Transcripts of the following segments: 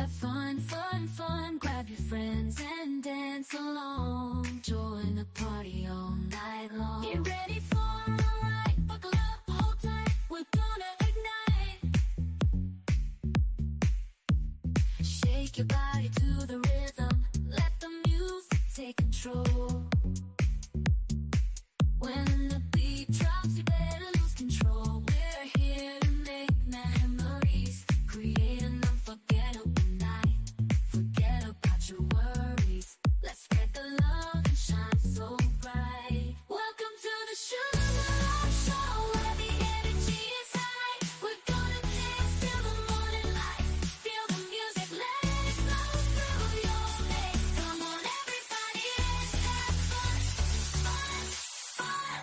have fun, fun, fun. Grab your friends and dance along. Join the party all night long. Get ready for a ride. Buckle up, hold tight. We're gonna ignite. Shake your body to the rhythm. Let the music take control. When the beat drops, you better lose control. We're here to make memories, create an unforgettable night. Forget about your worries. Let's spread the love and shine so bright. Welcome to the Sugar Show, where the energy is high. We're gonna dance till the morning light. Feel the music, let it flow through your veins. Come on, everybody, let's have fun, fun, fun.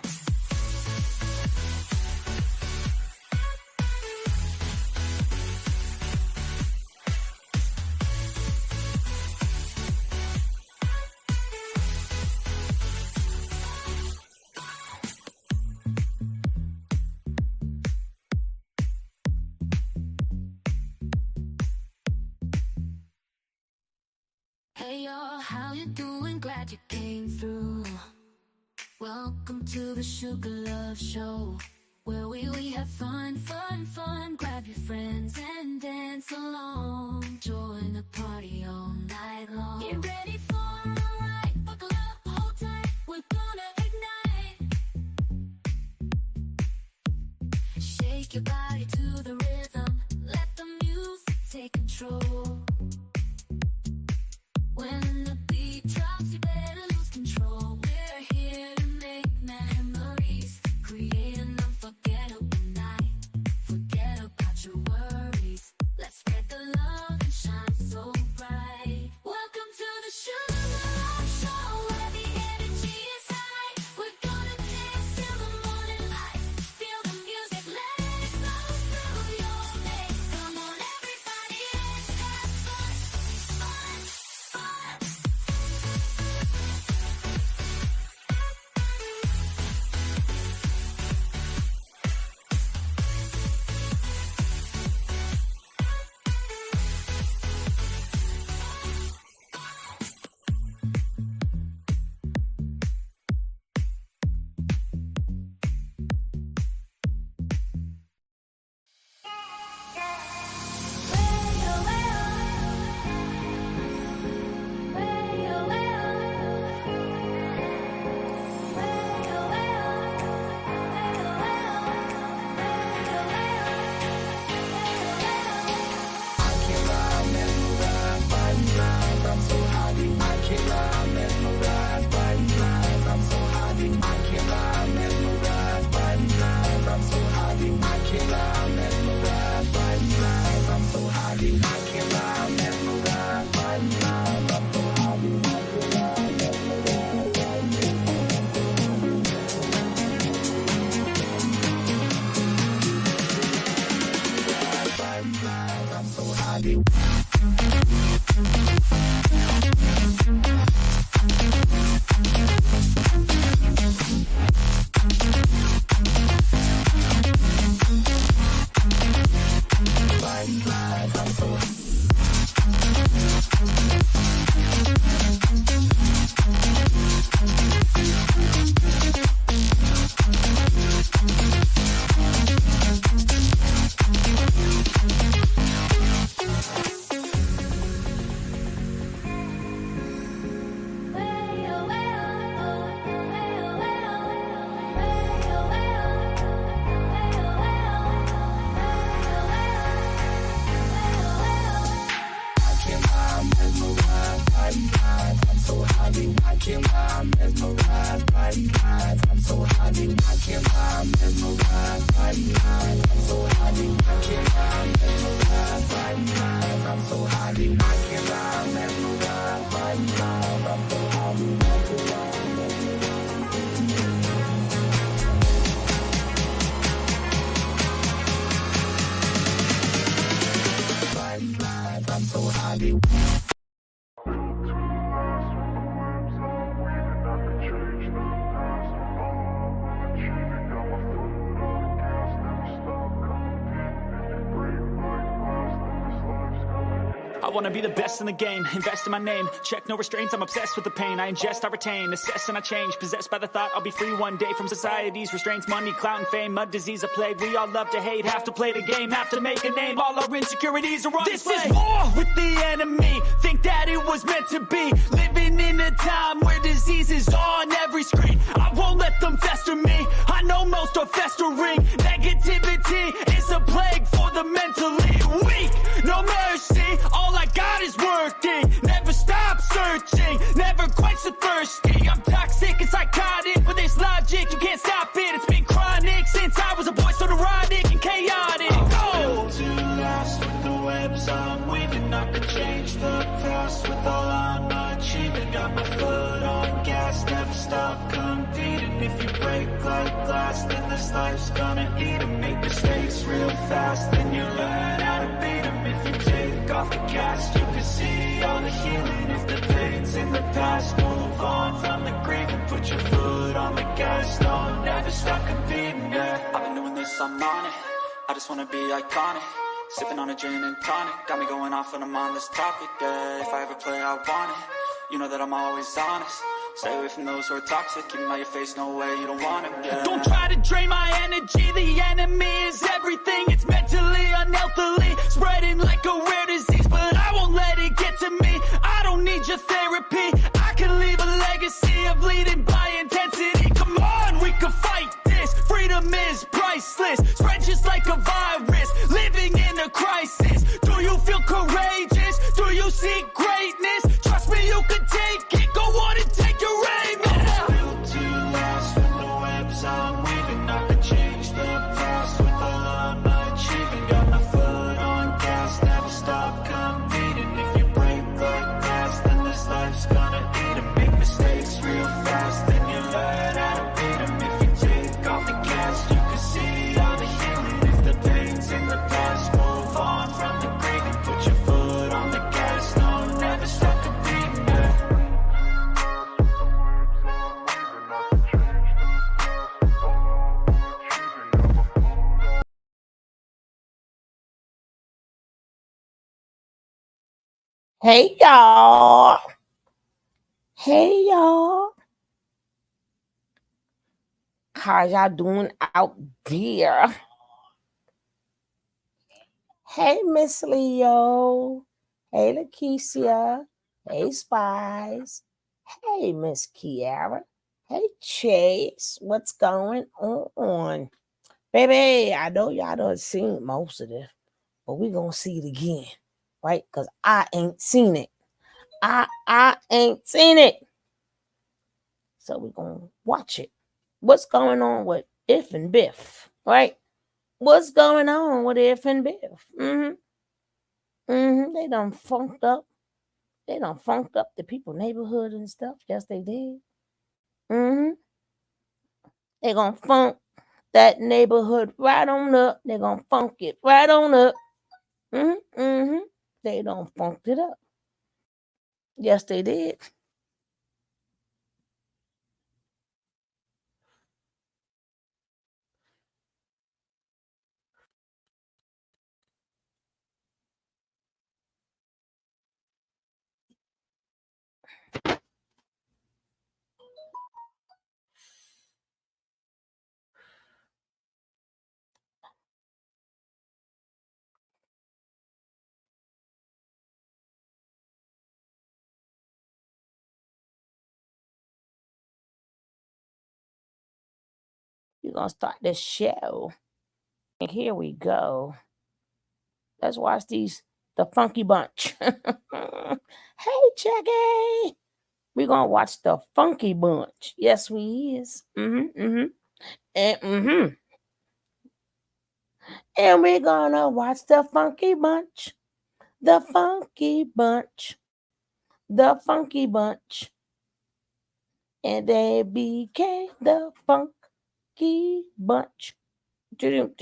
Hey y'all, how you doing? Glad you came through. Welcome to the Sugar Love Show, where we have fun, fun, fun. Grab your friends and dance along. Join the party all night long. Get ready for a ride. Buckle up, hold tight. We're gonna ignite. Shake your body to the rhythm. Let the music take control. When the beat drops, you better lose control. We're here to make memories, create an unforgettable night. Forget about your worries. Let's spread the love and shine so bright. Welcome to the Sugar Show, where the energy is high. We're gonna dance till the morning light. Feel the music, let it flow through your veins. Come on, everybody, let's have fun, fun, fun. I wanna be the best in the game, invest in my name. Check no restraints, I'm obsessed with the pain. I ingest, I retain, assess and I change. Possessed by the thought I'll be free one day from society's restraints. Money, clout and fame, mud, disease, a plague. We all love to hate, have to play the game, have to make a name. All our insecurities are on display. This is war with the enemy, think that it was meant to be. Living in a time where disease is on every screen. I won't let them fester me, I know most are festering. Negativity is a plague for the mentally weak. No mercy, all I got is working. Never stop searching, never quite so thirsty. I'm toxic and psychotic, with this logic you can't stop it. It's been chronic since I was a boy, so neurotic and chaotic. I'm built to last with the webs I'm weaving. I could change the past with all I'm achieving. Got my foot on gas, never stop competing. If you break like glass, then this life's gonna eat 'em. Make mistakes real fast, then you learn how to beat 'em. If you take off the cast, you can see all the healing. If the pain's in the past, move on from the grave and put your foot on the gas. No, never stop competing, yeah. I've been doing this, I'm on it. I just wanna be iconic. Sipping on a gin and tonic, got me going off when I'm on this topic, yeah. If I ever play, I want it. You know that I'm always honest. Stay away from those who are toxic. Keep 'em out your face, no way, you don't want it, yeah. Don't try to drain my energy. The enemy is everything. It's mentally, unhealthily, spreading like a rare disease. But I won't let it get to me. I don't need your therapy. I can leave a legacy of leading by intensity. Come on, we can fight this. Freedom is priceless. Spread just like a virus. Living in a crisis. Do you feel courageous? Do you seek greatness? Trust me, you can take it. Go on and take your aim. I'm built to last with the webs I'm weaving. I could change the past with all I'm achieving. Got my foot on gas, never stop competing. If you break like glass, then this life's gonna eat 'em. Make mistakes real fast, then you learn how to beat 'em. If you take off the gas, you can see all the healing. If the pain's in the past, move on from the grave and put your foot on the gas. No, never stop competing, yeah. Hey y'all. Hey y'all. How y'all doing out there? Hey Miss Leo. Hey Lakeisha. Hey Spice. Hey Miss Kiara. Hey Chase. What's going on? Baby, I know y'all done seen most of this, but we gonna see it again, right? Because I ain't seen it. I ain't seen it. So we're going to watch it. What's going on with If and Biff, right? What's going on with If and Biff? They done funked up. They done funked up the people neighborhood and stuff. Yes, they did. They gonna funk that neighborhood right on up. They gonna funk it right on up. They done funked it up. Yes, they did. We're gonna start this show. And here we go. Let's watch the Funky Bunch. Hey, Jackie. We're gonna watch the Funky Bunch. Yes, we is. And we're gonna watch the Funky Bunch. The Funky Bunch. The Funky Bunch. And they became the Funky Bunch. Do.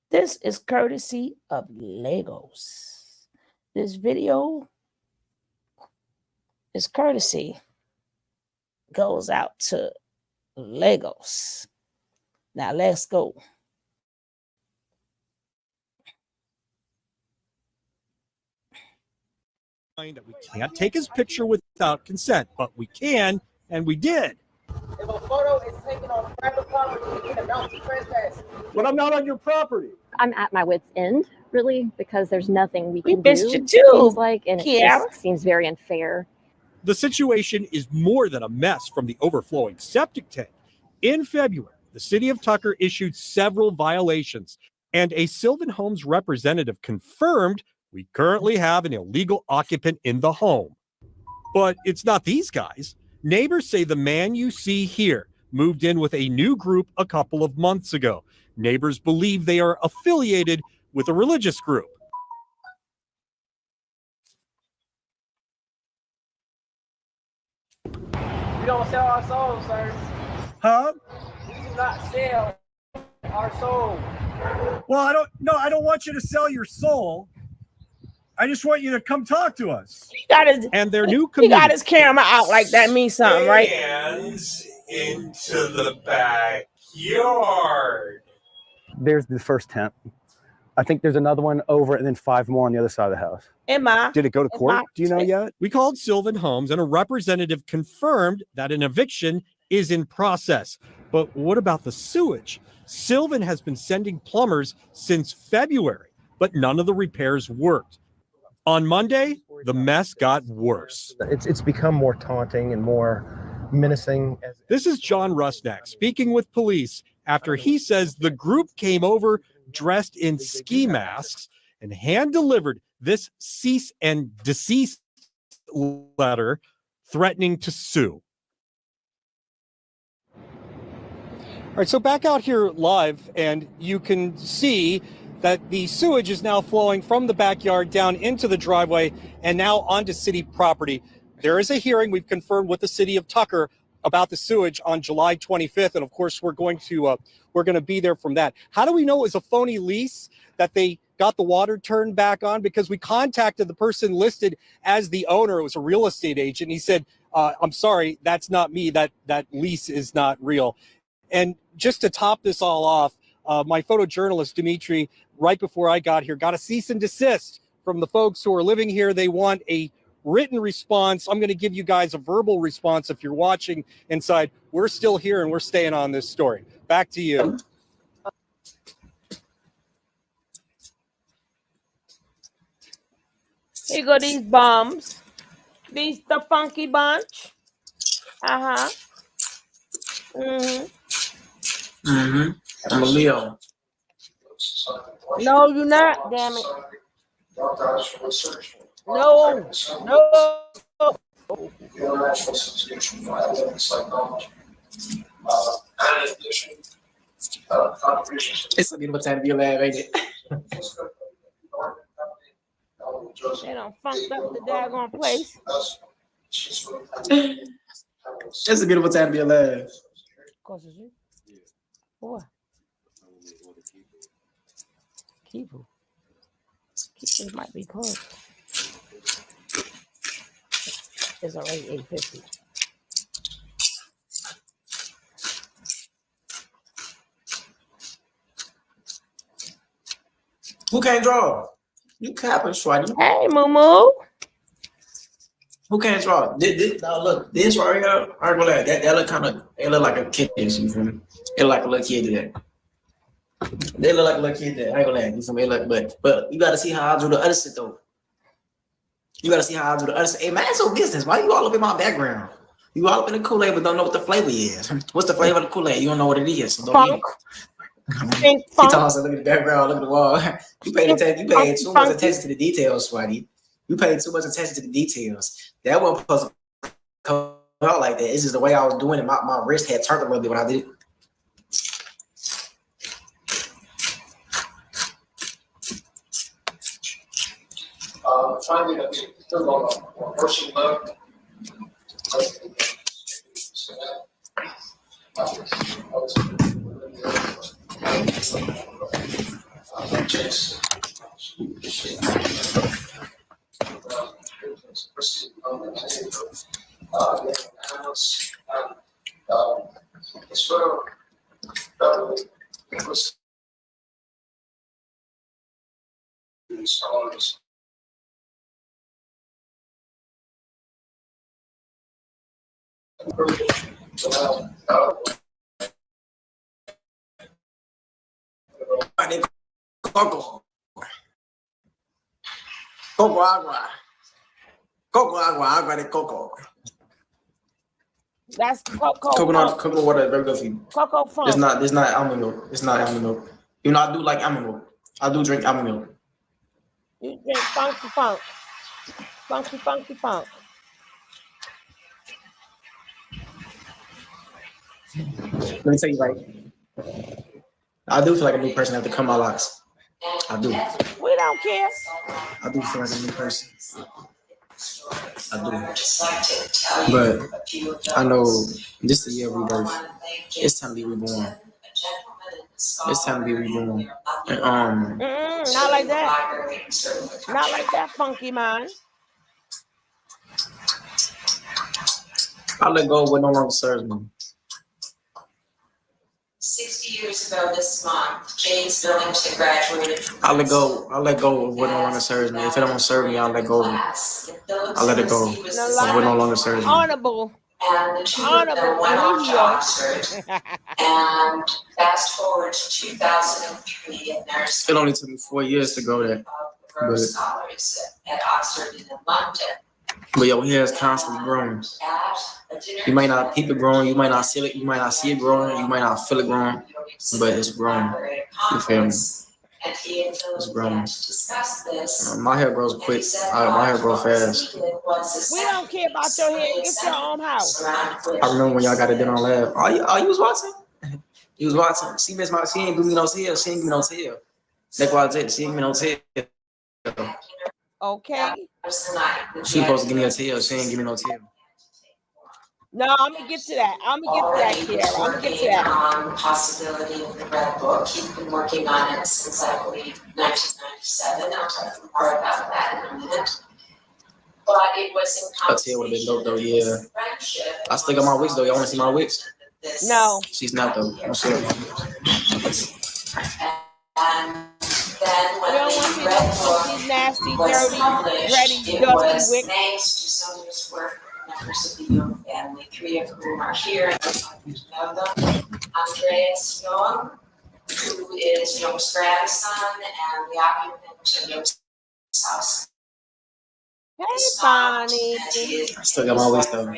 This is courtesy of Legos. This video is courtesy goes out to Legos. Now let's go. that we can't take his picture without consent, but we can, and we did. If a photo is taken on private property, you can announce trespass. But I'm not on your property. I'm at my wit's end, really, because there's nothing we can missed do. you It too, seems like, and it Kiara. just seems very unfair. The situation is more than a mess from the overflowing septic tank. In February, the city of Tucker issued several violations, and a Sylvan Homes representative confirmed we currently have an illegal occupant in the home. But it's not these guys. Neighbors say the man you see here moved in with a new group a couple of months ago. Neighbors believe they are affiliated with a religious group. We don't sell our souls, sir. Huh? We do not sell our soul. Well, I don't want you to sell your soul. I just want you to come talk to us. He got his, And their new he community. got his camera out like that means something, right? Hands into the backyard. There's the first tent. I think there's another one over and then 5 more on the other side of the house. Am I? Did it go to It's court? not- Do you know yet? We called Sylvan Homes and a representative confirmed that an eviction is in process. But what about the sewage? Sylvan has been sending plumbers since February, but none of the repairs worked. On Monday, the mess got worse. It's become more taunting and more menacing. This is John Rusnak speaking with police after he says the group came over dressed in ski masks and hand-delivered this cease and desist letter threatening to sue. All right, so back out here live, and you can see that the sewage is now flowing from the backyard down into the driveway and now onto city property. There is a hearing we've confirmed with the city of Tucker about the sewage on July 25th, and of course we're going to be there from that. How do we know it was a phony lease that they got the water turned back on? Because we contacted the person listed as the owner. It was a real estate agent. He said, "I'm sorry, that's not me. That lease is not real." And just to top this all off, my photojournalist, Dimitri, right before I got here, got a cease and desist from the folks who are living here. They want a written response. I'm going to give you guys a verbal response if you're watching inside. We're still here and we're staying on this story. Back to you. Here go these bums. These the funky bunch. Uh-huh. Mm-hmm. I'm a Leo. No, you're not, damn it. No, no. It's a beautiful time to be alive, ain't it? They done funked up the daggone place. It's a beautiful time to be alive. Of course it's you. What? Keep who? Keep might be close. It's already 8:50. Who can't draw? You capping, Shwadi. Hey, Moo. Who can't draw? Now look, this right here, I ain't gonna lie, that look kind of, it look like a kid. You feel me? It look like a little kid did that. They look like a little kid there. I ain't gonna lie, you feel me? It look, but you gotta see how I drew the other shit though. You gotta see how I drew the other shit. Hey man, it's so business. Why you all up in my background? You all up in the Kool-Aid but don't know what the flavor is. What's the flavor of the Kool-Aid? You don't know what it is. So don't eat Funk. it. Pink He funk. told us to look at the background, look at the wall. You paid too much attention to the details, Swati. You paid too much attention to the details. That wasn't supposed to come out like that. It's just the way I was doing it. My wrist had turned a little bit when I did it. Finally, I think still on person left. Coco. Coco agua. Coco agua. Agua de coco. That's cocoa Coconut, funk. coconut water is very good for you. Cocoa funk. It's not almond milk. It's not almond milk. You know, I do like almond milk. I do drink almond milk. You drink funky funk. Funky, funky funk. Let me tell you, like, I do feel like a new person after cut my locks. I do. We don't care. I do feel like a new person. I do. But I know this is the year of rebirth. It's time to be reborn. It's time to be reborn. And, not like that. Not like that, funky man. I let go of what no longer serves me. 60 years ago this month, James Billington graduated from I let go of what no longer serves me. If it don't serve me, I'll let go of it. I let it go of what no longer serves me. Honorable. And the two of them went off to Oxford. And fast forward to 2003, and there's It only took me 4 years to go there. But, scholars at Oxford and in London. But your hair is constantly growing. You might not peep it growing, you might not see it, growing, you might not feel it growing, but it's growing. You feel me? It's growing. My hair grows quick. My hair grows fast. We don't care about your hair. Get your own house. I remember when y'all got it done on lab. Oh, you was watching? You was watching. She ain't do me no tail. She ain't give me no tail. That's why I said she ain't give me no tail. Okay. She supposed to give me a tail. She ain't give me no tail. No, I'm gonna get to that. I'm gonna get to that, Kiara. I'm gonna get to that. On the possibility of the Red Book. He's been working on it since, I believe, 1997. I'll talk more about that in a minute. But it was in Her tail would have been dope though, yeah. I still got my wigs though. Y'all want to see my wigs? No. She's not though. I'm sure. And then when the Red Book nasty, was dirty, published, ready, it was thanks to some of his work members of the Young family, 3 of whom are here, and you know them. Andreas Young, who is Young's grandson and the occupant of Young's house. Hey, Bonnie. I still got my wigs though.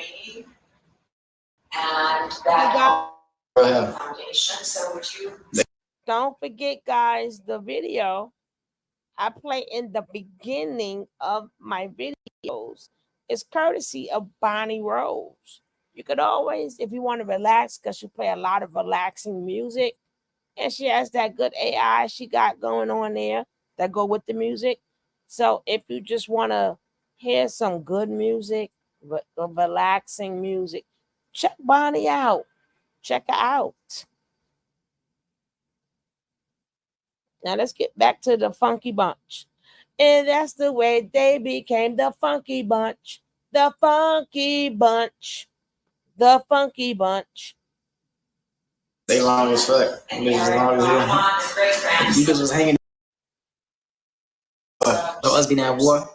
And that foundation. So would you? Don't forget, guys, the video I play in the beginning of my videos is courtesy of Bonnie Rose. You could always, if you want to relax, because she play a lot of relaxing music, and she has that good AI she got going on there that go with the music. So if you just want to hear some good music, relaxing music, check Bonnie out. Check her out. Now let's get back to the Funky Bunch. And that's the way they became the Funky Bunch. The Funky Bunch. The Funky Bunch. They long as fuck. You bitches was hanging. So us being at war.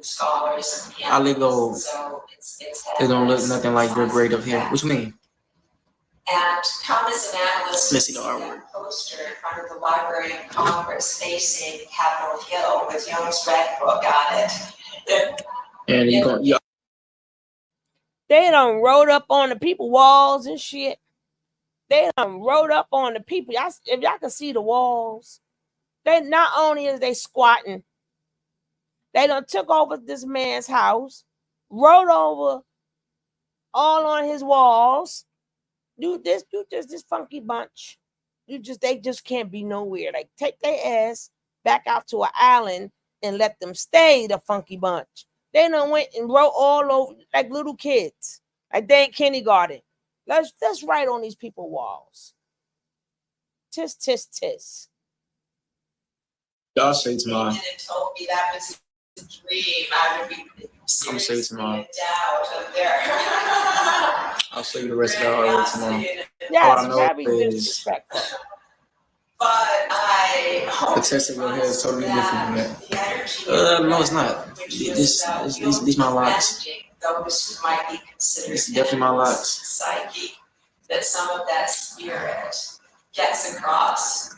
Scholars. I let go. They don't look nothing like their grade up here. What you mean? And Thomas and Atlas Let's see the artwork. Poster in front of the Library of Congress facing Capitol Hill with Young's Red Book on it. And you go, yeah. They done wrote up on the people walls and shit. They done wrote up on the people. If y'all can see the walls, they not only is they squatting, they done took over this man's house, wrote over all on his walls. Do this Funky Bunch. They just can't be nowhere. Like, take their ass back out to an island and let them stay the Funky Bunch. They done went and wrote all over like little kids, like they in kindergarten. Let's write on these people's walls. Tis, tis, tis. Y'all say tomorrow. Told me that was a dream. I would be. I'm gonna say tomorrow. There. I'll show you the rest of the artwork tomorrow. Yes, very disrespectful. But I The hope test of your hair is totally different from that. the energy No, it's not. These my locks. those who might be considered This is definitely my locks. psychic, that some of that spirit gets across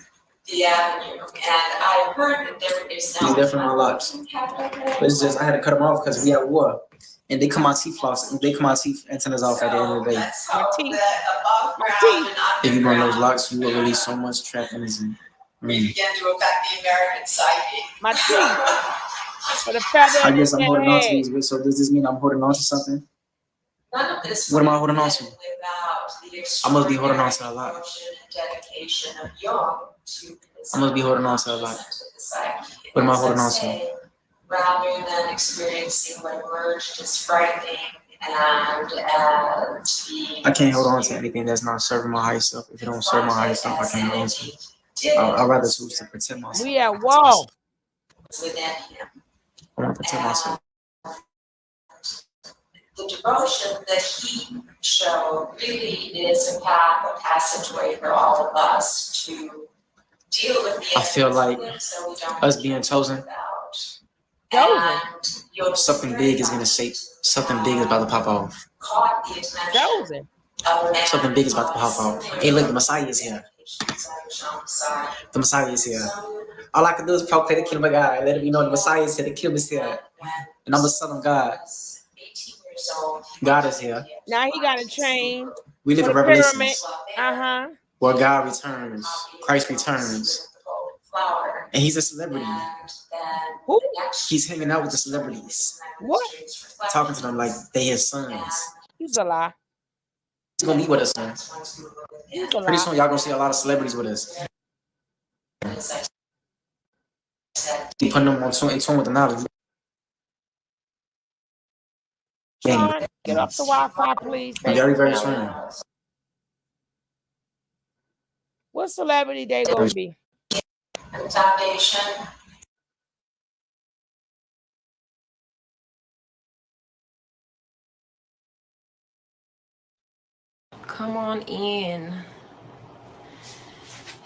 the avenue. And I heard that there is These definitely my locks. But it's just I had to cut them off because we at war. And they cut my teeth floss. They cut my teeth antennas off at the end of the day. Let's hope that above ground and If you burn those underground, locks, you will release so much trap energy. we begin to affect the American psyche. My teeth. For the feather I in guess I'm their holding on to head. these. So does this mean I'm holding on to something? None of this What am I would holding on be to? without the I must be holding on to a lot. devotion and dedication of Jung to his I must be holding on to a lot. consciousness of the psyche. What am I As holding on to? say, rather than experiencing what emerged as frightening and as being I can't hold on to anything that's not serving my higher self. If it don't serve my higher self, I can't hold on to it. I'd rather choose to protect myself. We at war. within him. I want to protect myself. The devotion that he showed really is a path, a passageway for all of us to deal with the I feel like so we don't us being chosen, and you'll something big is gonna shake. Something big is about to pop off. caught the attention Chosen. of a man Something big is about to pop off. Hey, look, the Messiah is here. The Messiah is here. All I can do is proclaim the kingdom of God. Let it be known the Messiah is here. The kingdom is here. And I'm the son of God. 18 years old. God is here. Now he got a chain. We live For in the Revelation pyramid. Uh-huh. where God returns. Christ returns. And he's a celebrity. Who? He's hanging out with the celebrities. What? Talking to them like they his sons. He's a lie. He's gonna be with us, man. He's a Pretty lie. soon y'all gonna see a lot of celebrities with us. Be putting them on in tune with the knowledge. Sean, get off the Wi-Fi, please. Thank Very, you. very soon. What celebrity they gonna be? And the foundation. Come on in.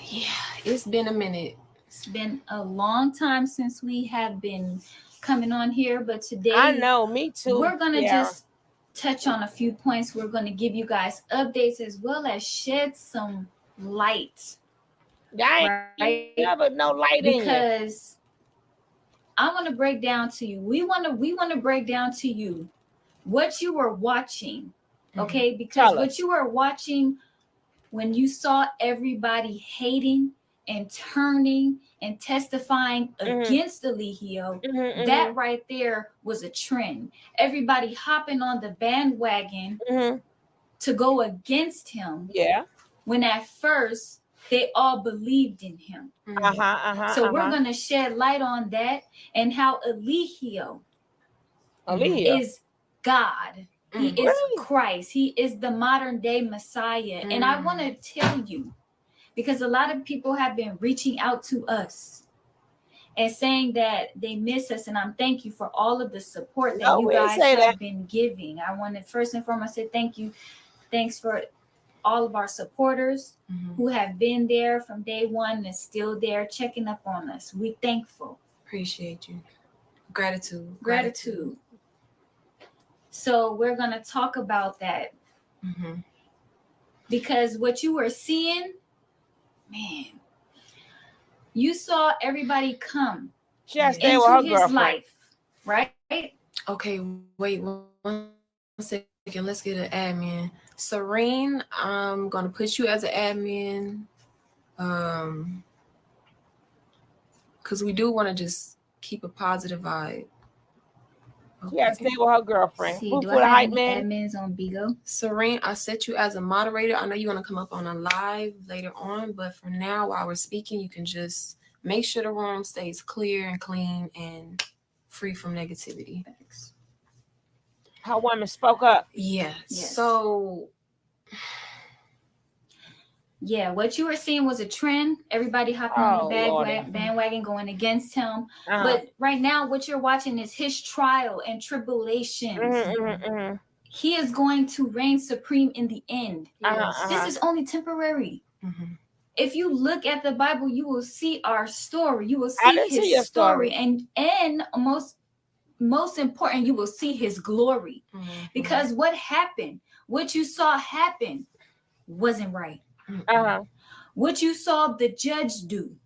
Yeah, it's been a minute. It's been a long time since we have been coming on here, but today I know, me too. we're gonna Yeah. just touch on a few points. We're gonna give you guys updates as well as shed some light. I ain't never no light in you. Because I want to break down to you. We want to break down to you what you were watching. Okay, because Tell what us. you were watching when you saw everybody hating and turning and testifying against Eligio, that right there was a trend. Everybody hopping on the bandwagon to go against him. Yeah. When at first they all believed in him. So we're going to shed light on that and how Eligio is God. He is Christ. He is the modern day Messiah. And I want to tell you, because a lot of people have been reaching out to us and saying that they miss us. And I'm thank you for all of the support that you guys have been giving. I want to first and foremost say thank you. Thanks for all of our supporters who have been there from day one and still there checking up on us. We thankful. Appreciate you. Gratitude. So we're going to talk about that. Because what you were seeing, man, you saw everybody come into his life, right? Okay, wait 1 second. Let's get an admin. Serene, I'm going to put you as an admin. Because we do want to just keep a positive vibe. Okay. Yeah, stay with her girlfriend. See, do I have any admins on Bigo? Serene, I set you as a moderator. I know you're going to come up on a live later on, but for now, while we're speaking, you can just make sure the room stays clear and clean and free from negativity. Thanks. How women spoke up. Yes. So yeah, what you were seeing was a trend. Everybody hopping on the bandwagon going against him. But right now, what you're watching is his trial and tribulations. He is going to reign supreme in the end. This is only temporary. if you look at the Bible, you will see our story. You will see his story. And most important, you will see his glory. Because what happened, what you saw happen wasn't right. What you saw the judge do,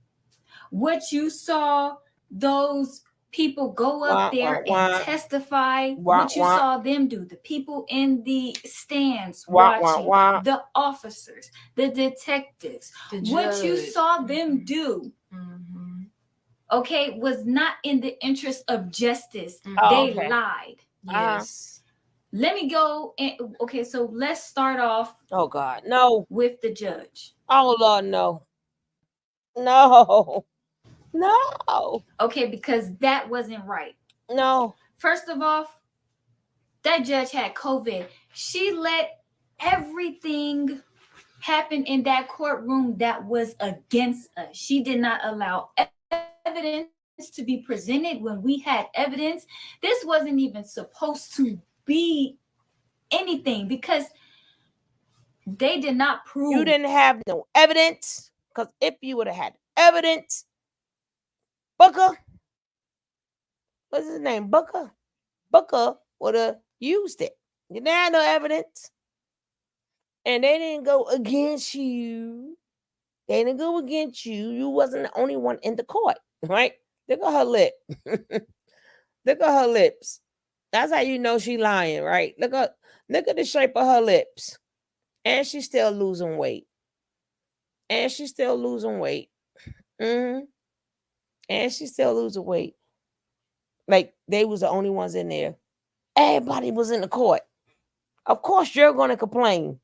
what you saw those people go up there and testify, what you saw them do, the people in the stands watching, the officers, the detectives, what you saw them do, okay, was not in the interest of justice. They lied. Yes. Let me go. Okay, so let's start off. Oh God, no. With the judge. Oh Lord, no. No. No. Okay, because that wasn't right. No. First of all, that judge had COVID. She let everything happen in that courtroom that was against us. She did not allow evidence to be presented when we had evidence. This wasn't even supposed to be anything because they did not prove. You didn't have no evidence, because if you would have had evidence, Booker, what's his name? Booker would have used it. You didn't have no evidence. And they didn't go against you. They didn't go against you. You wasn't the only one in the court, right? Look at her lip. Look at her lips. That's how you know she lying, right? Look at the shape of her lips. And she's still losing weight. And she's still losing weight. And she's still losing weight. Like they was the only ones in there. Everybody was in the court. Of course you're going to complain.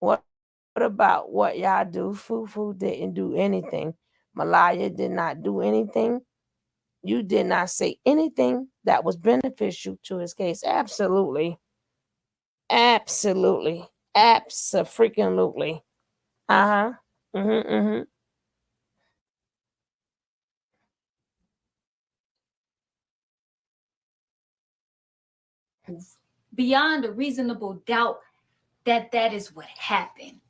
What about what y'all do? Fufu didn't do anything. Malaya did not do anything. You did not say anything that was beneficial to his case. Absolutely. Absolutely. Abso-freaking-lutely. Beyond a reasonable doubt that is what happened.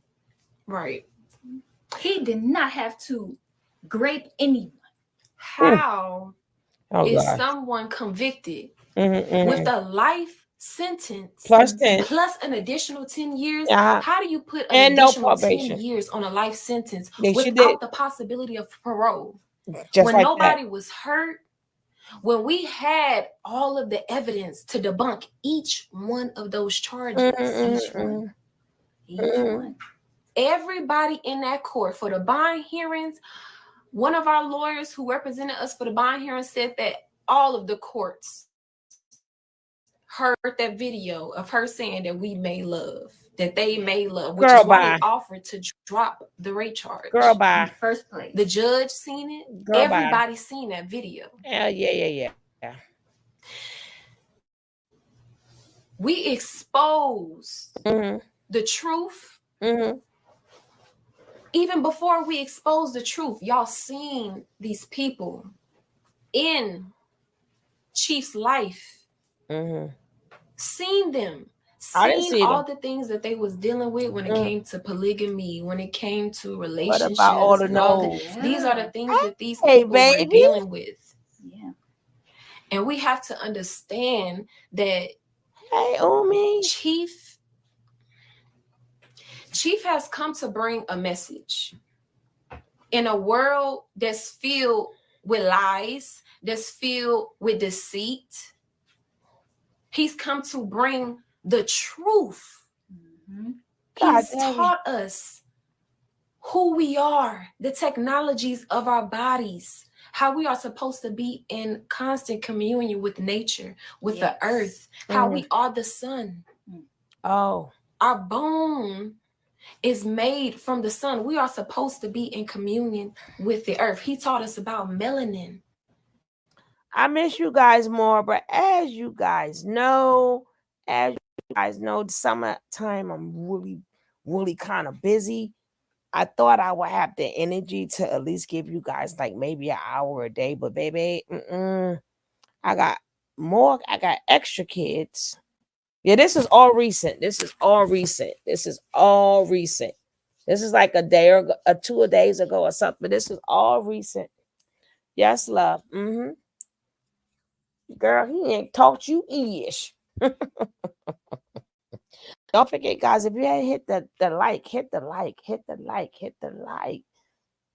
Right. He did not have to grape anyone. How is God. someone convicted with a life sentence plus 10 plus an additional 10 years? Uh-huh. How do you put an And no additional 10 probation. years on a life sentence Yes, you without did. the possibility of parole? Just when like nobody that. was hurt, when we had all of the evidence to debunk each one of those charges, each one. Everybody in that court for the bond hearings, one of our lawyers who represented us for the bond hearings said that all of the courts heard that video of her saying that we made love, that they made love, which Girl, is why bye. they offered to drop the rape charge. Girl, In bye. the first place. The judge seen it. Girl, bye. Everybody seen that video. Yeah. We exposed the truth. Even before we exposed the truth, y'all seen these people in Chief's life. Seen them. I didn't Seen see all them. the things that they was dealing with when it came to polygamy, when it came to relationships. What about all the and all no's? These are the things that these Hey, people were baby. dealing with. Yeah. And we have to understand that Hey, Umi. Chief has come to bring a message in a world that's filled with lies, that's filled with deceit. He's come to bring the truth. He's taught us who we are, the technologies of our bodies, how we are supposed to be in constant communion with nature, with the earth, how we are the sun. Oh. Our bone is made from the sun. We are supposed to be in communion with the earth. He taught us about melanin. I miss you guys more, but as you guys know, the summertime, I'm really kind of busy. I thought I would have the energy to at least give you guys like maybe an hour a day, but baby, I got extra kids. Yeah, this is all recent. This is all recent. This is all recent. This is like a day or 2 days ago or something. This is all recent. Yes, love. Mm-hmm. Girl, he ain't taught you ish. Don't forget, guys, if you ain't hit the like, hit the like, hit the like, hit the like.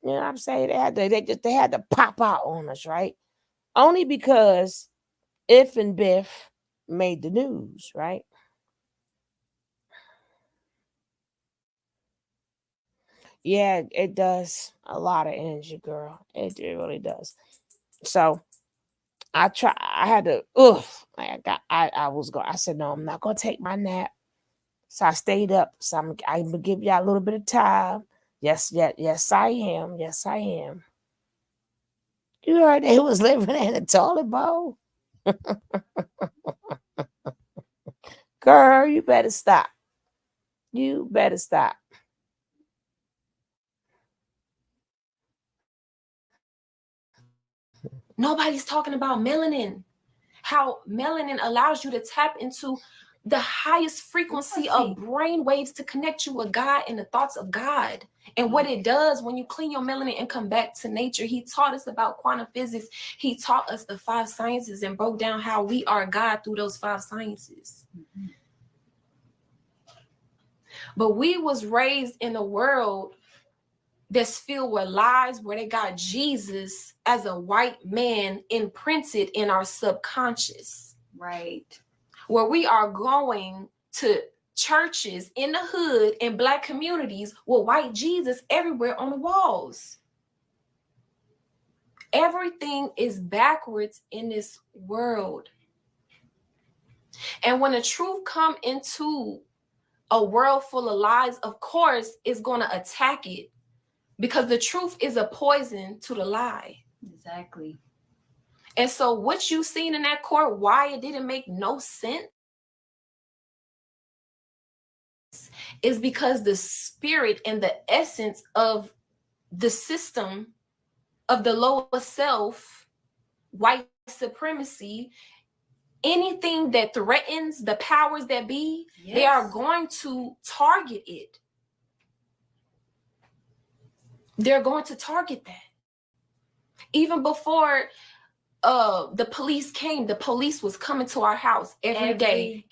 You know what I'm saying? They had to pop out on us, right? Only because If and Biff made the news, right? Yeah, it does a lot of energy, girl. It really does. So I had to, I said, no, I'm not going to take my nap. So I stayed up. So I'm going to give y'all a little bit of time. Yes, I am. Yes, I am. You heard they was living in a toilet bowl? Girl, you better stop. You better stop. Nobody's talking about melanin. How melanin allows you to tap into the highest frequency of brain waves to connect you with God and the thoughts of God. And what it does when you clean your melanin and come back to nature. He taught us about quantum physics. He taught us the 5 sciences and broke down how we are God through those 5 sciences. Mm-hmm. But we was raised in a world that's filled with lies, where they got Jesus as a white man imprinted in our subconscious. Right. Where we are going to churches in the hood in Black communities with white Jesus everywhere on the walls. Everything is backwards in this world. And when the truth come into a world full of lies, of course, it's going to attack it. Because the truth is a poison to the lie. Exactly. And so what you seen in that court, why it didn't make no sense, is because the spirit and the essence of the system of the lower self, white supremacy, anything that threatens the powers that be, yes, they are going to target it. They're going to target that. Even before the police came, the police was coming to our house every day.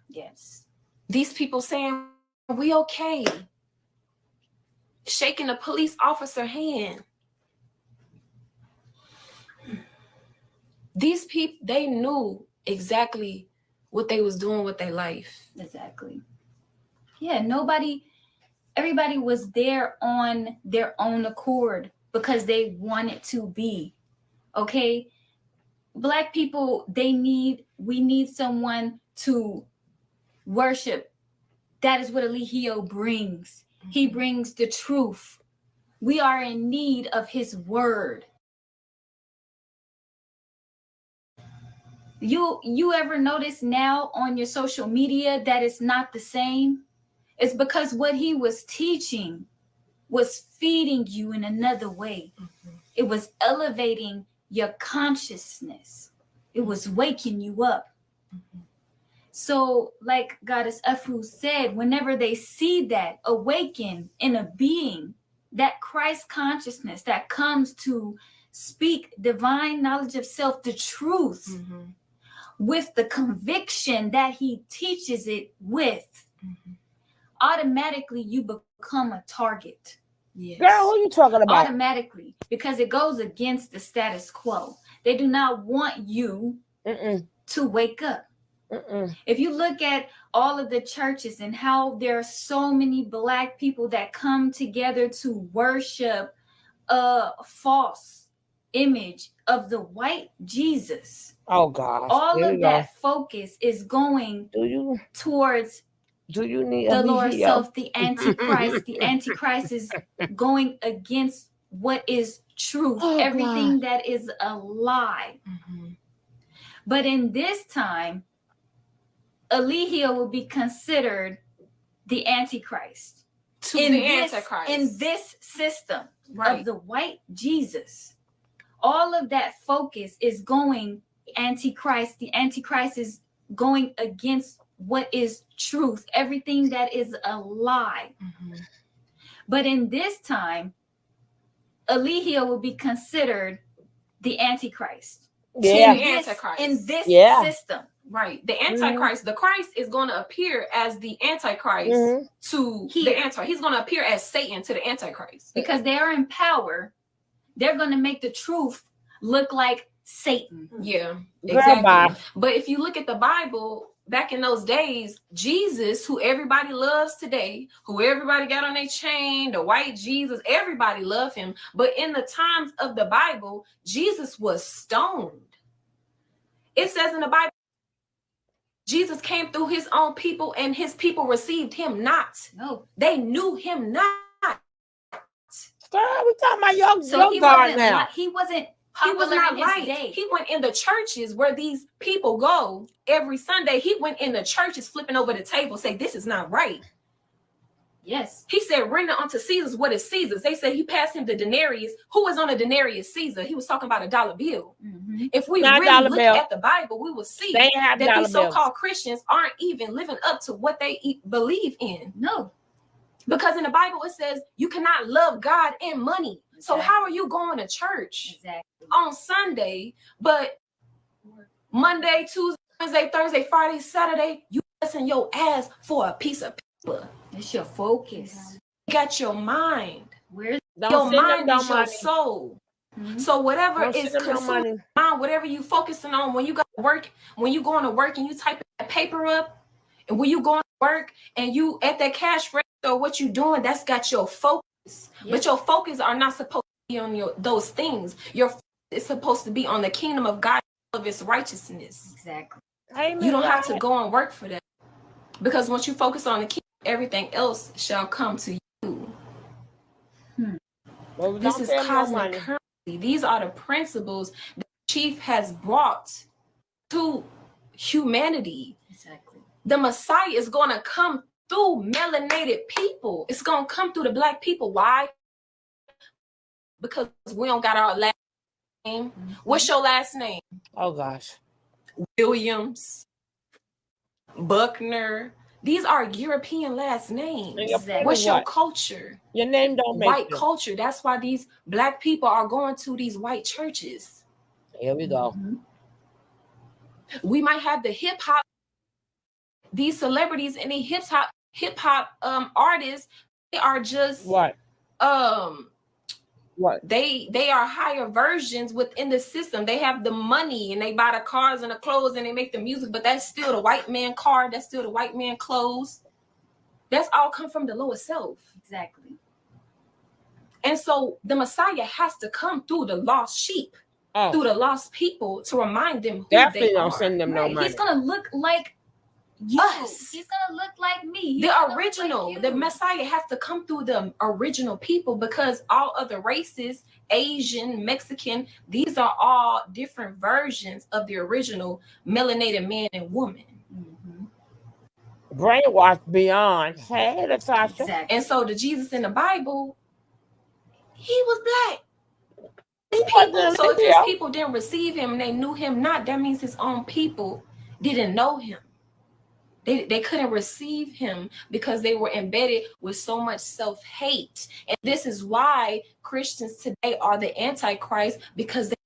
Yes. These people saying, we okay. Shaking the police officer hand. These people, they knew exactly what they was doing with their life. Exactly. Yeah, everybody was there on their own accord because they wanted to be. Okay? Black people, we need someone to worship. That is what Eligio brings. Mm-hmm. He brings the truth. We are in need of his word. You ever notice now on your social media that it's not the same? It's because what he was teaching was feeding you in another way. Mm-hmm. It was elevating your consciousness. It was waking you up. Mm-hmm. So like Goddess Efu said, whenever they see that awaken in a being, that Christ consciousness that comes to speak divine knowledge of self, the truth, mm-hmm, with the conviction that he teaches it with, mm-hmm, automatically you become a target. Yes. Girl, who you talking about? Automatically, because it goes against the status quo. They do not want you to wake up. If you look at all of the churches and how there are so many Black people that come together to worship a false image of the white Jesus. Oh gosh. All of that focus is going towards the lower self, the Antichrist. The Antichrist is going against what is truth, everything that is a lie. Mm-hmm. But in this time, Eligio will be considered the Antichrist. In this system, right, of the white Jesus. All of that focus is going Antichrist. The Antichrist is going against what is truth, everything that is a lie. But in this time, Elihu will be considered the Antichrist. Yeah. In this Yeah. system. Right. The Antichrist, the Christ is going to appear as the Antichrist to the Antichrist. He's going to appear as Satan to the Antichrist. Because they are in power, they're going to make the truth look like Satan. Yeah, Exactly. exactly. But if you look at the Bible, back in those days, Jesus, who everybody loves today, who everybody got on their chain, the white Jesus, everybody loved him. But in the times of the Bible, Jesus was stoned. It says in the Bible, Jesus came through his own people and his people received him not. No. They knew him not. Girl, we talking about your So he God wasn't now. he wasn't He was popular not in his right. day. He went in the churches where these people go every Sunday. He went in the churches flipping over the table, say, this is not right. Yes. He said, render unto Caesar's what is Caesar's. They say he passed him the denarius. Who was on a denarius? Caesar. He was talking about a dollar bill. If we Not really dollar look bill. at the Bible, we will see They ain't have that dollar these bills. so-called Christians aren't even living up to what they believe in. No. Because in the Bible, it says you cannot love God and money. So Exactly. how are you going to church Exactly. on Sunday, but Monday, Tuesday, Wednesday, Thursday, Friday, Saturday, you busting your ass for a piece of paper? It's your focus. You got your mind. Where's Your mind is your soul. So whatever Don't is send them no money. consuming your mind, whatever you focusing on when you got to work, when you going to work and you type that paper up, and when you going to work and you at that cash register, what you doing, that's got your focus. Yep. But your focus are not supposed to be on those things. Your focus is supposed to be on the kingdom of God, of its righteousness. Exactly. Amen. You don't have to go and work for that. Because once you focus on the kingdom, everything else shall come to you. Well, This don't is pay them no cosmic money. currency. These are the principles that the chief has brought to humanity. Exactly. The Messiah is going to come through melanated people. It's going to come through the black people. Why? Because we don't got our last name. What's your last name? Oh gosh. Williams, Buckner. These are European last names. Exactly. What's your What? culture? Your name don't make White you. culture. That's why these black people are going to these white churches. Here we go. We might have the hip hop, these celebrities and the hip hop artists. They are just What? What? They are higher versions within the system. They have the money and they buy the cars and the clothes and they make the music, but that's still the white man car. That's still the white man clothes. That's all come from the lower self. Exactly. And so the Messiah has to come through the lost sheep, through the lost people, to remind them who Definitely they don't are. send them no Right. money. He's gonna look like you. Us. He's gonna look like me. He's The gonna look original, like you. the Messiah has to come through the original people, because all other races, Asian, Mexican, these are all different versions of the original melanated man and woman. Brainwashed beyond. Hey, Natasha. Exactly. And so the Jesus in the Bible, he was black. His He wasn't people, so if Leo. his people didn't receive him and they knew him not, that means his own people didn't know him. They couldn't receive him because they were embedded with so much self-hate. And this is why Christians today are the Antichrist, because they're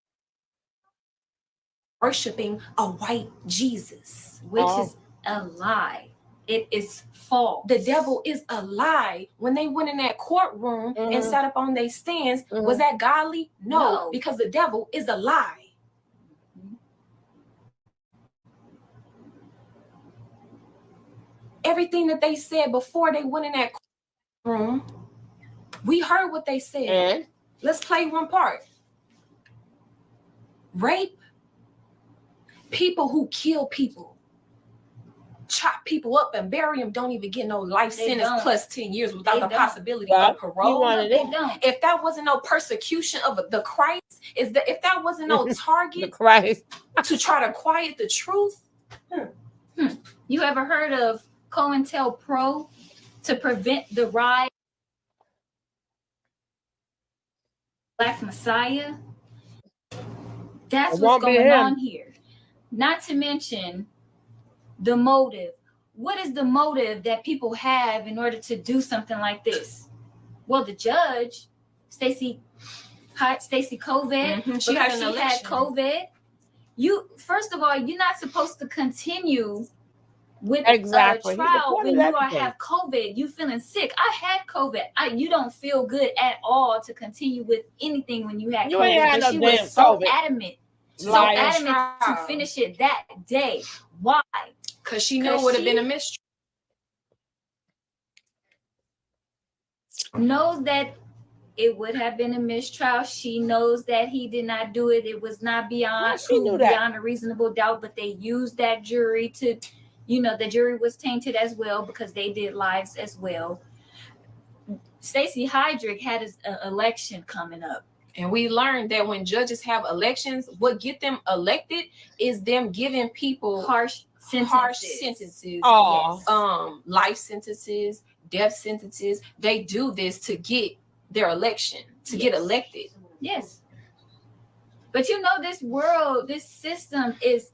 worshiping a white Jesus. Which is a lie. It is false. The devil is a lie. When they went in that courtroom and sat up on their stands, was that godly? No, because the devil is a lie. Everything that they said before they went in that room, we heard what they said. And let's play one part. Rape, people who kill people, chop people up and bury them, don't even get no life sentence plus 10 years without the possibility of parole. If that wasn't no persecution of the Christ, if that wasn't no target to try to quiet the truth. You ever heard of COINTELPRO to prevent the rise of Black Messiah? That's what's going on here. not to mention the motive. What is the motive that people have in order to do something like this? Well, the judge, Stacey COVID, She had an had election. COVID. You, first of all, you're not supposed to continue with Exactly. a trial when you everything. have COVID. You feeling sick. I had COVID. You don't feel good at all to continue with anything when you had You COVID. ain't had But no she damn was so COVID. adamant, Liar. to finish it that day. Why? Because she knew it would have been a mistrial. Knows that it would have been a mistrial. She knows that he did not do it. It was not beyond a reasonable doubt, but they used that jury to, the jury was tainted as well because they did lives as well. Stacey Hydrick had his election coming up. And we learned that when judges have elections, what get them elected is them giving people harsh sentences. Life sentences, death sentences. They do this to get their election, to get elected. Yes. But this world, this system is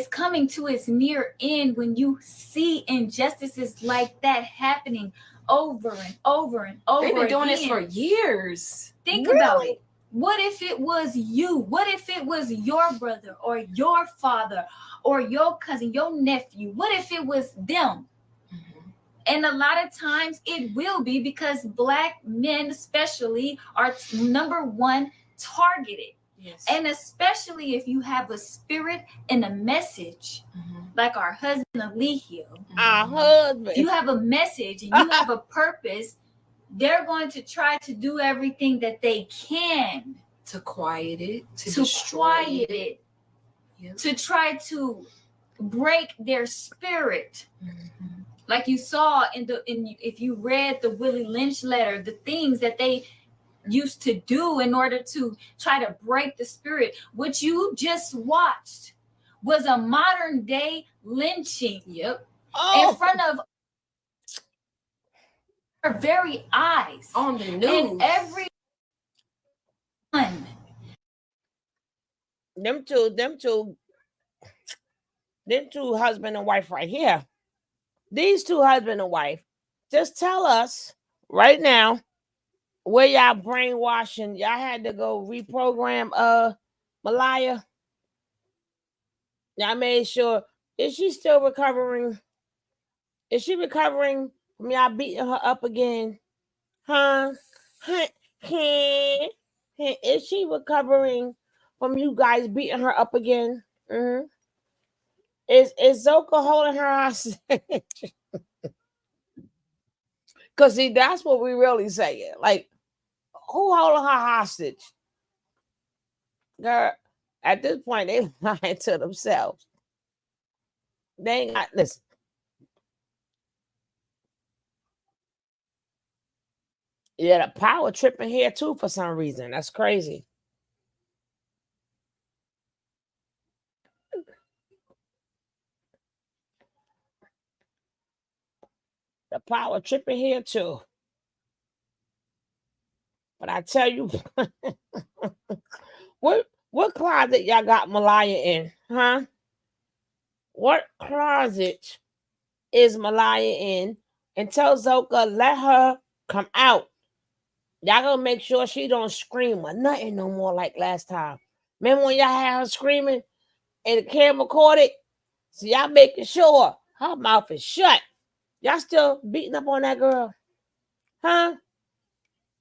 coming to its near end when you see injustices like that happening over and over and over. They've been doing this for years. Think about it. What if it was you? What if it was your brother or your father or your cousin, your nephew? What if it was them? And a lot of times it will be because Black men especially are number one targeted. Yes. And especially if you have a spirit and a message, like our husband Eligio. Our husband. If you have a message and you have a purpose, they're going to try to do everything that they can to quiet it, to quiet it, to try to break their spirit. Like you saw if you read the Willie Lynch letter, the things that they used to do in order to try to break the spirit. What you just watched was a modern day lynching. Yep. In front of our very eyes. On the news. And everyone. Them two husband and wife right here. These two husband and wife. Just tell us right now where y'all brainwashing. Y'all had to go reprogram Malaya. Y'all made sure. Is she still recovering? Is she recovering from y'all beating her up again? Huh? Is she recovering from you guys beating her up again? Is Zoka holding her hostage? Because see, that's what we really saying. Like, who holding her hostage? Girl, at this point, they lying to themselves. They ain't got, listen. Yeah, the power tripping here too for some reason. That's crazy. The power tripping here too. But I tell you, what closet y'all got Malaya in, huh? What closet is Malaya in? And tell Zoka, let her come out. Y'all gonna make sure she don't scream or nothing no more like last time. Remember when y'all had her screaming and the camera caught it? So y'all making sure her mouth is shut. Y'all still beating up on that girl? Huh?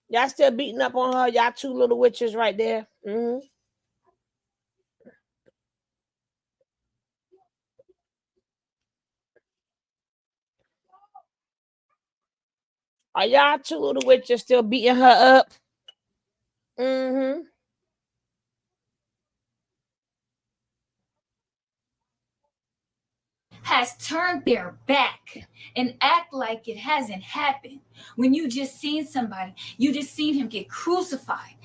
Y'all still beating up on her? Y'all two little witches right there. Are y'all two little witches still beating her up? Has turned their back and act like it hasn't happened. When you just seen somebody, you just seen him get crucified,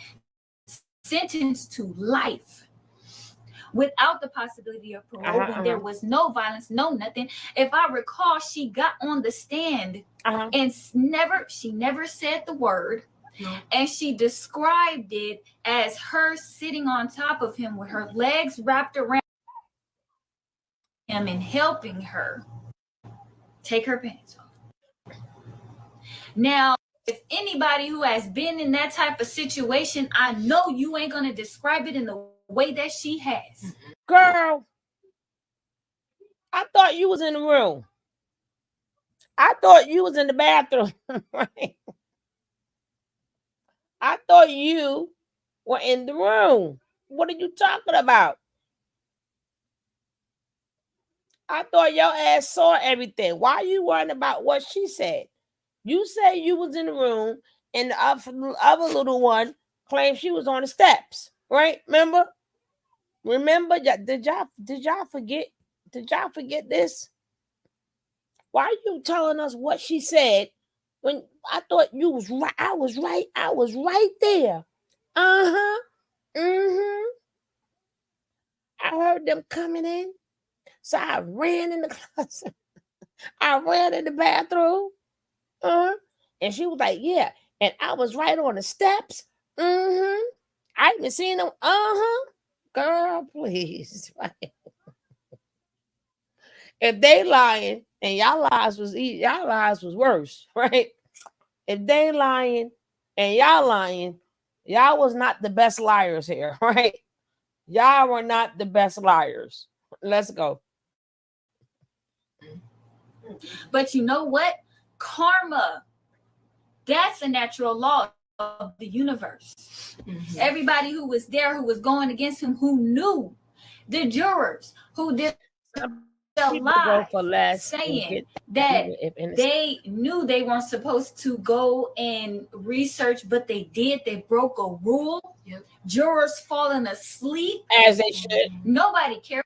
sentenced to life without the possibility of parole. When there was no violence, no nothing. If I recall, she got on the stand and she never said the word. And she described it as her sitting on top of him with her legs wrapped around am in helping her take her pants off. Now, if anybody who has been in that type of situation, I know you ain't going to describe it in the way that she has. Girl, I thought you was in the room. I thought you was in the bathroom. Right? I thought you were in the room. What are you talking about? I thought your ass saw everything. Why are you worrying about what she said? You say you was in the room, and the other little one claimed she was on the steps, right? Remember? Did y'all forget? Did y'all forget this? Why are you telling us what she said when I thought you was right? I was right there. Uh-huh. Mm-hmm. I heard them coming in. So I ran in the closet. I ran in the bathroom. And she was like, yeah. And I was right on the steps. I even seen them. Girl, please. If they lying and y'all lies was worse, right? If they lying and y'all lying, y'all was not the best liars here, right? Y'all were not the best liars. Let's go. But you know what? Karma, that's a natural law of the universe. Everybody who was there, who was going against him, who knew, the jurors who did the lie, for less saying that they knew they weren't supposed to go and research, but they did. They broke a rule. Jurors falling asleep, as they should. Nobody cared.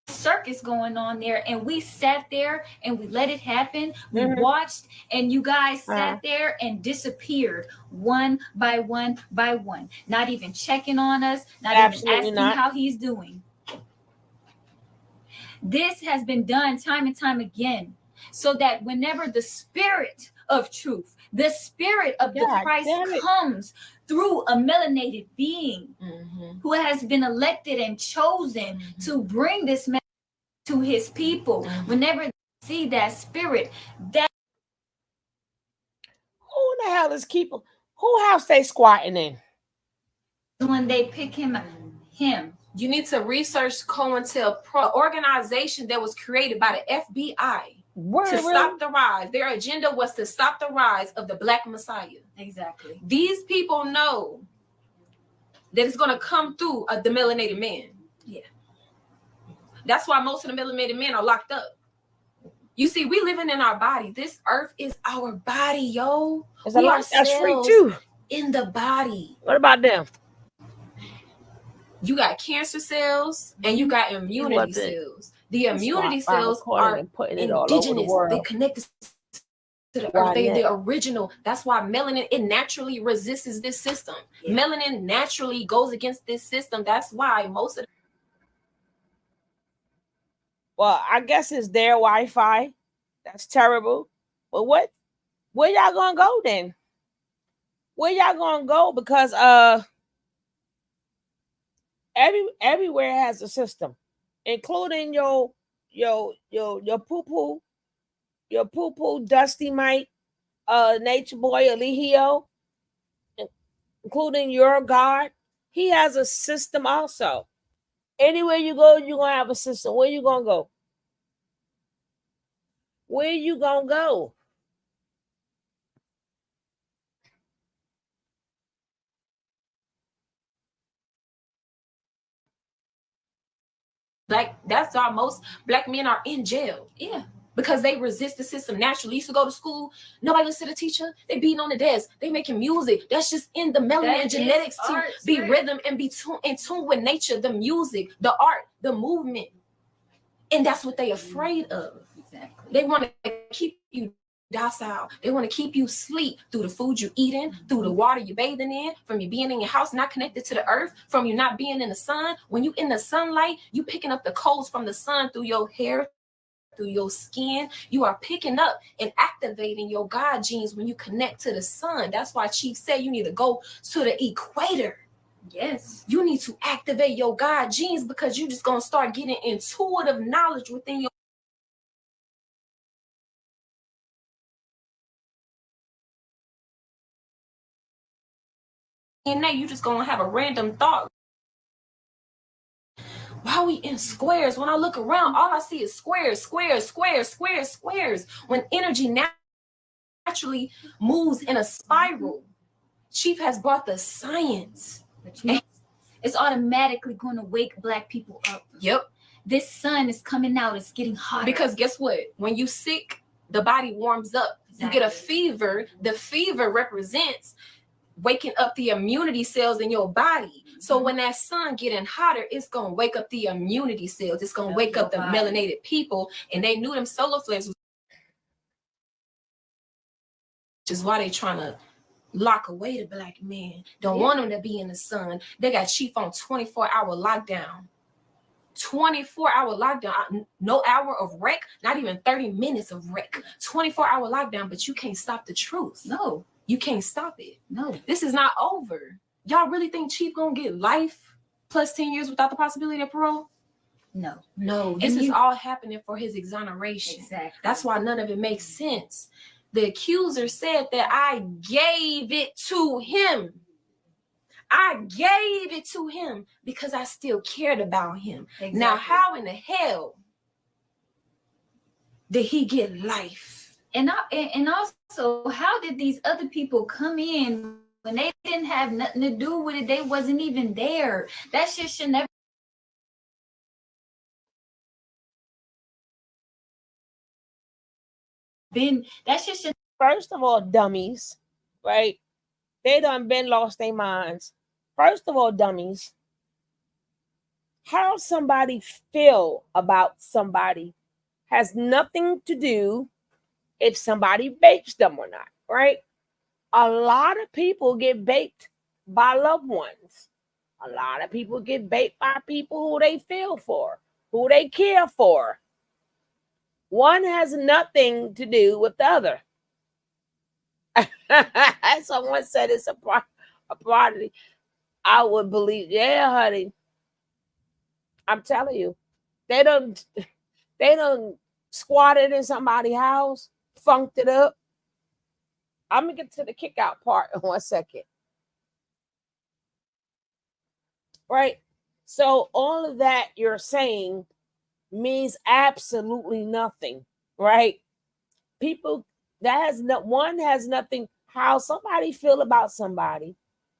Circus going on there, and we sat there and we let it happen. We watched, and you guys sat there and disappeared one by one by one, not even checking on us, not even asking how he's doing. This has been done time and time again, so that whenever the spirit of truth, the spirit of the Christ comes through a melanated being who has been elected and chosen to bring this message to his people, whenever they see that spirit, that who the hell is keeping, who house they squatting in? When they pick him. You need to research COINTELPRO, organization that was created by the FBI to stop the rise. Their agenda was to stop the rise of the Black Messiah. Exactly. These people know that it's going to come through the melanated man. Yeah. That's why most of the melanated men are locked up. You see, we living in our body. This earth is our body, yo. We are cells in the body. What about them? You got cancer cells and you got immunity cells. The immunity cells are indigenous. They connected to the earth. They're the original. That's why melanin, it naturally resists this system. Melanin naturally goes against this system. That's why most of Well, I guess it's their Wi-Fi. That's terrible. But where y'all gonna go then? Where y'all gonna go? Because everywhere has a system, including your poo-poo Dusty Mite, Nature Boy Eligio, including your God. He has a system also. Anywhere you go, you're gonna have a system. Where you gonna go? Where you gonna go? that's why most Black men are in jail. Yeah. Because they resist the system naturally. Used to go to school, nobody listen to the teacher. They beating on the desk. They making music. That's just in the melanin and genetics to be rhythm and be in tune with nature, the music, the art, the movement. And that's what they afraid of. Exactly. They want to keep you docile. They want to keep you asleep through the food you're eating, through the water you're bathing in, from you being in your house, not connected to the earth, from you not being in the sun. When you in the sunlight, you picking up the colds from the sun through your hair, through your skin. You are picking up and activating your God genes when you connect to the sun. That's why Chief said you need to go to the equator. Yes. You need to activate your God genes because you're just going to start getting intuitive knowledge within your DNA. You're just going to have a random thought. Why are we in squares? When I look around, all I see is squares, squares, squares, squares, squares. When energy naturally moves in a spiral. Chief has brought the science. It's automatically going to wake Black people up. Yep. This sun is coming out. It's getting hotter. Because guess what? When you sick, the body warms up. Exactly. You get a fever. The fever represents waking up the immunity cells in your body. So when that sun getting hotter, it's going to wake up the immunity cells. It's going to wake up the melanated people. And they knew them solar flares, which is why they trying to lock away the Black man. Don't want him to be in the sun. They got Chief on 24-hour lockdown. 24-hour lockdown. No hour of wreck, not even 30 minutes of wreck. 24-hour lockdown, but you can't stop the truth. No. You can't stop it. No. This is not over. Y'all really think Chief gonna get life plus 10 years without the possibility of parole? No. No. This is all happening for his exoneration. Exactly. That's why none of it makes sense. The accuser said that I gave it to him. I gave it to him because I still cared about him. Exactly. Now, how in the hell did he get life? And also, how did these other people come in when they didn't have nothing to do with it? They wasn't even there. That shit should never been. That shit should. First of all, dummies, right? They done been lost their minds. First of all, dummies, how somebody feel about somebody has nothing to do if somebody bakes them or not, right? A lot of people get baked by loved ones. A lot of people get baked by people who they feel for, who they care for. One has nothing to do with the other. Someone said it's a prodigy. I would believe, yeah, honey. I'm telling you, they don't squatted in somebody's house, funked it up. I'm gonna get to the kick out part in 1 second. Right? So all of that you're saying means absolutely nothing, right? People that has nothing. How somebody feel about somebody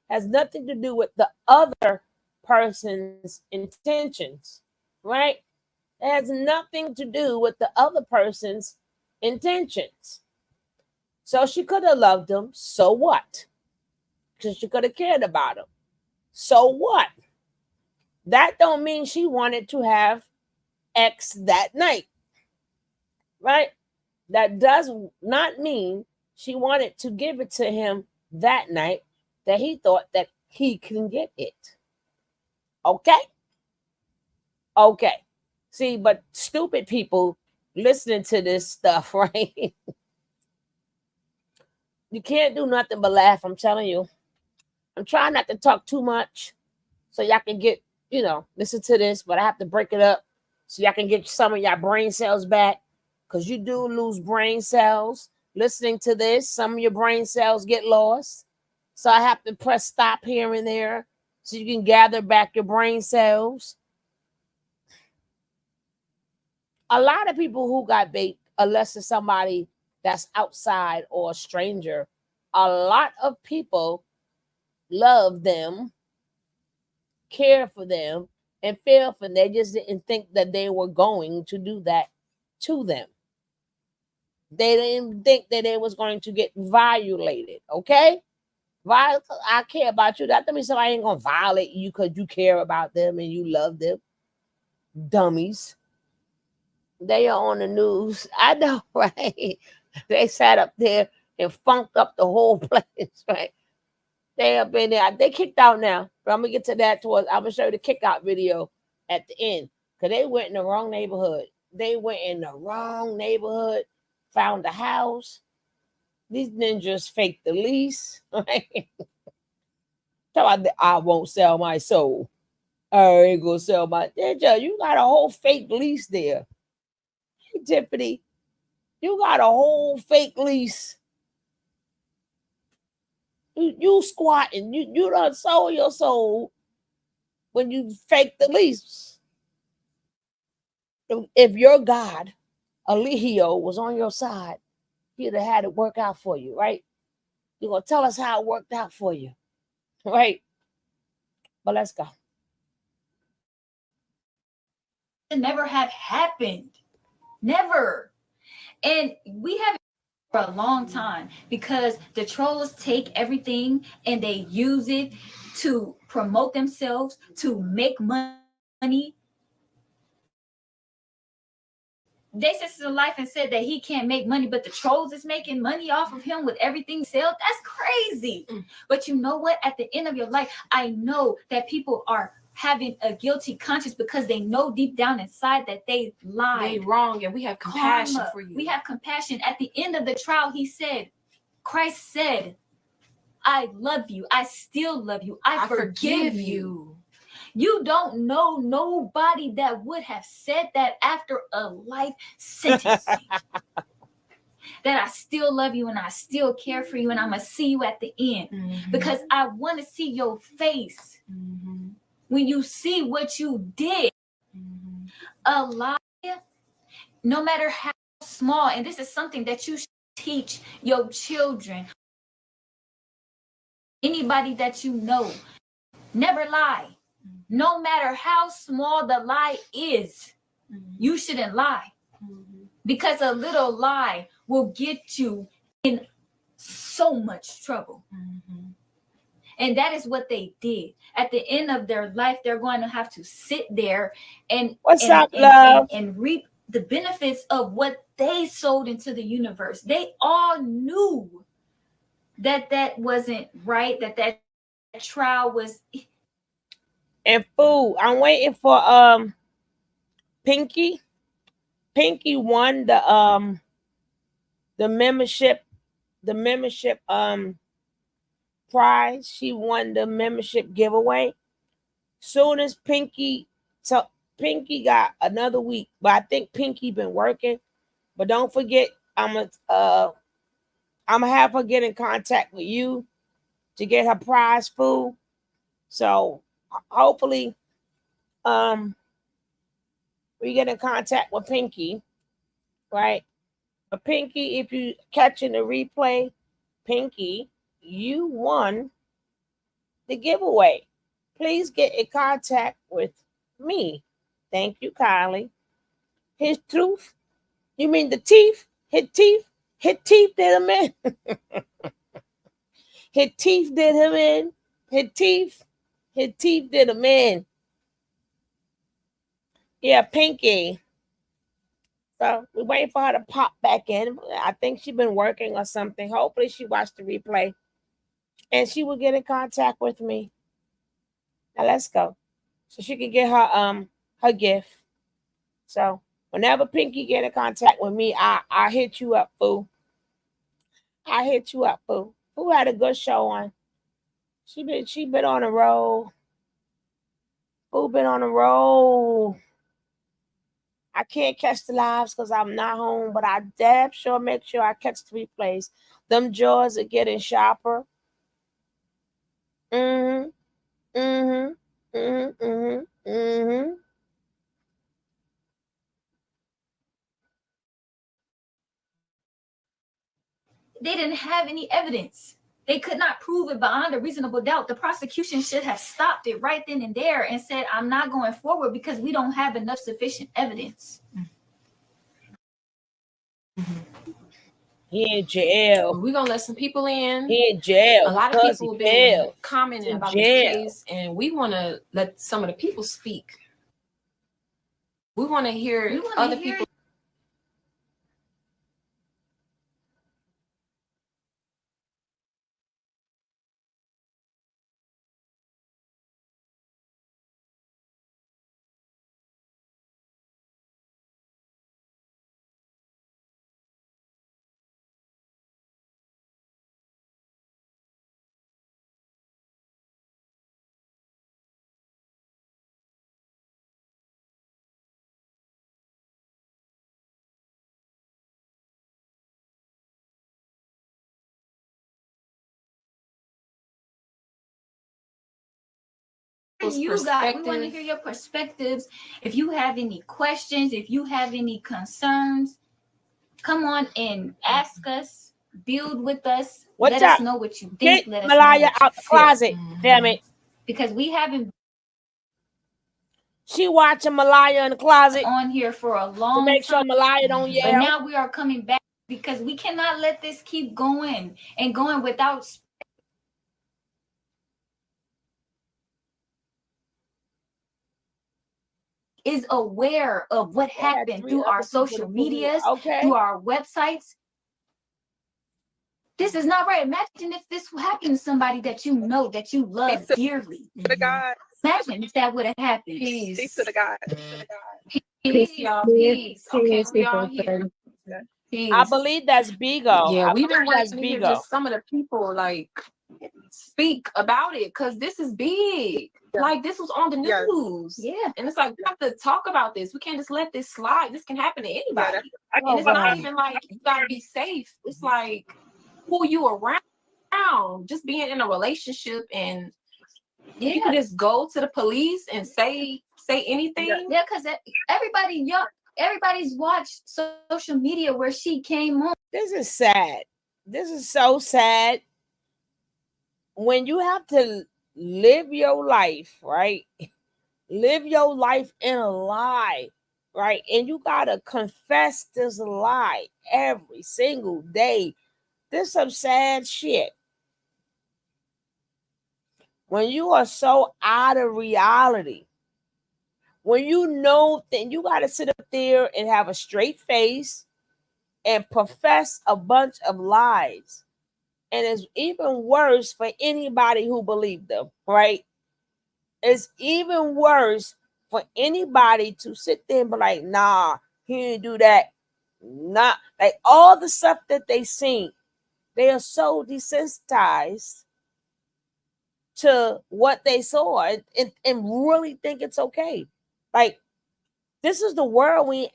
has nothing to do with the other person's intentions, right? It has nothing to do with the other person's intentions. So she could have loved him. So what? Because she could have cared about him. So what? That don't mean she wanted to have X that night, right? That does not mean she wanted to give it to him that night that he thought that he can get it. Okay? Okay. See, but stupid people listening to this stuff, right? You can't do nothing but laugh, I'm telling you. I'm trying not to talk too much so y'all can get, listen to this, but I have to break it up so y'all can get some of your brain cells back, because you do lose brain cells listening to this. Some of your brain cells get lost. So I have to press stop here and there so you can gather back your brain cells. A lot of people who got baked, unless it's somebody that's outside or a stranger, a lot of people love them, care for them, and feel for them. They just didn't think that they were going to do that to them. They didn't think that they was going to get violated, okay? I care about you. That doesn't mean somebody ain't gonna violate you because you care about them and you love them. Dummies. They are on the news. I know, right? They sat up there and funked up the whole place, right? They up in there. They kicked out now. But I'm gonna get to that I'm gonna show you the kick out video at the end. Because they went in the wrong neighborhood. They went in the wrong neighborhood, found a house. These ninjas faked the lease, right? I won't sell my soul. I ain't gonna sell my. You got a whole fake lease there. Hey, Tiffany, you got a whole fake lease. You squatting. You done sold your soul when you fake the lease. If your God, Eligio, was on your side, he'd have had it work out for you, right? You're gonna tell us how it worked out for you, right? But let's go. It never have happened. Never. And we have for a long time because the trolls take everything and they use it to promote themselves, to make money. They said to life and said that he can't make money, but the trolls is making money off of him with everything sold. That's crazy. But you know what? At the end of your life, I know that people are having a guilty conscience because they know deep down inside that they lied. They wrong, and we have compassion Karma. for you. We have compassion. At the end of the trial, Christ said, I love you. I still love you. I forgive you. You don't know nobody that would have said that after a life sentencing. That I still love you and I still care for you and I'm going to see you at the end. Because I want to see your face when you see what you did. A lie, no matter how small, and this is something that you should teach your children, anybody that you know, never lie. No matter how small the lie is, you shouldn't lie. Because a little lie will get you in so much trouble. And that is what they did. At the end of their life, they're going to have to sit there and reap the benefits of what they sold into the universe. They all knew that that wasn't right, that trial was. And food, I'm waiting for Pinky. Pinky won the membership prize. She won the membership giveaway. Soon as Pinky got another week, but I think Pinky been working. But don't forget, I'm gonna have her get in contact with you to get her prize food. So hopefully we get in contact with Pinky, right? But Pinky, if you catching the replay, Pinky, you won the giveaway. Please get in contact with me. Thank you, Kylie. His tooth, you mean the teeth? His teeth did him in. His teeth did him in. His teeth did him in. Yeah, Pinky. So we're waiting for her to pop back in. I think she's been working or something. Hopefully she watched the replay and she will get in contact with me. Now let's go. So she can get her gift. So whenever Pinky get in contact with me, I hit you up, boo. I hit you up, boo. Who had a good show on? She been on a roll. Who been on a roll? I can't catch the lives because I'm not home, but I damn sure make sure I catch the replays. Them jaws are getting sharper. They didn't have any evidence. They could not prove it beyond a reasonable doubt. The prosecution should have stopped it right then and there and said, I'm not going forward because we don't have enough sufficient evidence. He in jail. We're going to let some people in. He in jail. A lot of people have been commenting about this case, and we want to let some of the people speak. We want to hear other people. you guys. We want to hear your perspectives. If you have any questions, if you have any concerns, come on and ask us, build with us. Let us know what you think. Get Let us Malaya know what out you the feel. closet. Damn it. Because we haven't She watching Malaya in the closet on here for a long to make time. sure Malaya don't yell. But now we are coming back because we cannot let this keep going and going without is aware of what happened through our social medias, through our websites. This is not right. Imagine if this happened to somebody that you know, that you love dearly. Imagine if that would have happened. Peace to the God. Peace, y'all. Peace. Okay, we all here. I believe that's Bigo. Yeah, we've been that's waiting to hear Bigo. just some of the people like speak about it because this is big. Like this was on the news. Yeah. And it's like we have to talk about this. We can't just let this slide. This can happen to anybody. And it's not even like you gotta be safe. It's like who you around. Just being in a relationship and you can just go to the police and say anything. Yeah, because everybody's watched social media where she came on. This is sad. This is so sad. When you have to live your life, right? Live your life in a lie, right? And you gotta confess this lie every single day. This is some sad shit. When you are so out of reality, when you know that you gotta sit up there and have a straight face and profess a bunch of lies. And it's even worse for anybody who believed them, right? It's even worse for anybody to sit there and be like, nah, he didn't do that. Nah, like all the stuff that they seen, they are so desensitized to what they saw and really think it's okay. Like, this is the world we,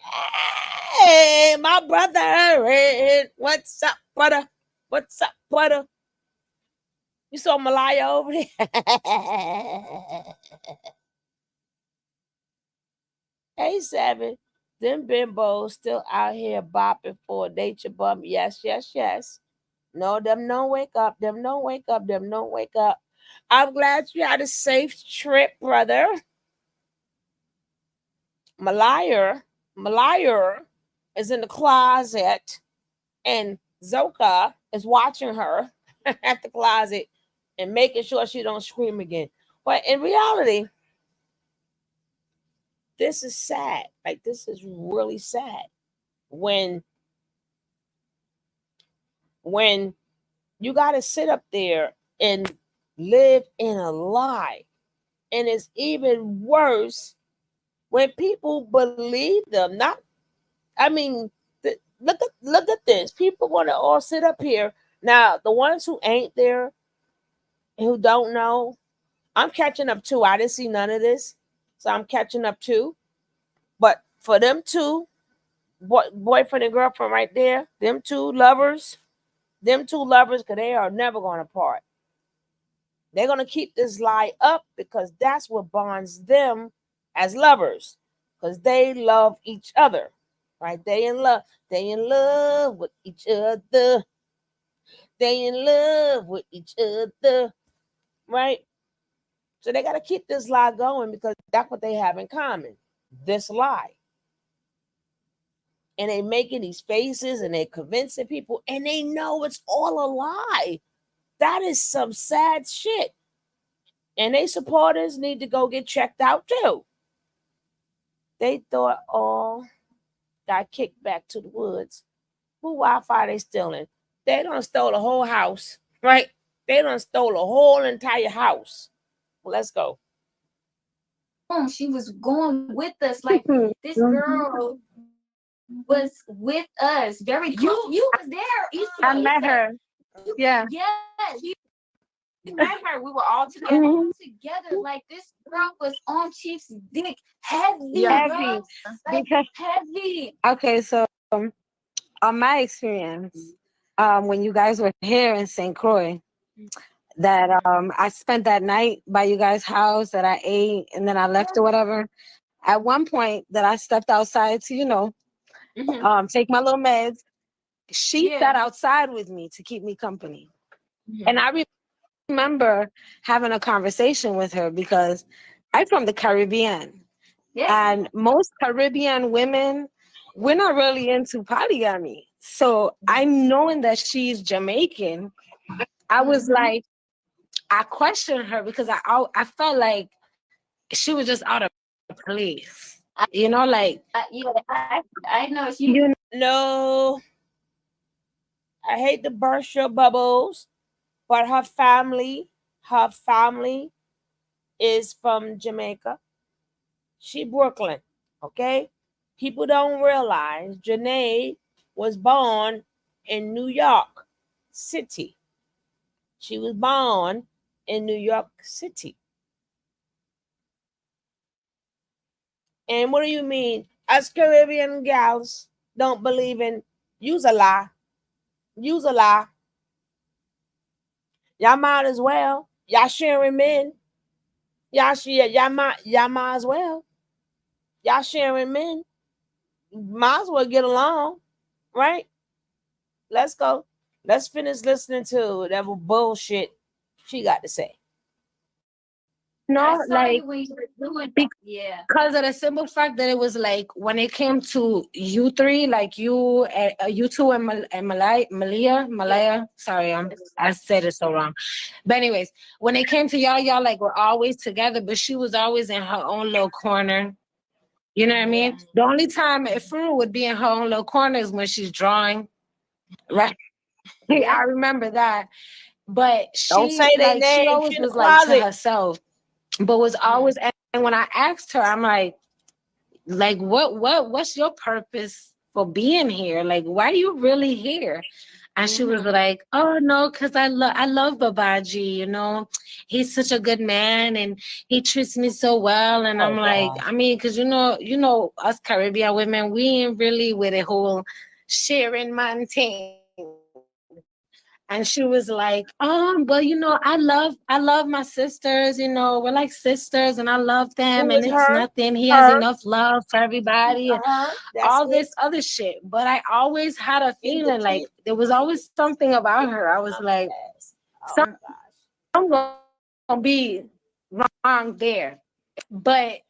hey, my brother, what's up, brother? What's up, brother? You saw Malaya over there? Hey, Seven. Them bimbos still out here bopping for a nature bum. Yes, yes, yes. No, them don't wake up. Them don't wake up. Them don't wake up. I'm glad you had a safe trip, brother. Malaya is in the closet, and Zoka is watching her at the closet and making sure she don't scream again. But in reality, this is sad. Like, this is really sad. When you got to sit up there and live in a lie. And it's even worse when people believe them. Not, I mean, look at this. People want to all sit up here. Now, the ones who ain't there, who don't know, I'm catching up too. I didn't see none of this. So I'm catching up too. But for them two, boyfriend and girlfriend right there, them two lovers, because they are never going to part. They're going to keep this lie up because that's what bonds them as lovers, because they love each other, right? They in love with each other. They in love with each other, right? So they got to keep this lie going because that's what they have in common, this lie. And they making these faces and they convincing people and they know it's all a lie. That is some sad shit. And they supporters need to go get checked out too. They thought all got kicked back to the woods. Who Wi-Fi they stealing? They done stole a whole house, right? They done stole a whole entire house. Well, let's go. She was going with us. Like, this girl was with us. Very close. You was there. I met her. Yeah. Yes. You met her. We were all together. Together. Like, this girl was on Chief's dick. Heavy. Heavy. Like, heavy. Okay, so on my experience, when you guys were here in St. Croix, that I spent that night by you guys' house that I ate and then I left or whatever. At one point that I stepped outside to, take my little meds, she sat outside with me to keep me company. And I remember having a conversation with her because I'm from the Caribbean. And most Caribbean women, we're not really into polygamy. So I knowing that she's Jamaican, I was like, I questioned her because I felt like she was just out of place. Like I know she. No, I hate to burst your bubbles, but her family is from Jamaica. She Brooklyn, okay? People don't realize Janae was born in New York City. She was born in New York City. And what do you mean? Us Caribbean gals don't believe in use a lie. Use a lie. Y'all might as well. Y'all sharing men. Y'all might as well. Y'all sharing men. Might as well get along, right? Let's go. Let's finish listening to whatever bullshit she got to say. No, like Yeah. because of the simple fact that it was like when it came to you three, like you two and Malaya. Sorry, I said it so wrong. But anyways, when it came to y'all like were always together, but she was always in her own little corner. You know what I mean? The only time Ifru would be in her own little corner is when she's drawing. Right. I remember that. But Don't say their she name. always She in the was like to closet. herself, but was always. And when I asked her, I'm like what's your purpose for being here? Like, why are you really here? And she was like, oh no, because I love Babaji, he's such a good man and he treats me so well. And I'm like, I mean, because us Caribbean women, we ain't really with a whole sharing man thing. And she was like, but I love my sisters, we're like sisters and I love them and it's nothing. He has enough love for everybody and all this other shit. But I always had a feeling like there was always something about her. I was like, I'm gonna be wrong there. But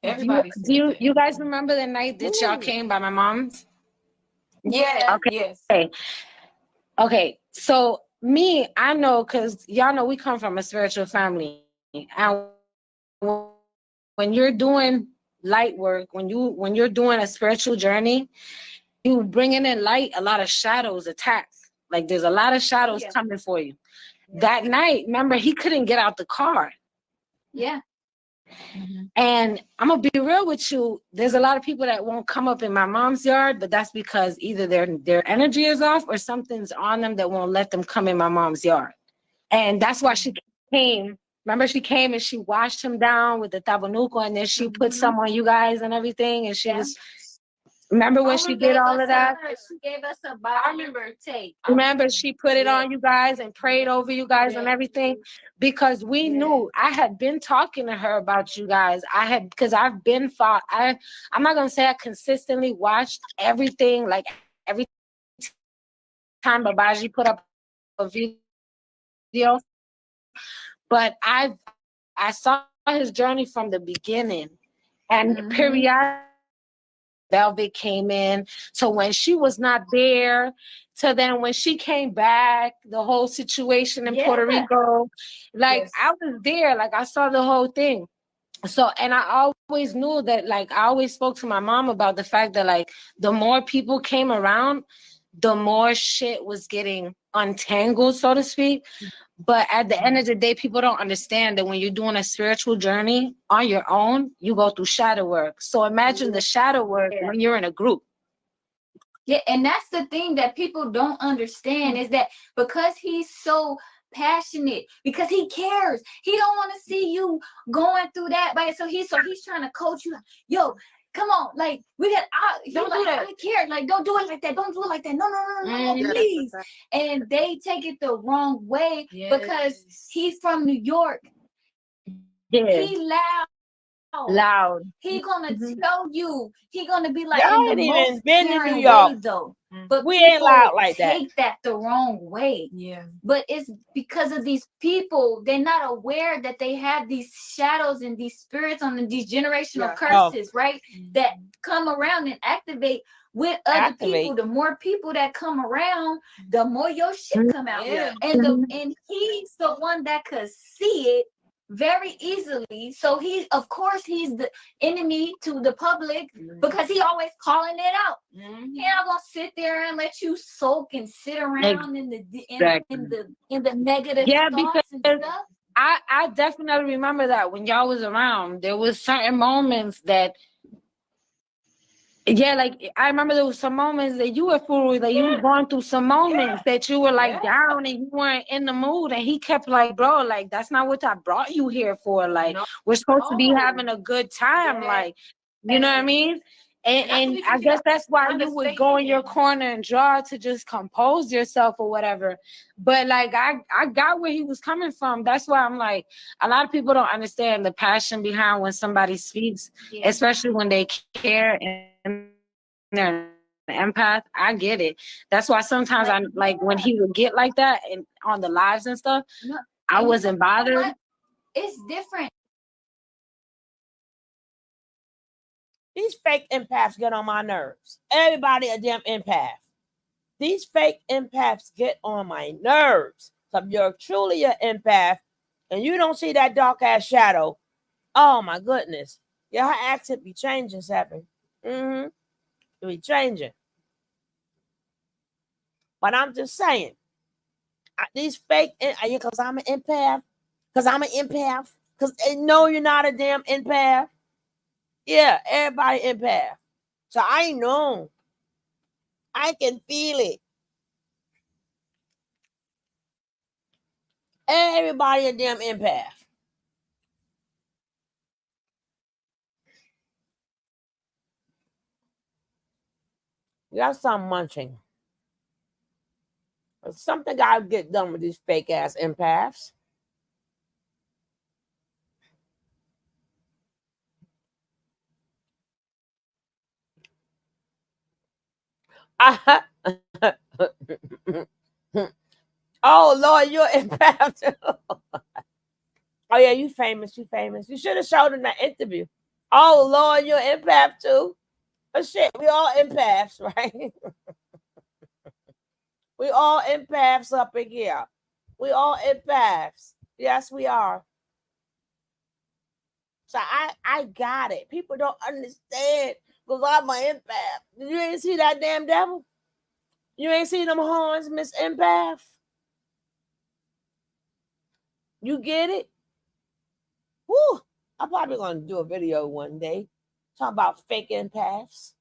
do you guys remember the night that y'all came by my mom's? Yeah. Okay. Yes. Okay. So me, I know because y'all know we come from a spiritual family. And when you're doing light work, when you're doing a spiritual journey, you bringing in light, a lot of shadows attack. Like there's a lot of shadows coming for you. That night, remember, he couldn't get out the car. Yeah. And I'm gonna be real with you. There's a lot of people that won't come up in my mom's yard, but that's because either their energy is off or something's on them that won't let them come in my mom's yard. And that's why she came. Remember, she came and she washed him down with the tabanuco, and then she put some on you guys and everything. And she was. Remember when she did all of that? She gave us a bottle tape. Remember, she put it on you guys and prayed over you guys and everything because we knew. I had been talking to her about you guys. Because I've been I'm not gonna say I consistently watched everything, like every time Babaji put up a video, but I saw his journey from the beginning, and periodically Velvet came in. So when she was not there, to then when she came back, the whole situation in Puerto Rico, I was there, like I saw the whole thing. So, and I always knew that, like, I always spoke to my mom about the fact that, like, the more people came around, the more shit was getting untangled, so to speak. But at the end of the day, people don't understand that when you're doing a spiritual journey on your own, you go through shadow work. So imagine the shadow work when you're in a group. Yeah, and that's the thing that people don't understand is that because he's so passionate, because he cares, he don't want to see you going through that. So he's trying to coach you. Yo, come on, like we got. Don't do that. I care. Like, don't do it like that. Don't do it like that. No, please. And they take it the wrong way because he's from New York. Yeah. He loud. He gonna tell you. He gonna be like Y'all in the ain't even most been to New caring York. way though. But we ain't people loud like that. take that the wrong way. Yeah. But it's because of these people. They're not aware that they have these shadows and these spirits on them, these generational curses, right? That come around and activate with other people. The more people that come around, the more your shit come out. Yeah. And he's the one that could see it very easily. So of course he's the enemy to the public because he always calling it out. He not gonna sit there and let you soak and sit around in the negative thoughts and stuff. I definitely remember that when y'all was around, there was certain moments that like I remember there was some moments that you were through, that you were going through some moments that you were like down and you weren't in the mood, and he kept like, bro, like that's not what I brought you here for. Like we're supposed to be having a good time, like you know what I mean? And I guess that's why you would go in your corner and draw to just compose yourself or whatever. But like I got where he was coming from. That's why I'm like, a lot of people don't understand the passion behind when somebody speaks, especially when they care and they're an empath. I get it. That's why sometimes I like when he would get like that and on the lives and stuff, I wasn't bothered. It's different. These fake empaths get on my nerves. Everybody a damn empath. These fake empaths get on my nerves. So if you're truly an empath and you don't see that dark ass shadow, oh my goodness, your accent be changing, Seven. It be changing. But I'm just saying, these fake, because I'm an empath, because no, you're not a damn empath. Yeah, everybody empath. So I know. I can feel it. Everybody a damn empath. You got some munching. There's something gotta get done with these fake ass empaths. Oh Lord, you're empath too. Oh yeah, you famous. You should have showed in that interview. Oh Lord, you're empath too. Oh shit, we all empaths, right? We all empaths up in here. We all empaths. Yes, we are. So I got it. People don't understand because I'm an empath. You ain't see that damn devil? You ain't see them horns, Miss Empath? You get it? Woo! I'm probably gonna do a video one day talking about fake empaths.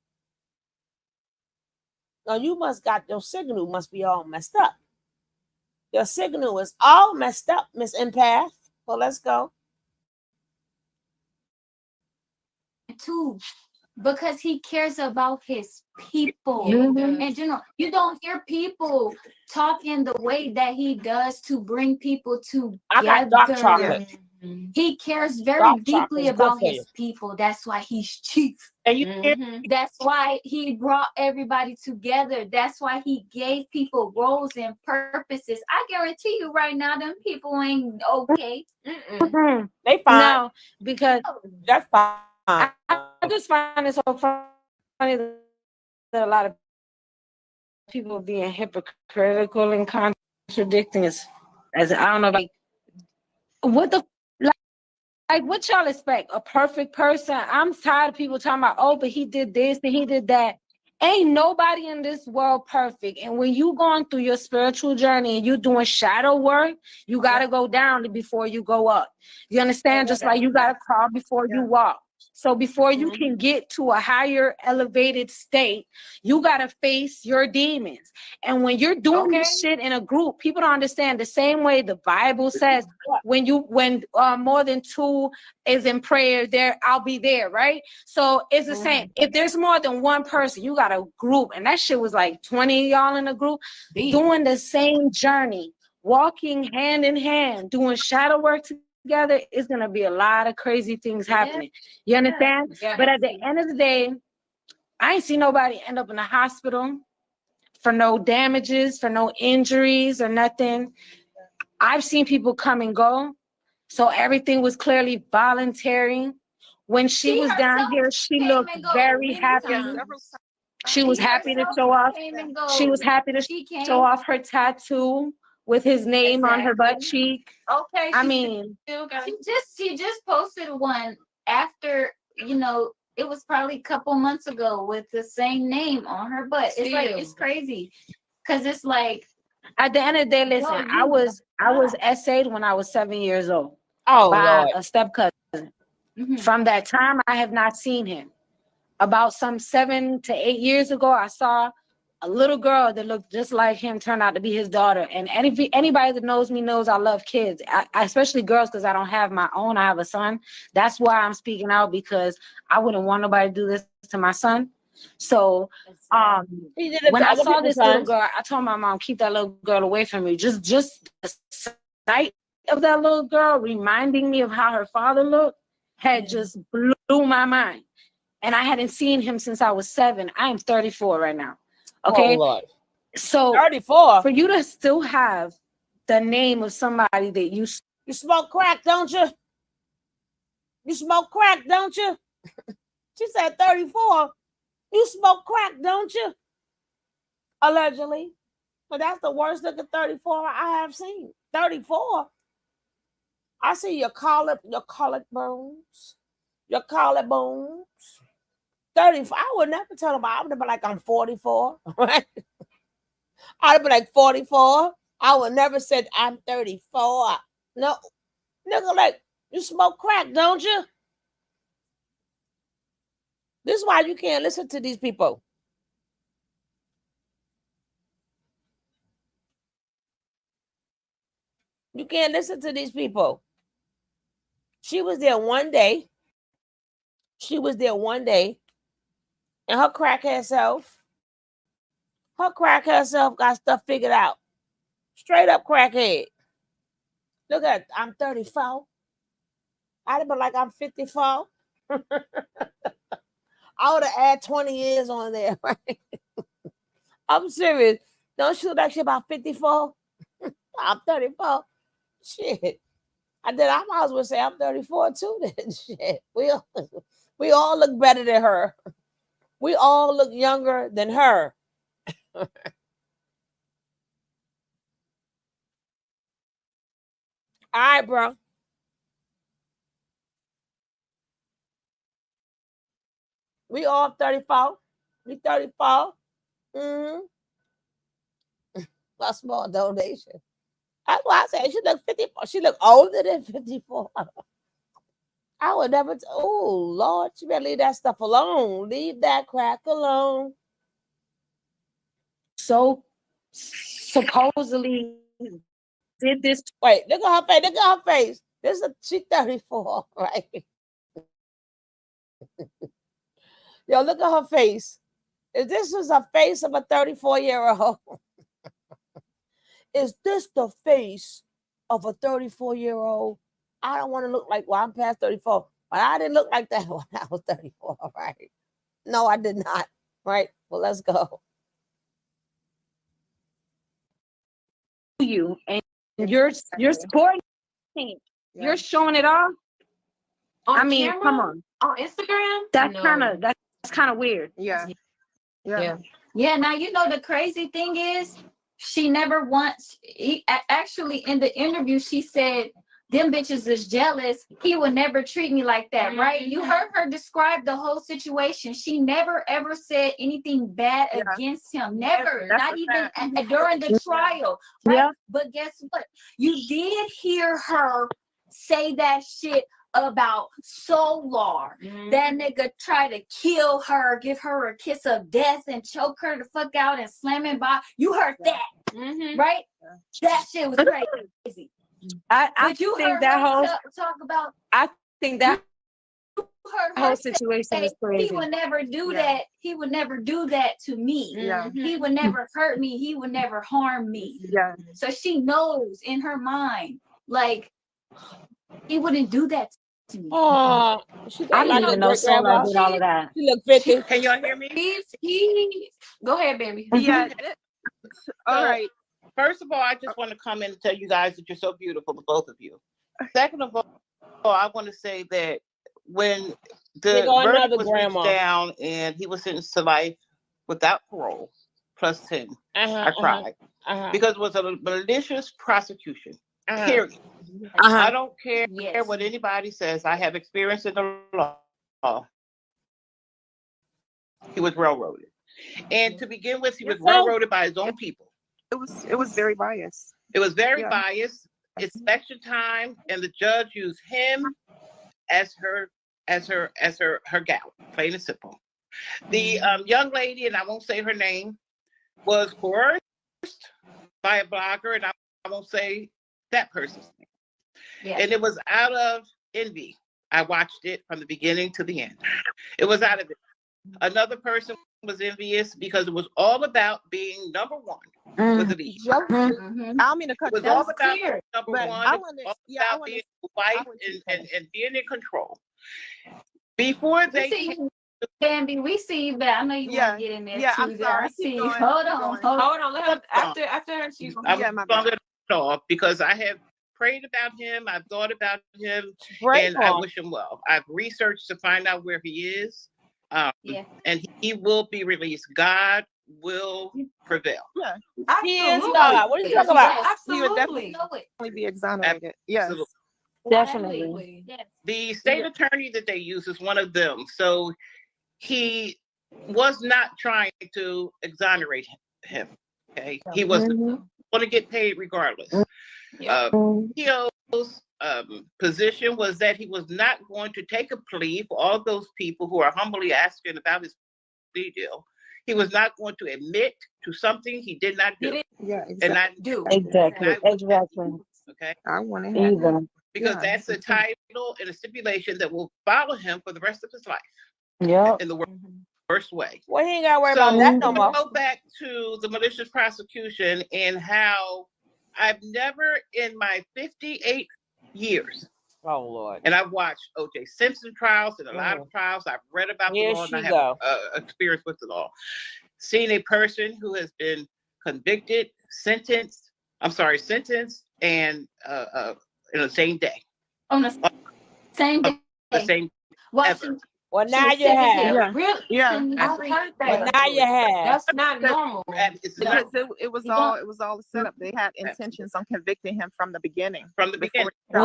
Now you must got your signal must be all messed up. Your signal is all messed up, Miss Empath. Well, let's go. Too, because he cares about his people. And you don't hear people talking the way that he does to bring people together. I got dark chocolate. He cares very deeply about his people. That's why he's chief. And you that's why he brought everybody together. That's why he gave people roles and purposes. I guarantee you right now, them people ain't okay. They fine. No, because that's fine. I just find it so funny that a lot of people being hypocritical and contradicting as I don't know, like what the like what y'all expect? A perfect person? I'm tired of people talking about, oh, but he did this and he did that. Ain't nobody in this world perfect. And when you going through your spiritual journey and you doing shadow work, you got to go down before you go up. You understand? Just like you got to crawl before you walk. So before you can get to a higher elevated state, you got to face your demons. And when you're doing this shit in a group, people don't understand the same way the Bible says, when more than two is in prayer, there I'll be there, right? So it's the same. If there's more than one person, you got a group, and that shit was like 20 y'all in a group doing the same journey, walking hand in hand, doing shadow work together. It's gonna be a lot of crazy things happening. You understand? Yeah. But at the end of the day, I ain't seen nobody end up in the hospital for no damages, for no injuries or nothing. I've seen people come and go. So everything was clearly voluntary. When she was down here, she looked very happy. She was happy to show off. She was happy to show off her tattoo with his name on her butt cheek. Okay. I mean, she just posted one after, you know, it was probably a couple months ago with the same name on her butt. It's like, it's crazy. Cause it's like, at the end of the day, listen, I was essayed when I was 7 years old Oh, by Lord. a step cousin. From that time, I have not seen him. About some 7 to 8 years ago, I saw a little girl that looked just like him turn out to be his daughter. And anybody that knows me knows I love kids, I especially girls, because I don't have my own. I have a son. That's why I'm speaking out, because I wouldn't want nobody to do this to my son. So when I saw this little girl, I told my mom, keep that little girl away from me. Just the sight of that little girl reminding me of how her father looked had just blew my mind. And I hadn't seen him since I was 7. I am 34 right now. Okay. Oh, Lord. So 34. For you to still have the name of somebody that you smoke crack, don't you? You smoke crack, don't you? She said 34. You smoke crack, don't you? Allegedly. But that's the worst looking 34 I have seen. 34. I see your collarbones. Your collarbones. 34. I would never tell them. I would be like, I'm 44. Right? I'd be like 44. I would never said I'm 34. No. Nigga, like, you smoke crack, don't you? This is why you can't listen to these people. You can't listen to these people. She was there one day. And her crackhead self got stuff figured out. Straight up crackhead. Look at, I'm 34. I'd have been like, I'm 54. I would have added 20 years on there, right? I'm serious. Don't you look like she about 54? I'm 34. Shit. I might as well say I'm 34 too then. Shit. We all look better than her. We all look younger than her. All right, bro. We all 34. We 34. A small donation. That's why I said she looked 54. She looked older than 54. I would never. Oh, Lord, you better leave that stuff alone. Leave that crack alone. So supposedly did this. Wait, look at her face. Look at her face. She's 34, right? Yo, look at her face. If this was a face of a 34-year-old, is this the face of a 34-year-old? I don't want to look like, well, I'm past 34, but I didn't look like that when I was 34, right? No, I did not, right? Well, let's go. You and you're supporting it. You're showing it off. I mean, camera? come on. On Instagram? That's kind of weird. Yeah. Now, you know, the crazy thing is she never once, actually in the interview, she said, them bitches is jealous. He would never treat me like that, right? You heard her describe the whole situation. She never ever said anything bad against him. Never. Not even during the trial. Right? Yeah. But guess what? You did hear her say that shit about Solar. That nigga tried to kill her, give her a kiss of death, and choke her the fuck out and slam it by. You heard that, right? That shit was crazy. I you think heard that her whole talk about. I think that Heard whole her situation say is crazy. He would never do that. He would never do that to me. He would never hurt me. He would never harm me. So she knows in her mind, like, he wouldn't do that to me. Oh, she I like didn't even a know great Solar grandma. did all of that. She look 50. Can y'all hear me? He go ahead, baby. Yeah. All right. First of all, I just want to come in and tell you guys that you're so beautiful, the both of you. Second of all, I want to say that when the verdict was reached down and he was sentenced to life without parole, plus 10, I cried. Because it was a malicious prosecution, period. I don't care what anybody says. I have experience in the law. He was railroaded. And to begin with, he was railroaded by his own people. It was very biased. It was very biased. It's election time, and the judge used him as her gal, plain and simple. The young lady, and I won't say her name, was coerced by a blogger, and I won't say that person's name. And it was out of envy. I watched it from the beginning to the end. It was out of it. Another person was envious because it was all about being number one with the lead. I don't mean to cut It was you all off. about being number one. I It want was to, all about being white and being in control. Before they Bambi, we see you, but I know you want to get in there too. I'm sorry. I see you. Hold on. Let her, after her, she's I'm going to off because I have prayed about him. I've thought about him, and I wish him well. I've researched to find out where he is. And he will be released. God will prevail. Yeah, he is God. What are you talking about? He would definitely be exonerated. Yes, definitely. The state attorney that they use is one of them. So he was not trying to exonerate him. Okay, he was going to get paid regardless. Keogh's position was that he was not going to take a plea for all those people who are humbly asking about his plea deal. He was not going to admit to something he did not do. Yeah, exactly. And not do. Exactly. Okay. I want to have because that's a title and a stipulation that will follow him for the rest of his life. Yeah. In the worst way. Well, he ain't got to worry about that no more. Go back to the malicious prosecution and how I've never in my 58 years. Oh Lord! And I've watched O.J. Simpson trials and a lot of trials. I've read about the law and I have experience with the law. Seeing a person who has been convicted, sentenced, and in the same day. On the same day. The same. Ever. Well, now you have. Yeah. I've heard that. Well, now you have. That's not normal. Because it was all a setup. They had intentions on convicting him from the beginning. From the beginning. Their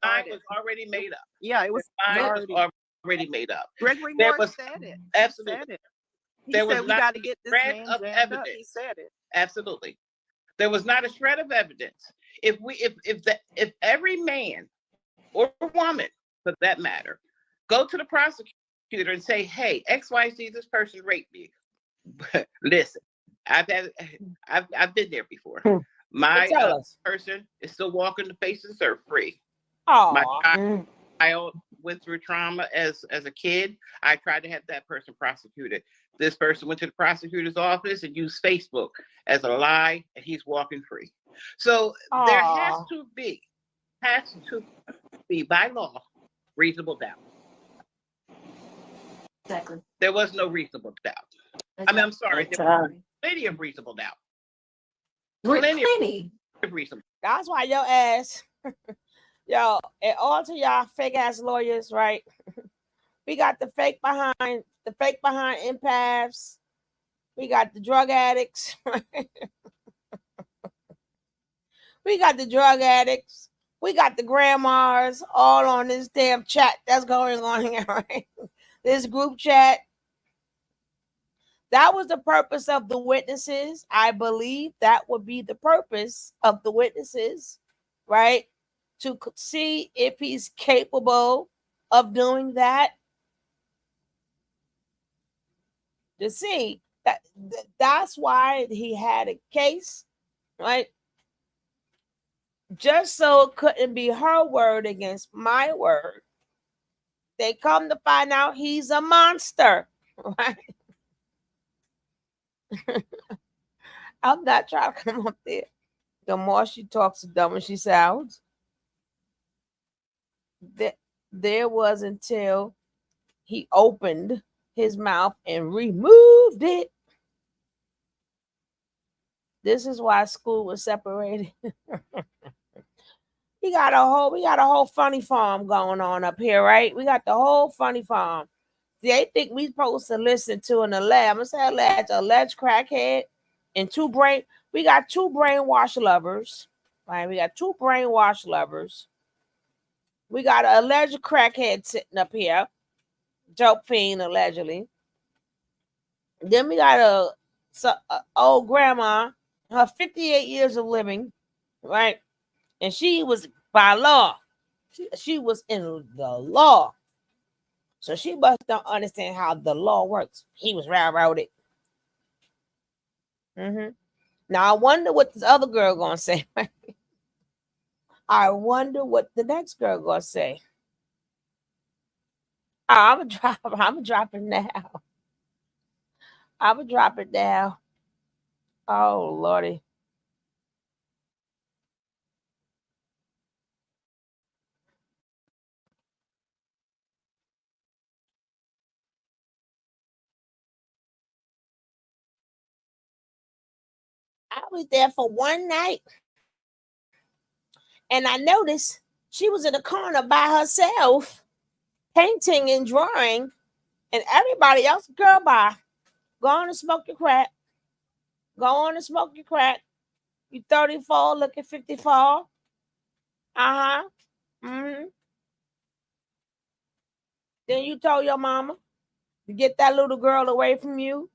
mind was already made up. Yeah, it was already made up. Gregory Moore said it. Absolutely. He said we got to get this man of evidence. He said it. Absolutely. There was not a shred of evidence. If every man or woman, for that matter, go to the prosecutor and say, "Hey, XYZ, this person raped me." Listen, I've been there before. My person is still walking the face of the earth free. My child went through trauma as a kid. I tried to have that person prosecuted. This person went to the prosecutor's office and used Facebook as a lie, and he's walking free. So there has to be by law reasonable doubt. Exactly. There was no reasonable doubt. I'm sorry. There was plenty of reasonable doubt. Plenty of reasonable. That's why your ass, yo, and all to y'all fake ass lawyers, right? We got the fake behind empaths. We got the drug addicts. We got the drug addicts. We got the grandmas all on this damn chat that's going on here, right? This group chat. That was the purpose of the witnesses. I believe that would be the purpose of the witnesses, right? To see if he's capable of doing that? To see that's why he had a case, right? Just so it couldn't be her word against my word. They come to find out he's a monster, right? I'm not trying to come up there. The more she talks, the dumber she sounds. There was until he opened his mouth and removed it. This is why school was separated. we got a whole funny farm going on up here, right? We got the whole funny farm. They think we supposed to listen to an alleged crackhead and we got two brainwash lovers. Right? We got two brainwash lovers. We got an alleged crackhead sitting up here. Dope fiend, allegedly. Then we got a old grandma, her 58 years of living, right? And she was by law. She was in the law. So she must don't understand how the law works. He was railroaded. Now I wonder what this other girl gonna say. I wonder what the next girl gonna say. I'm gonna drop it now. I'm gonna drop it down. Oh Lordy. I was there for one night. And I noticed she was in the corner by herself, painting and drawing, and everybody else, girl, bye. Go on and smoke your crack. Go on and smoke your crack. You 34, looking 54. Uh-huh. Mm-hmm. Then you told your mama to get that little girl away from you.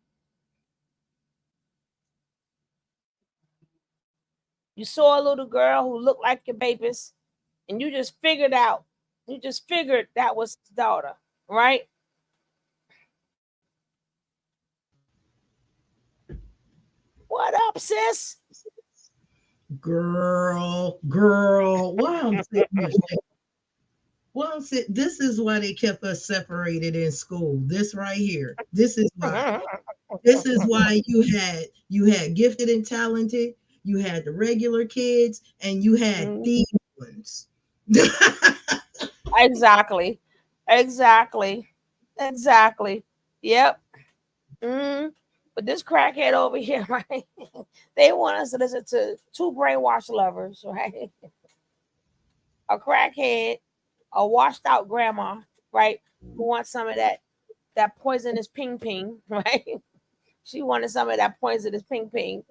You saw a little girl who looked like your babies, and you just figured that was his daughter, right? What up, sis? Girl, why I'm sitting this is why they kept us separated in school. This right here. This is why. This is why you had gifted and talented, you had the regular kids, and you had these ones. Exactly. Yep. But this crackhead over here, right? They want us to listen to two brainwash lovers, right? A crackhead, a washed out grandma, right? Who wants some of that poisonous ping ping, right? She wanted some of that poisonous ping ping,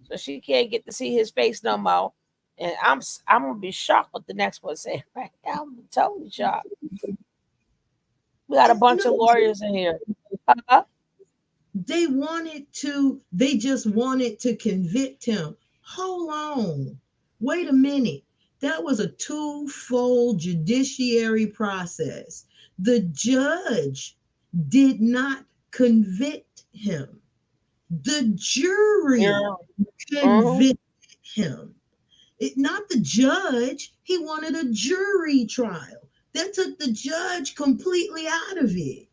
so she can't get to see his face no more. And I'm gonna be shocked what the next one say. Right? I'm totally shocked. We got a bunch of lawyers in here. They just wanted to convict him. Hold on. Wait a minute. That was a twofold judiciary process. The judge did not convict him. The jury convicted him. Not the judge. He wanted a jury trial. That took the judge completely out of it.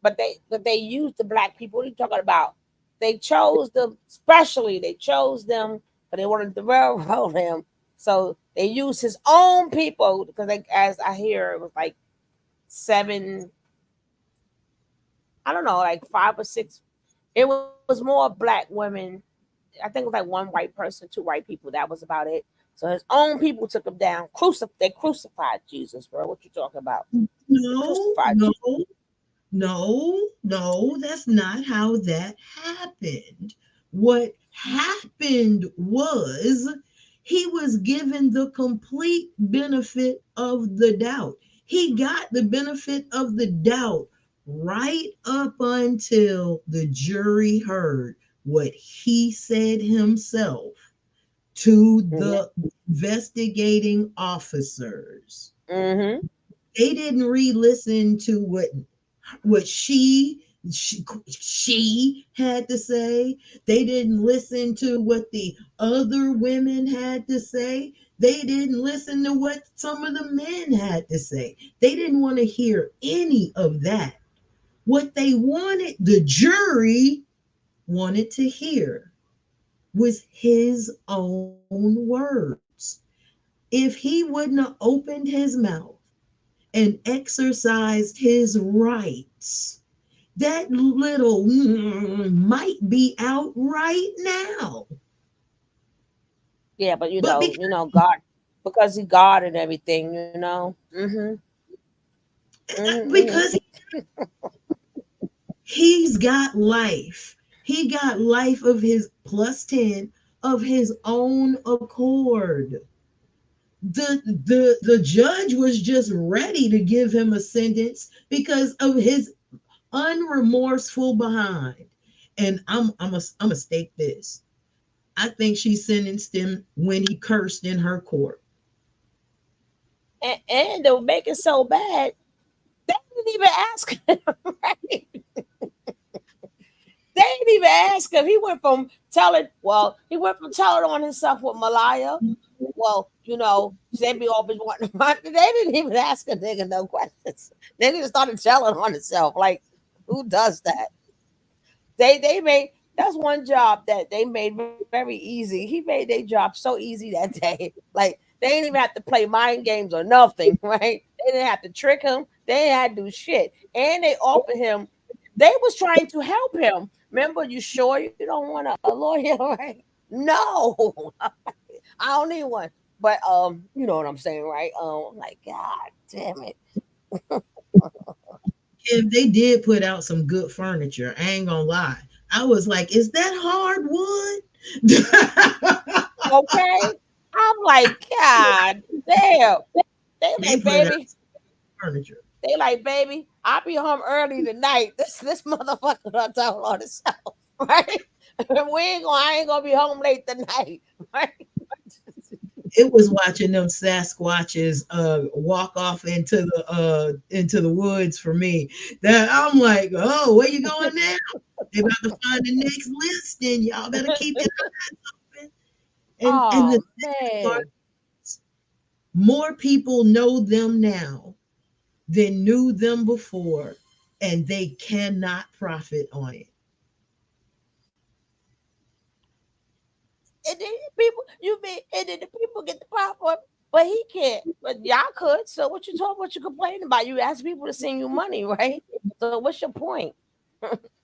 But they used the black people. What are you talking about? They chose them, especially they chose them, but they wanted to railroad him. So they used his own people because, as I hear, it was like 7. I don't know, like 5 or 6. It was more black women. I think it was like one white person, 2 white people. That was about it. So his own people took him down. They crucified Jesus, bro. What you talking about? No, that's not how that happened. What happened was he was given the complete benefit of the doubt. He got the benefit of the doubt right up until the jury heard what he said himself to the investigating officers. They didn't re-listen to what she had to say. They didn't listen to what the other women had to say. They didn't listen to what some of the men had to say. They didn't want to hear any of that. What they wanted, the jury wanted to hear, was his own words. If he wouldn't have opened his mouth and exercised his rights, that little might be out right now. Yeah, but But God, because he God and everything, because he's got life. He got life of his +10 of his own accord. The judge was just ready to give him a sentence because of his unremorseful behind. And I'm a state this. I think she sentenced him when he cursed in her court. And to make it so bad, they didn't even ask him, right? They didn't even ask him. He went from telling on himself with Malaya. Well, they be always wanting to. They didn't even ask a nigga no questions. They just started telling on himself. Like, who does that? They made, that's one job that they made very easy. He made their job so easy that day. Like, they didn't even have to play mind games or nothing, right? They didn't have to trick him. They didn't have to do shit. And they offered him, they was trying to help him. Remember, you sure you don't want a lawyer, right? No, I don't need one. But you know what I'm saying, right? I'm like, God damn it. If they did put out some good furniture, I ain't gonna lie. I was like, is that hardwood? Okay. I'm like, God damn. They like, baby. Furniture. They like, baby, I'll be home early tonight. This motherfucker done told on himself, right? I ain't gonna be home late tonight, right? It was watching them Sasquatches walk off into the woods for me. That I'm like, oh, where you going now? They about to find the next listing. Y'all better keep your eyes open. And the man. More people know them now than knew them before, and they cannot profit on it. And then the people get the profit, but he can't. But y'all could. So what you complaining about? You ask people to send you money, right? So what's your point?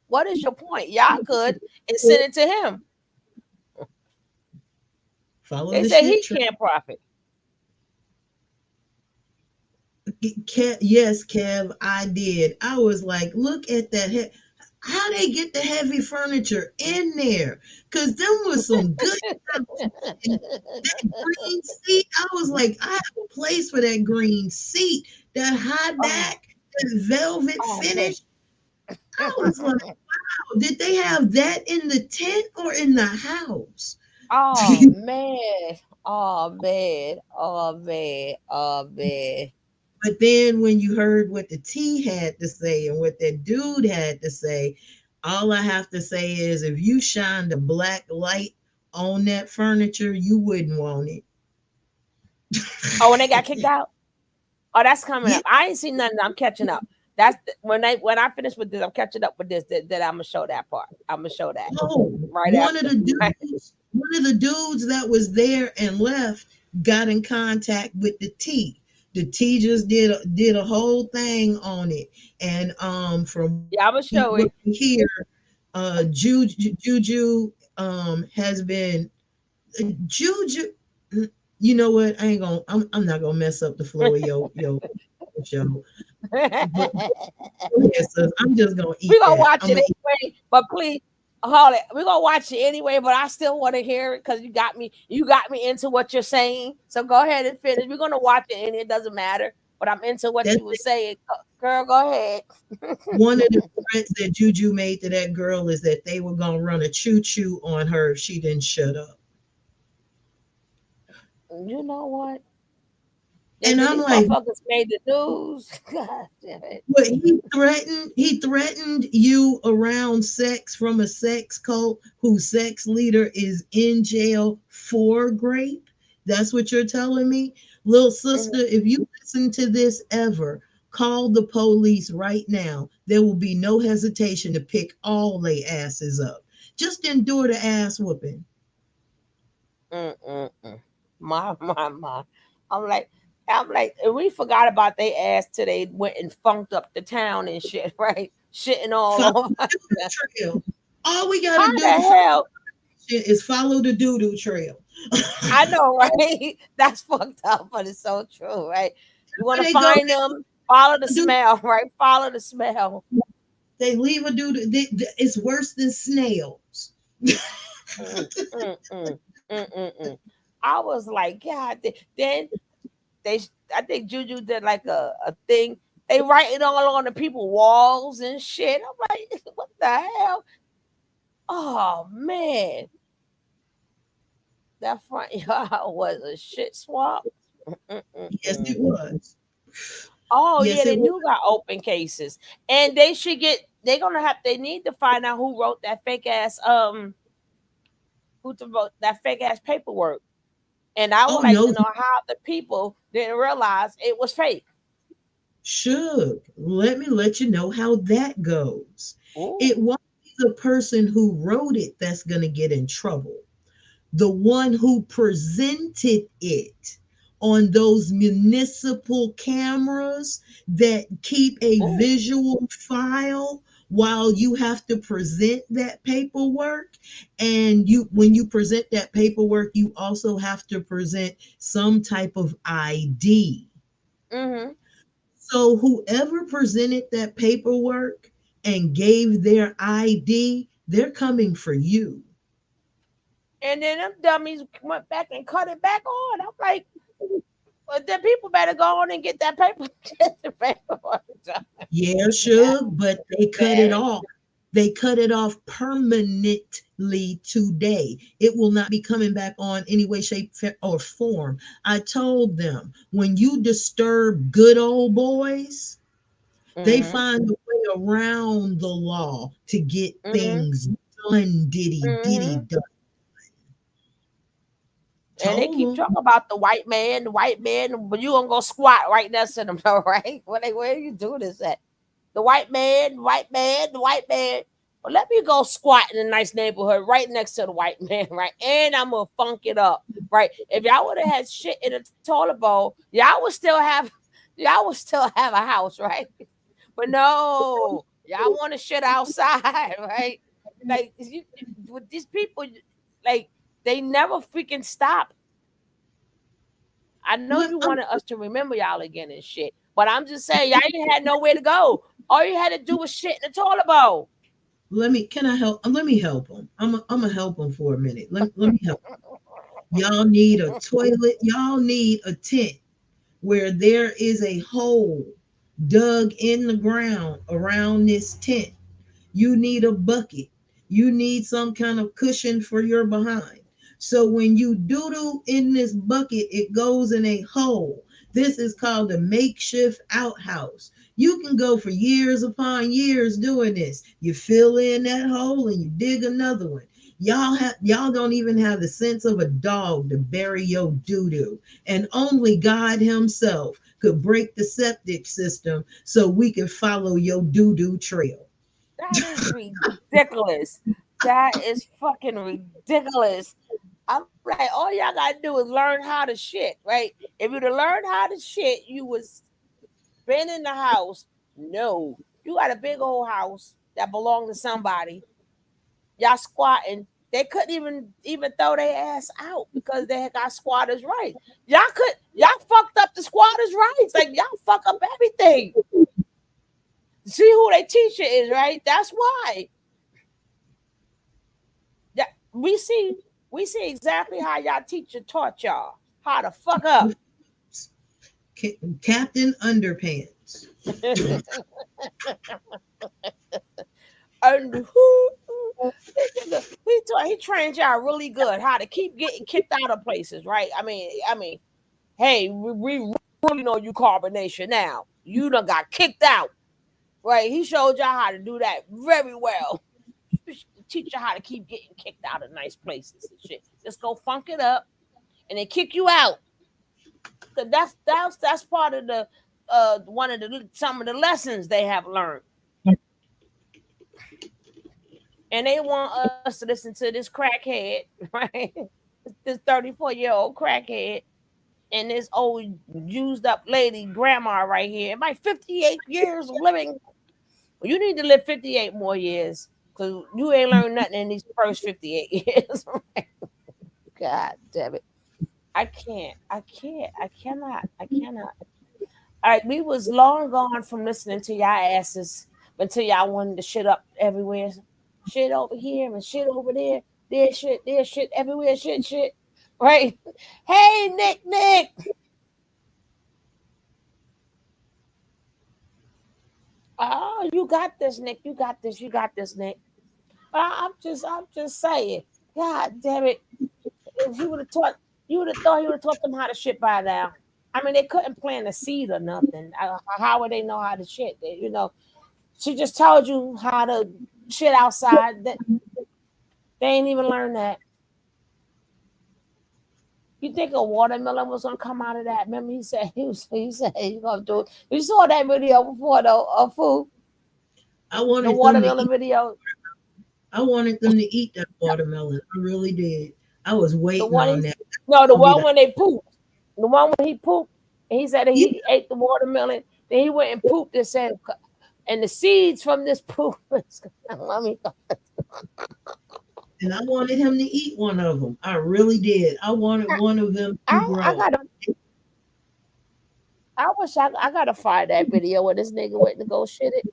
What is your point? Y'all could and send it to him. They say he can't profit. Yes, Kev, I did. I was like, look at that. How they get the heavy furniture in there? Because them was some good that green seat. I was like, I have a place for that green seat, that high back, that velvet finish. I was like, wow, did they have that in the tent or in the house? Oh man. Oh man. Oh man. Oh man. But then when you heard what the T had to say and what that dude had to say, all I have to say is if you shined a black light on that furniture, you wouldn't want it. Oh, when they got kicked out? Oh, that's coming up. I ain't seen nothing. I'm catching up. That's when I finish with this, I'm catching up with this. That I'm gonna show that part. I'm gonna show that. Oh, right one after. of the dudes that was there and left got in contact with the T. The T just did a whole thing on it, and from I'm gonna show it here. Juju has been Juju. You know what? I'm not gonna mess up the flow of your show. But I'm just gonna eat. We're gonna watch it anyway, but please, Holly, we're gonna watch it anyway. But I still want to hear it because you got me into what you're saying. So go ahead and finish. We're gonna watch it, and it doesn't matter. But I'm into what you were saying, girl. Go ahead. One of the threats that Juju made to that girl is that they were gonna run a choo-choo on her if she didn't shut up. You know what? And I'm these like, motherfuckers made the news. God damn it. but he threatened you around sex from a sex cult whose sex leader is in jail for rape. That's what you're telling me? Little sister, if you listen to this ever, call the police right now. There will be no hesitation to pick all they asses up. Just endure the ass whooping. My. I'm like, and we forgot about they ass till they went and funked up the town and shit, right? Shitting all over. Trail. All we gotta How do the hell is follow the doo-doo trail. I know, right? That's fucked up, but it's so true, right? You want to They go- find them, follow the smell, right? Follow the smell. They leave a doo-doo. It's worse than snails. I was like, God. Then I think Juju did like a thing. They write it all on the people walls and shit. I'm like, what the hell? Oh man, that front yard was a shit swamp. Yes, it was. Oh Yes, yeah, they it was. do got open cases, and they should get. They need to find out who wrote that fake ass who wrote that fake ass paperwork. And I would like to know how the people didn't realize it was fake. Should let me let you know how that goes. It wasn't the person who wrote it that's going to get in trouble. The one who presented it on those municipal cameras that keep a visual file while you have to present that paperwork. And when you present that paperwork, you also have to present some type of ID. So whoever presented that paperwork and gave their ID, they're coming for you. And then them dummies went back and cut it back on. I'm like, well, then people better go on and get that paperwork. Yeah, sure, but they cut it off. They cut it off permanently today. It will not be coming back on any way, shape, or form. I told them when you disturb good old boys, they find a way around the law to get things done, diddy done. And they keep talking about the white man, but you gonna go squat right next to them, though, right? Where you do this at? The white man. Well, let me go squat in a nice neighborhood right next to the white man, right? And I'm gonna funk it up, right? If y'all would have had shit in a toilet bowl, y'all would still have a house, right? But no, y'all want to shit outside, right? Like with these people, like they never freaking stop. I know you wanted us to remember y'all again and shit, but I'm just saying y'all ain't had nowhere to go. All you had to do was shit in the toilet bowl. Can I help? Let me help them. I'm gonna help them for a minute. Let me help them. Y'all need a toilet. Y'all need a tent where there is a hole dug in the ground around this tent. You need a bucket. You need some kind of cushion for your behind. So when you doodle in this bucket, it goes in a hole. This is called a makeshift outhouse. You can go for years upon years doing this. You fill in that hole and you dig another one. Y'all don't even have the sense of a dog to bury your doo-doo. And only God himself could break the septic system so we can follow your doo-doo trail. That is ridiculous. That is fucking ridiculous. I'm like, all y'all gotta do is learn how to shit, right? If you'd have learned how to shit, you was been in the house. No, you got a big old house that belonged to somebody. Y'all squatting. They couldn't even throw their ass out because they had got squatters' rights. Y'all fucked up the squatters' rights. Like y'all fuck up everything. See who their teacher is, right? That's why. Yeah, we see exactly how y'all teacher taught y'all how to fuck up. Captain Underpants. And he trained y'all really good how to keep getting kicked out of places, right? I mean, hey, we really know you Carbonation now. You done got kicked out. Right? He showed y'all how to do that very well. Teach you how to keep getting kicked out of nice places and shit. Just go funk it up and they kick you out. Cause that's part of the one of the some of the lessons they have learned. And they want us to listen to this crackhead, right? This 34-year-old crackhead and this old used up lady grandma right here. My 58 years of living. You need to live 58 more years because you ain't learned nothing in these first 58 years. God damn it. I cannot. All right, we was long gone from listening to y'all asses until y'all wanted to shit up everywhere. Shit over here and shit over there. There's shit everywhere, shit. Right? Hey, Nick. Oh, you got this, Nick. You got this, Nick. I'm just saying. God damn it. If you would have thought he would have taught them how to shit by now. I mean, they couldn't plant a seed or nothing. How would they know how to shit? She just told you how to shit outside. That they ain't even learned that. You think a watermelon was gonna come out of that? Remember, he said he's gonna do it. You saw that video before the food. I wanted the watermelon video. I wanted them to eat that watermelon. I really did. I was waiting on that. No, the one when they pooped. The one when he pooped, and he said that he ate the watermelon. Then he went and pooped and said, and the seeds from this poop. And I wanted him to eat one of them. I really did. I wanted one of them to grow. I wish I gotta find that video where this nigga went to go shit it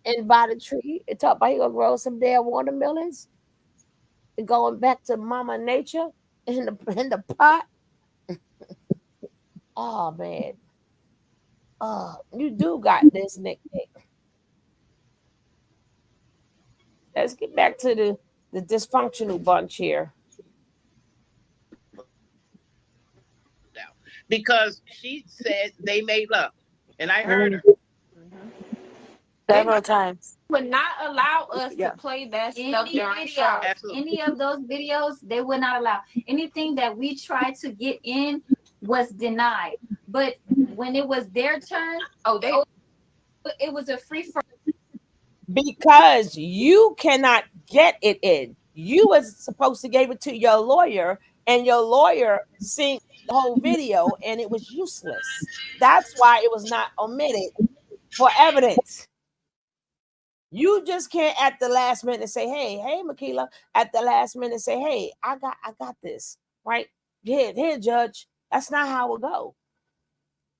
and by the tree and talk about he gonna grow some damn watermelons. And going back to Mama Nature in the pot. Oh man. Oh, you do got this, Nick. Let's get back to the dysfunctional bunch here. Because she said they made love, and I heard her several times. Would not allow us to play that stuff during show. Any of those videos, they would not allow. Anything that we tried to get in was denied. But when it was their turn, it was a free for. Because you cannot get it in. You was supposed to give it to your lawyer, and your lawyer synced the whole video, and it was useless. That's why it was not omitted for evidence. You just can't at the last minute say, hey, Makila, at the last minute say, hey, I got this, right? Here, judge. That's not how it go.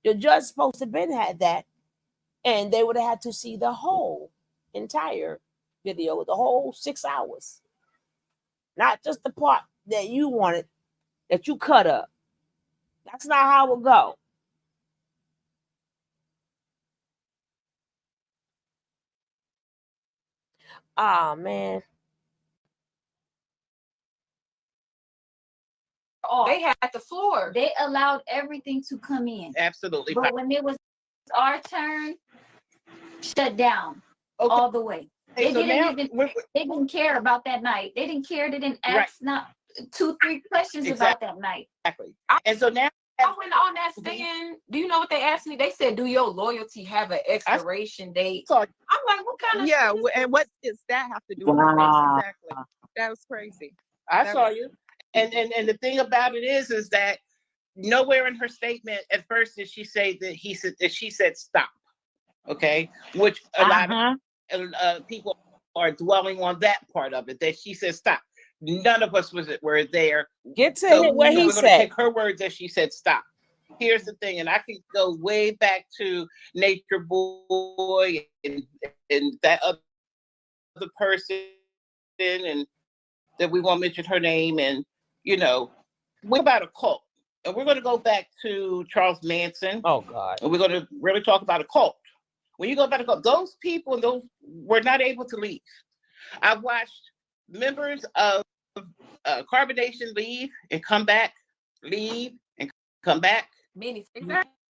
The judge supposed to been had that, and they would have had to see the whole entire video, the whole 6 hours. Not just the part that you wanted, that you cut up. That's not how it go. Oh man. They had the floor. They allowed everything to come in. Absolutely. But when it was our turn, shut down all the way. They didn't care about that night. They didn't care. They didn't ask not 2-3 questions about that night. Exactly. And so now I went on that stand. Do you know what they asked me? They said, "Do your loyalty have an expiration date?" I'm like, "What kind of?" And what does that have to do with the case? Exactly. That was crazy. I saw you. And the thing about it is that nowhere in her statement at first did she say that she said stop. Okay, which a lot of people are dwelling on that part of it, that she said stop. None of us were there. Get to it where he we're said. going to take her words as she said stop. Here's the thing, and I can go way back to Nature Boy and that other person, and that we won't mention her name, and we're about a cult, and we're going to go back to Charles Manson. Oh God! And we're going to really talk about a cult. When you go back to cult, those people, those were not able to leave. I've watched members of Carbonation leave and come back, leave and come back. Many.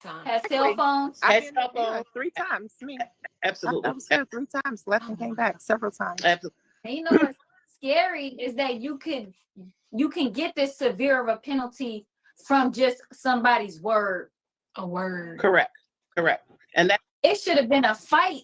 Has cell phones. I've been here 3 times. Me. Absolutely. I was here 3 times, left and came back several times. Absolutely. And you know what's scary is that you can get this severe of a penalty from just somebody's word. A word. Correct. And that it should have been a fight.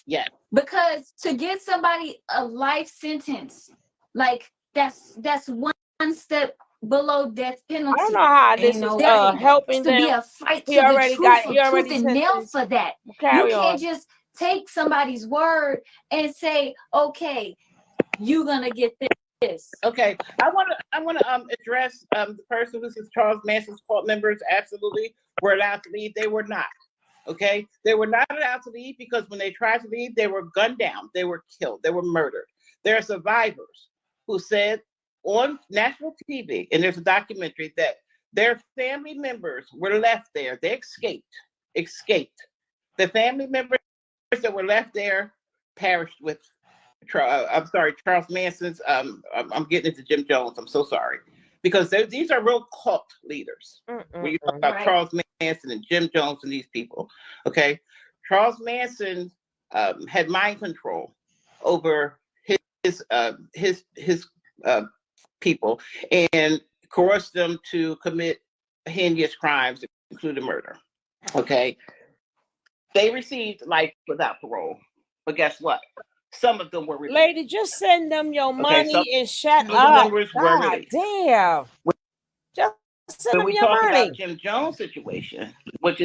Yeah. Because to get somebody a life sentence, like that's one step below death penalty. I don't know how this is helping to them. be a fight He to the already truth, got for he already tooth and nail sentenced. for that. Carry You can't on. just take somebody's word and say, okay, you're gonna get this. Okay, I want to address the person who says Charles Manson's cult members absolutely were allowed to leave. They were not. Okay, they were not allowed to leave because when they tried to leave, they were gunned down, they were killed, they were murdered. There are survivors who said on national TV, and there's a documentary, that their family members were left there. They escaped. The family members that were left there perished with. Charles Manson's. I'm getting into Jim Jones. I'm so sorry, because these are real cult leaders. When you talk about Charles Manson and Jim Jones and these people, okay, Charles Manson had mind control over his people and coerced them to commit heinous crimes, including murder. Okay, they received life without parole, but guess what? Some of them were released. Lady, just send them your money and shut some up. members were God released. damn. Just send When them we your talk money. about Jim Jones' situation, which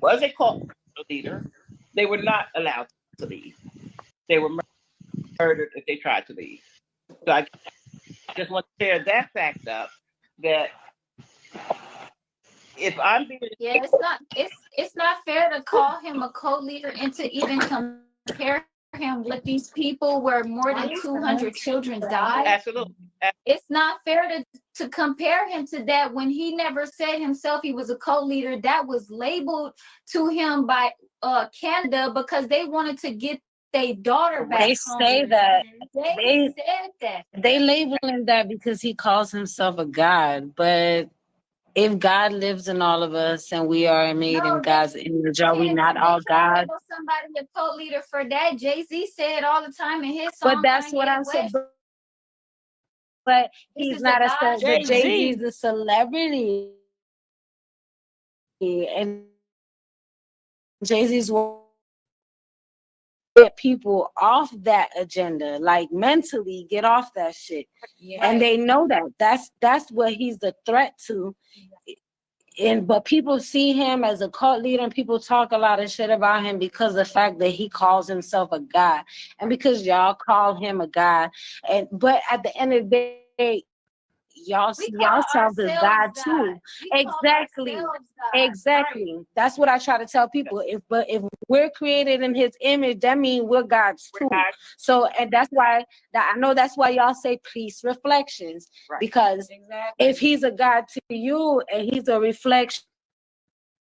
was a cult leader, they were not allowed to leave. They were murdered if they tried to leave. So I just want to share that fact up, that if I'm being it's not fair to call him a co-leader and to even compare him with these people where more than 200 children died. Absolutely. It's not fair to compare him to that when he never said himself he was a co-leader. That was labeled to him by Canada because they wanted to get their daughter back. They say that. They said that. They label him that because he calls himself a god. But if God lives in all of us and we are made in God's image, are we not all God? Somebody a co-leader for that. Jay-Z said all the time in his But song. that's what I'm saying. But he's not a celebrity. Jay-Z's a celebrity. And Jay-Z's get people off that agenda, like mentally get off that shit. Yeah. And they know that. That's what he's the threat to. But people see him as a cult leader and people talk a lot of shit about him because of the fact that he calls himself a god. And because y'all call him a god. But at the end of the day, y'all see yourselves as God too. Exactly. That's what I try to tell people. If we're created in his image, that means we're God's too. So, and that's why I know that's why y'all say priest reflections. Because if he's a God to you and he's a reflection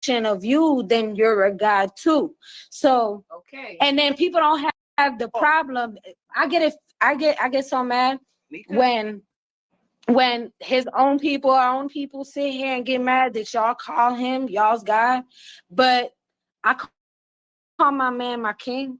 of you, then you're a God too. So and then people don't have the problem. I get so mad when his our own people sit here and get mad that y'all call him y'all's God, but I call my man my king.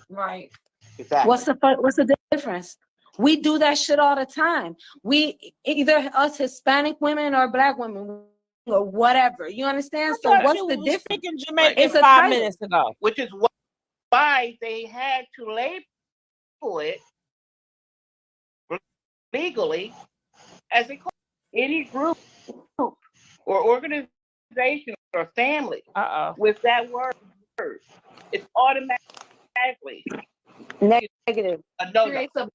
Right. Exactly. What's the difference? We do that shit all the time. We either us Hispanic women or Black women or whatever. You understand? So what's the difference? It's 5 minutes ago. Which is why they had to label it legally as a any group or organization or family with that word. It's automatically negative. Creates a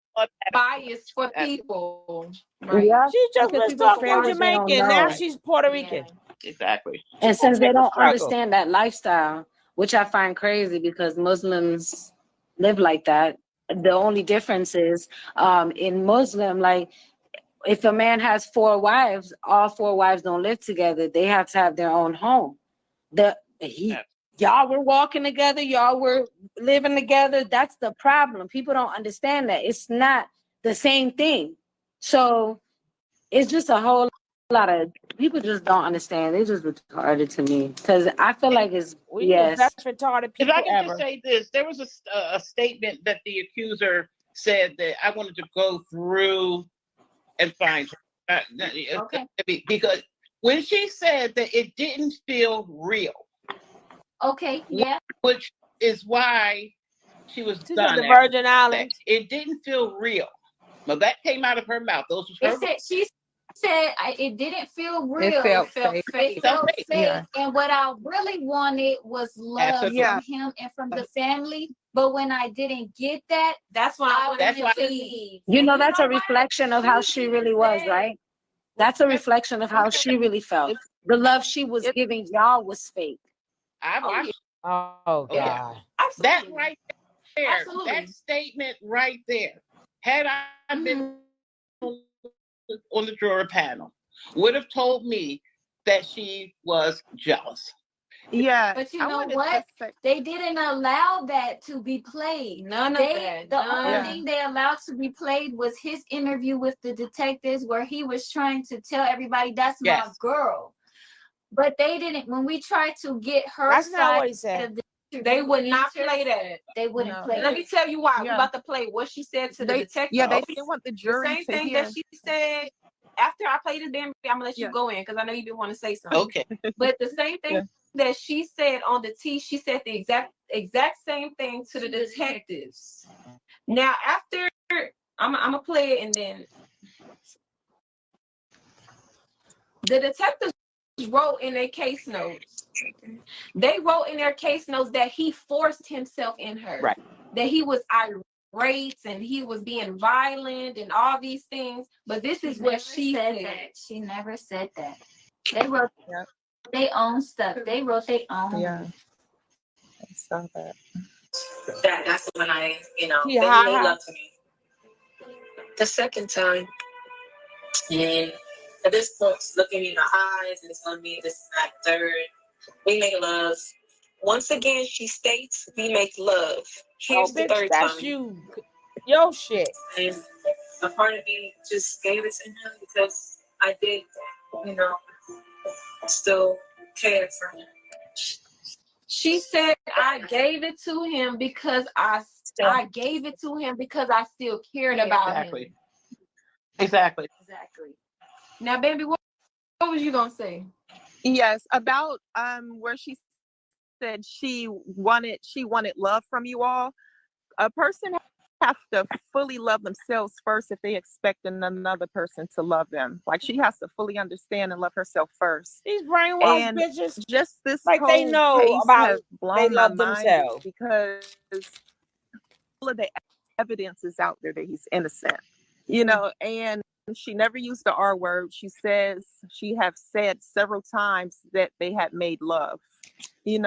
bias for people. Right. Yeah. She just Because was people talking feel what they don't Jamaican. Now know. she's Puerto Rican. Exactly. And since they don't understand that lifestyle, which I find crazy because Muslims live like that. The only difference is in Muslim, like if a man has 4 wives, all 4 wives don't live together. They have to have their own home. Y'all were walking together, y'all were living together. That's the problem. People don't understand that. It's not the same thing. So it's just a whole lot of people just don't understand. They just retarded to me because I feel like it's We the yes. best retarded If people I can ever. just say this, there was a statement that the accuser said that I wanted to go through and find her. Okay. Because when she said that it didn't feel real, Okay, yeah. which is why she was She's done at the after Virgin that. Islands. It didn't feel real. Well, that came out of her mouth. Those was her. She said it didn't feel real. It felt fake. It felt fake. fake. Yeah. And what I really wanted was love Absolutely. from him and from the family. But when I didn't get that, That's when I That's why. wanted to leave. You know, that's a reflection of how she really was, right? That's a reflection of how she really felt. The love she was giving y'all was fake. I watched. Oh yeah. God. That right there. Absolutely. That statement right there. Had I been on the juror panel, would have told me that she was jealous. Yeah. But you I know wanted to what? say- They didn't allow that to be played. None of that. The None. only thing they allowed to be played was his interview with the detectives where he was trying to tell everybody that's my Yes. girl. But they didn't, when we tried to get her That's not side what he said. of the They would not play that. they wouldn't No. play Let it. me tell you why. We're Yeah. about to play what she said to the They detective. yeah, they didn't want the The jury same to thing hear. that she said after I play this damn, I'm gonna let you Yeah. go in because I know you didn't want to say something. Okay. But the same thing Yeah. that she said on the T, she said the exact same thing to the detectives. Now after I'm gonna play it and then the detectives wrote in their case notes. They wrote in their case notes that he forced himself in her. Right. That he was irate and he was being violent and all these things. But this is what she said. She never said that. They wrote Yep. their own stuff. They wrote their own. Yeah. I saw that. That's when I, She they high, made high. love to me. The second time, and at this point, it's looking me in the eyes, and it's gonna be this is my third. We make love. Once again, she states we make love. Here's the Bitch, third that's time. you. Yo shit. And a part of me just gave it to him because I did, still care for him. She said I gave it to him because I gave it to him because I still cared about Exactly. him. Exactly. Exactly. Now, baby, what was you gonna say? Yes, about where she said she wanted love from you all. A person has to fully love themselves first if they expect another person to love them. Like she has to fully understand and love herself first. These brainwashed And bitches. just this Like whole they know case about has they blown my love mind themselves. because all of the evidence is out there that he's innocent, and she never used the R word. She says she have said several times that they had made love. It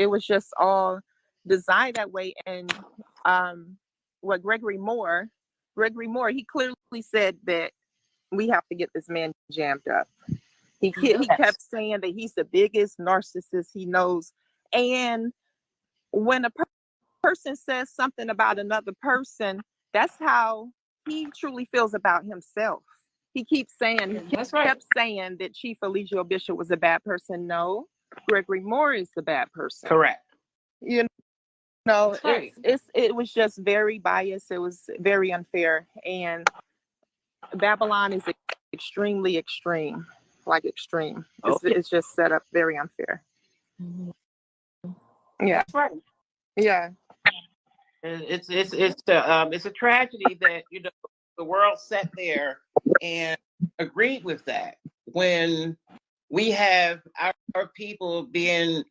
was just all designed that way. And what Gregory Moore, he clearly said that we have to get this man jammed up. He kept saying that he's the biggest narcissist he knows. And when a person says something about another person, that's how he truly feels about himself. He keeps saying, kept saying that Chief Eligio Bishop was a bad person. No, Gregory Moore is the bad person. Correct. It was just very biased. It was very unfair. And Babylon is extremely extreme, like extreme. It's just set up very unfair. Yeah. That's right. Yeah. It's a tragedy that the world sat there and agreed with that when we have our people being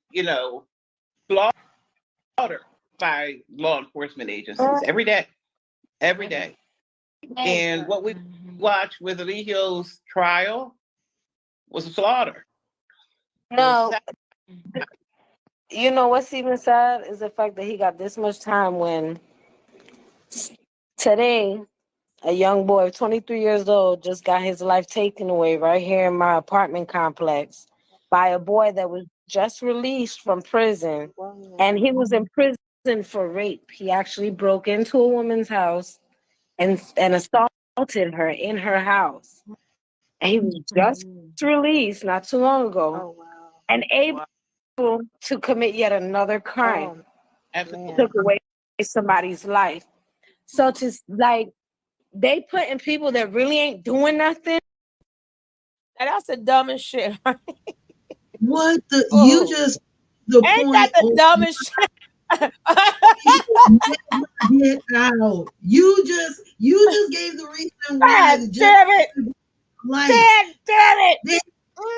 slaughtered by law enforcement agencies every day. And what we watched with Eligio's trial was a slaughter. No. You know what's even sad is the fact that he got this much time when today a young boy, 23 years old, just got his life taken away right here in my apartment complex by a boy that was just released from prison. And he was in prison for rape. He actually broke into a woman's house and assaulted her in her house. And he was just released not too long ago. Oh wow. And able to commit yet another crime. Absolutely. Took away somebody's life. So to like they put in people that really ain't doing nothing. And that's the dumbest shit, right? What the you just the Ain't point that the on dumbest shit? get out. You just gave the reason why God the damn it. like Damn it.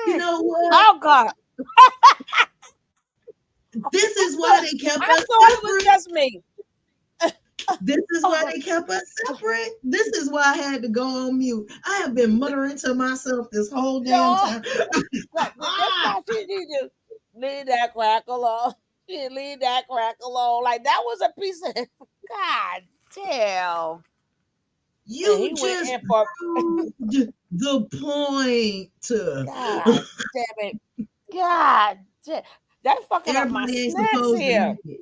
you know what? Oh God. This is why they kept I us thought it separate. was just me. This is why they kept us separate. This is why I had to go on mute. I have been muttering to myself this whole damn time. That's why she need to leave that crack alone. She didn't leave that crack alone. Like that was a piece of God damn. You just proved the point. God damn it. God damn. That fucking up my Everybody ain't snacks supposed here. to make it.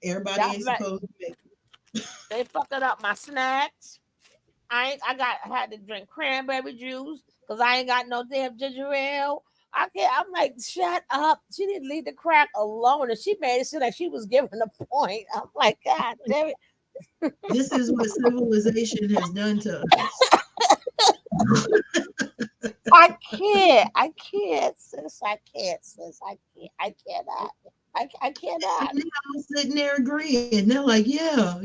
Everybody ain't supposed to make it. They fucking up my snacks. I had to drink cranberry juice because I ain't got no damn ginger ale. I'm like, shut up. She didn't leave the crack alone. And she made it seem like she was giving a point. I'm like, God damn it. This is what civilization has done to us. I can't, sis. I cannot. I cannot. And they're all sitting there agreeing. They're like, yeah.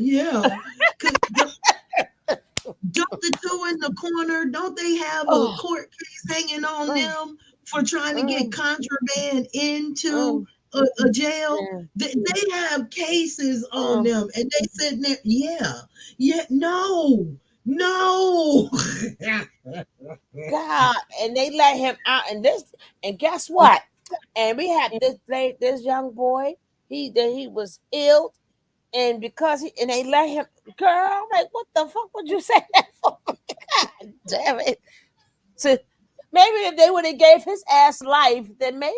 Don't the two in the corner, don't they have a court case hanging on them for trying to get contraband into a jail? They have cases on them, and they sitting there, no. God, and they let him out, and guess what? And we had this young boy. He was ill, and because they let him. Girl, I'm like, what the fuck would you say that for? God damn it! So maybe if they would have gave his ass life, then maybe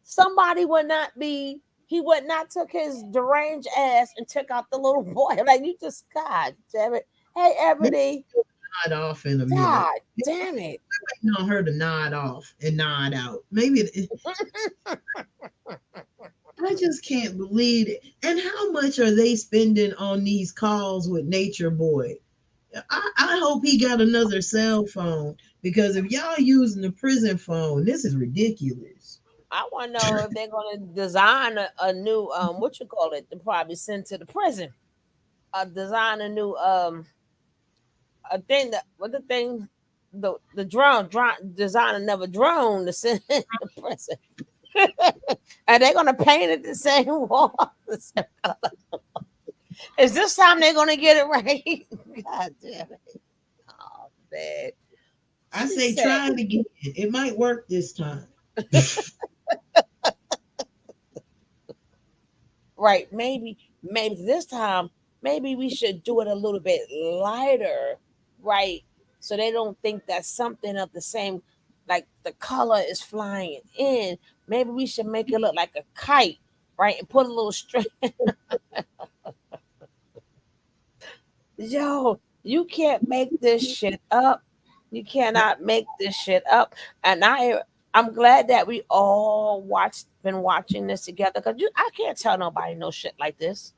somebody would not be. He would not took his deranged ass and took out the little boy. Like you just, God damn it! Hey, Ebony. Nod off in a minute. God damn it! We're waiting on her to nod off and nod out. Maybe I just can't believe it. And how much are they spending on these calls with Nature Boy? I hope he got another cell phone because if y'all using the prison phone, this is ridiculous. I want to know if they're going to design a new what you call it to probably send to the prison. Design a new a thing that what the thing the drone design another drone to send to the prison. And they're gonna paint it the same wall. Is this time they're gonna get it right? God damn it. Oh man. I say try it again. It might work this time. Right. Maybe this time, maybe we should do it a little bit lighter, right? So they don't think that something of the same, like the color is flying in. Maybe we should make it look like a kite, right? And put a little string. Yo, you can't make this shit up. You cannot make this shit up. And I'm glad that we all been watching this together because I can't tell nobody no shit like this.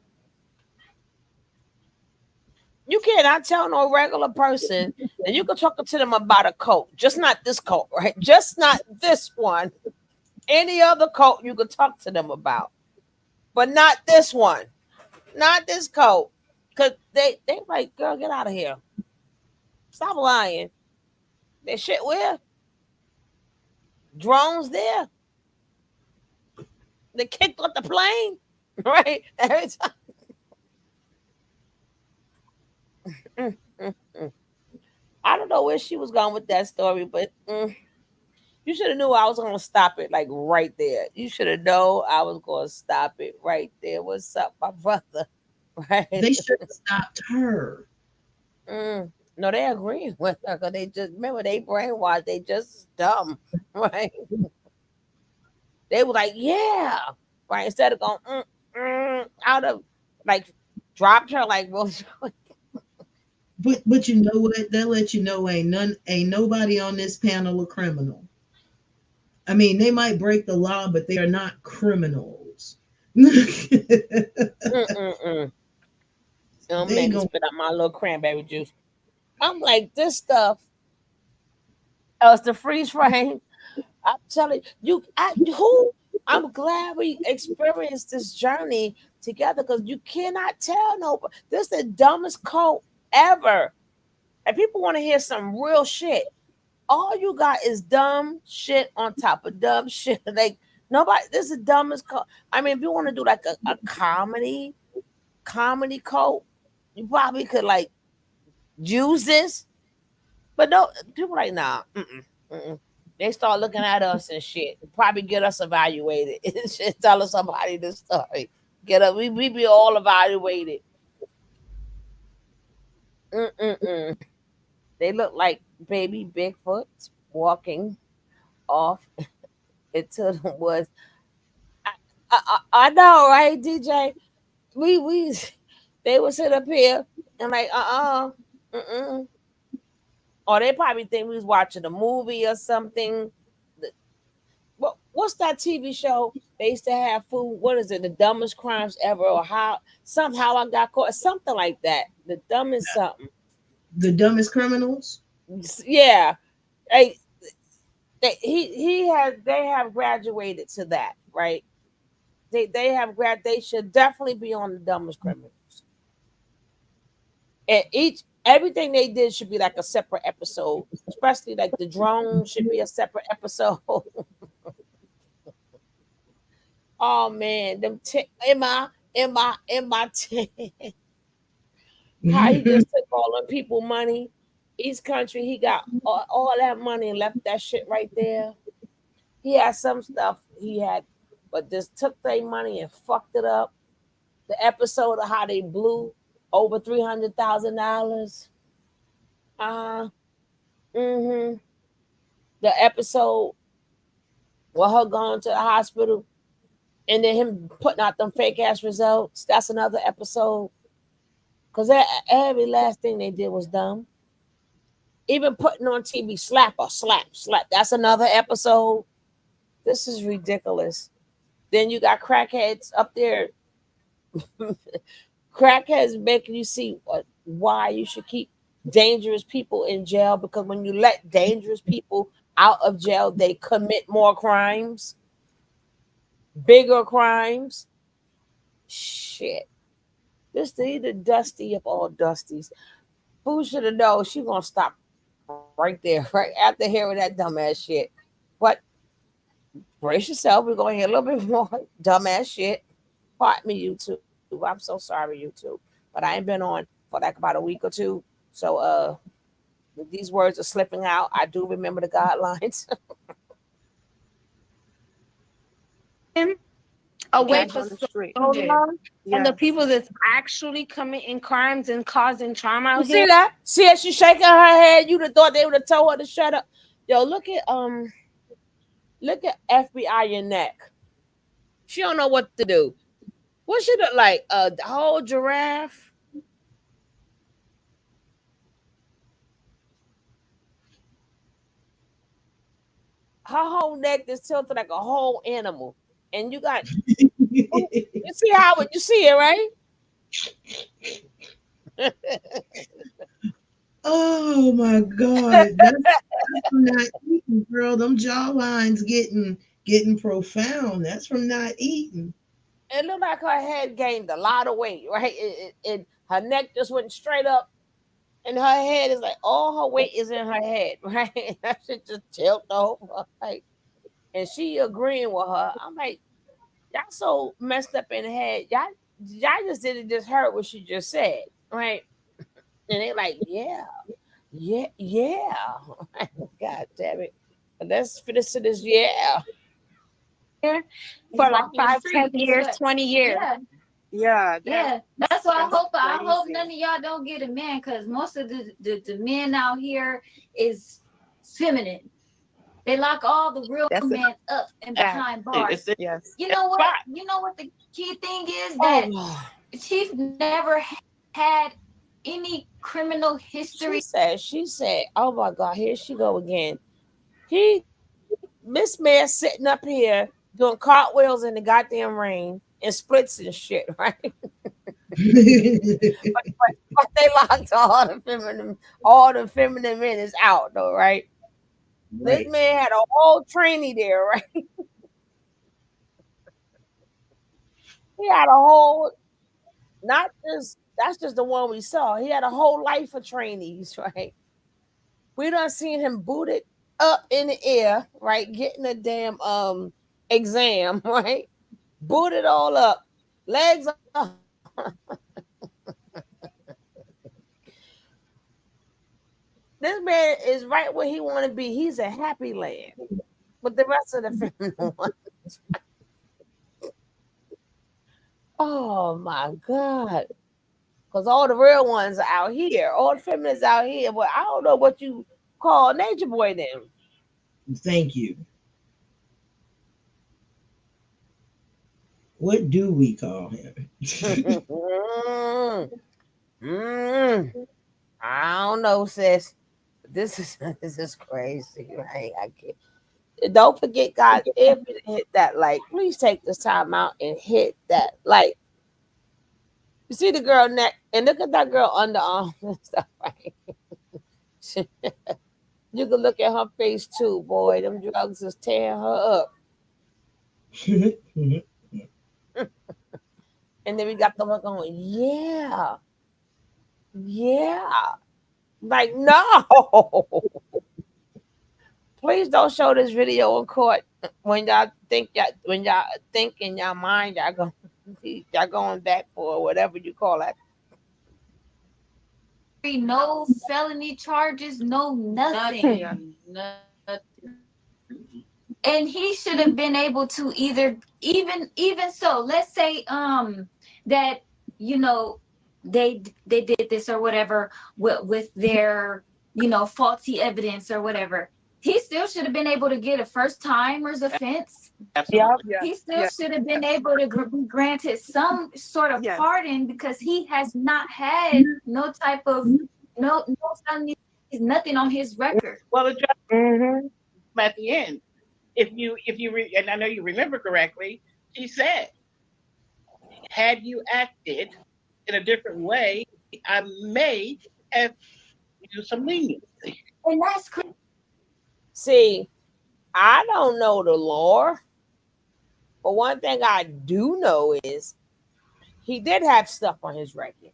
You cannot tell no regular person that you can talk to them about a coat, just not this coat, right? Just not this one. Any other coat you could talk to them about, but not this one, not this coat, because they like, girl, get out of here. Stop lying. That shit where? Drones there. They kicked off the plane, right? Every time. I don't know where she was going with that story, but you should have knew I was going to stop it like right there. You should have known I was going to stop it right there. What's up, my brother? Right? They should have stopped her. No, they agree with her because they just remember they brainwashed. They just dumb, right? They were like, yeah, right. Instead of going out of like dropped her like, well, But you know what? They'll let you know ain't nobody on this panel a criminal. I mean, they might break the law, but they are not criminals. Don't They make me gonna spit out my little cranberry juice. I'm like, this stuff. Oh, it's the freeze frame. I'm telling you, I'm glad we experienced this journey together because you cannot tell nobody. This is the dumbest cult ever. And people want to hear some real shit. All you got is dumb shit on top of dumb shit. Like nobody, this is the dumbest cult. I mean, if you want to do like a comedy cult, you probably could like use this. But no, people like, nah, they start looking at us and shit. Probably get us evaluated. Shit, tell us somebody this story. Get up. We be all evaluated. They look like baby Bigfoot walking off into the woods. I know, right, DJ? We they would sit up here and like, or they probably think we was watching a movie or something. What's that TV show? They used to have food. What is it? The dumbest crimes ever, or how somehow I got caught, something like that. The dumbest something. The dumbest criminals. Yeah, hey, they have graduated to that, right? They should definitely be on the dumbest criminals. And everything they did should be like a separate episode, especially like the drone should be a separate episode. Oh man, them in my how he just took all the people money. East Country, he got all that money and left that shit right there. He had some stuff but just took their money and fucked it up. The episode of how they blew over $300,000. The episode with her going to the hospital and then him putting out them fake ass results. That's another episode. Because every last thing they did was dumb. Even putting on TV, slap. That's another episode. This is ridiculous. Then you got crackheads up there. Crackheads making you see why you should keep dangerous people in jail, because when you let dangerous people out of jail, they commit more crimes, bigger crimes. Shit. This is the dusty of all dusties. Who should have known she gonna stop right there, right after hearing that dumbass shit. But brace yourself, we're gonna hear a little bit more dumbass shit. Pardon me, YouTube. I'm so sorry, YouTube. But I ain't been on for like about a week or two. So these words are slipping out. I do remember the guidelines. Away Back for on the so street. long, and the Yes. people that's actually committing crimes and causing trauma out You here. see that? See her? She's shaking her head. You'd have thought they would have told her to shut up. Yo, look at FBI your neck. She don't know what to do. What she look like? A whole giraffe? Her whole neck is tilted like a whole animal. And you got you see how you see it, right? Oh my God. That's from not eating, girl. Them jawlines getting profound. That's from not eating. It looked like her head gained a lot of weight, right? Her neck just went straight up, and her head is like all her weight is in her head, right? That shit just tilted over, like, and she agreeing with her. I'm like, y'all so messed up in the head. Y'all just didn't just heard what she just said, right? And they like, yeah. God damn it. Let's finish to this, yeah. For like 5, 10 years, 20 years. Yeah, that's why I hope crazy. none of y'all don't get a man, because most of the men out here is feminine. They lock all the real men up and behind bars. Yes. You know what? You know what the key thing is, that Chief never had any criminal history? She said, oh my God, here she go again. Miss Man sitting up here doing cartwheels in the goddamn rain and splits and shit, right? but they locked all the feminine men is out though, right? This man had a whole trainee there, right? He had a whole, not just that's just the one we saw. He had a whole life of trainees, right? We done seen him booted up in the air, right? Getting a damn exam, right? Booted all up, legs up. This man is right where he want to be. He's a happy land. But the rest of the feminine ones. Oh my God. Because all the real ones are out here. All the feminists out here. But I don't know what you call Nature Boy them. Thank you. What do we call him? I don't know, sis. This is crazy, right? I can't. Don't forget, guys, if you hit that like, please take this time out and hit that like. You see the girl neck, and look at that girl underarm and stuff, right? You can look at her face too, boy. Them drugs is tearing her up. And then we got the one going, yeah. Like, no. Please don't show this video in court when y'all think in your mind y'all going back for whatever you call that. No felony charges, no nothing. And he should have been able to either even so, let's say that they did this or whatever with their faulty evidence or whatever. He still should have been able to get a first timer's offense. Absolutely. He still should have been able to be granted some sort of pardon because he has not had no type of no felony, nothing on his record. Well, the judge at the end, and I know you remember correctly, she said, had you acted in a different way, I may have used some leniency. And that's crazy. See, I don't know the law, but one thing I do know is he did have stuff on his record.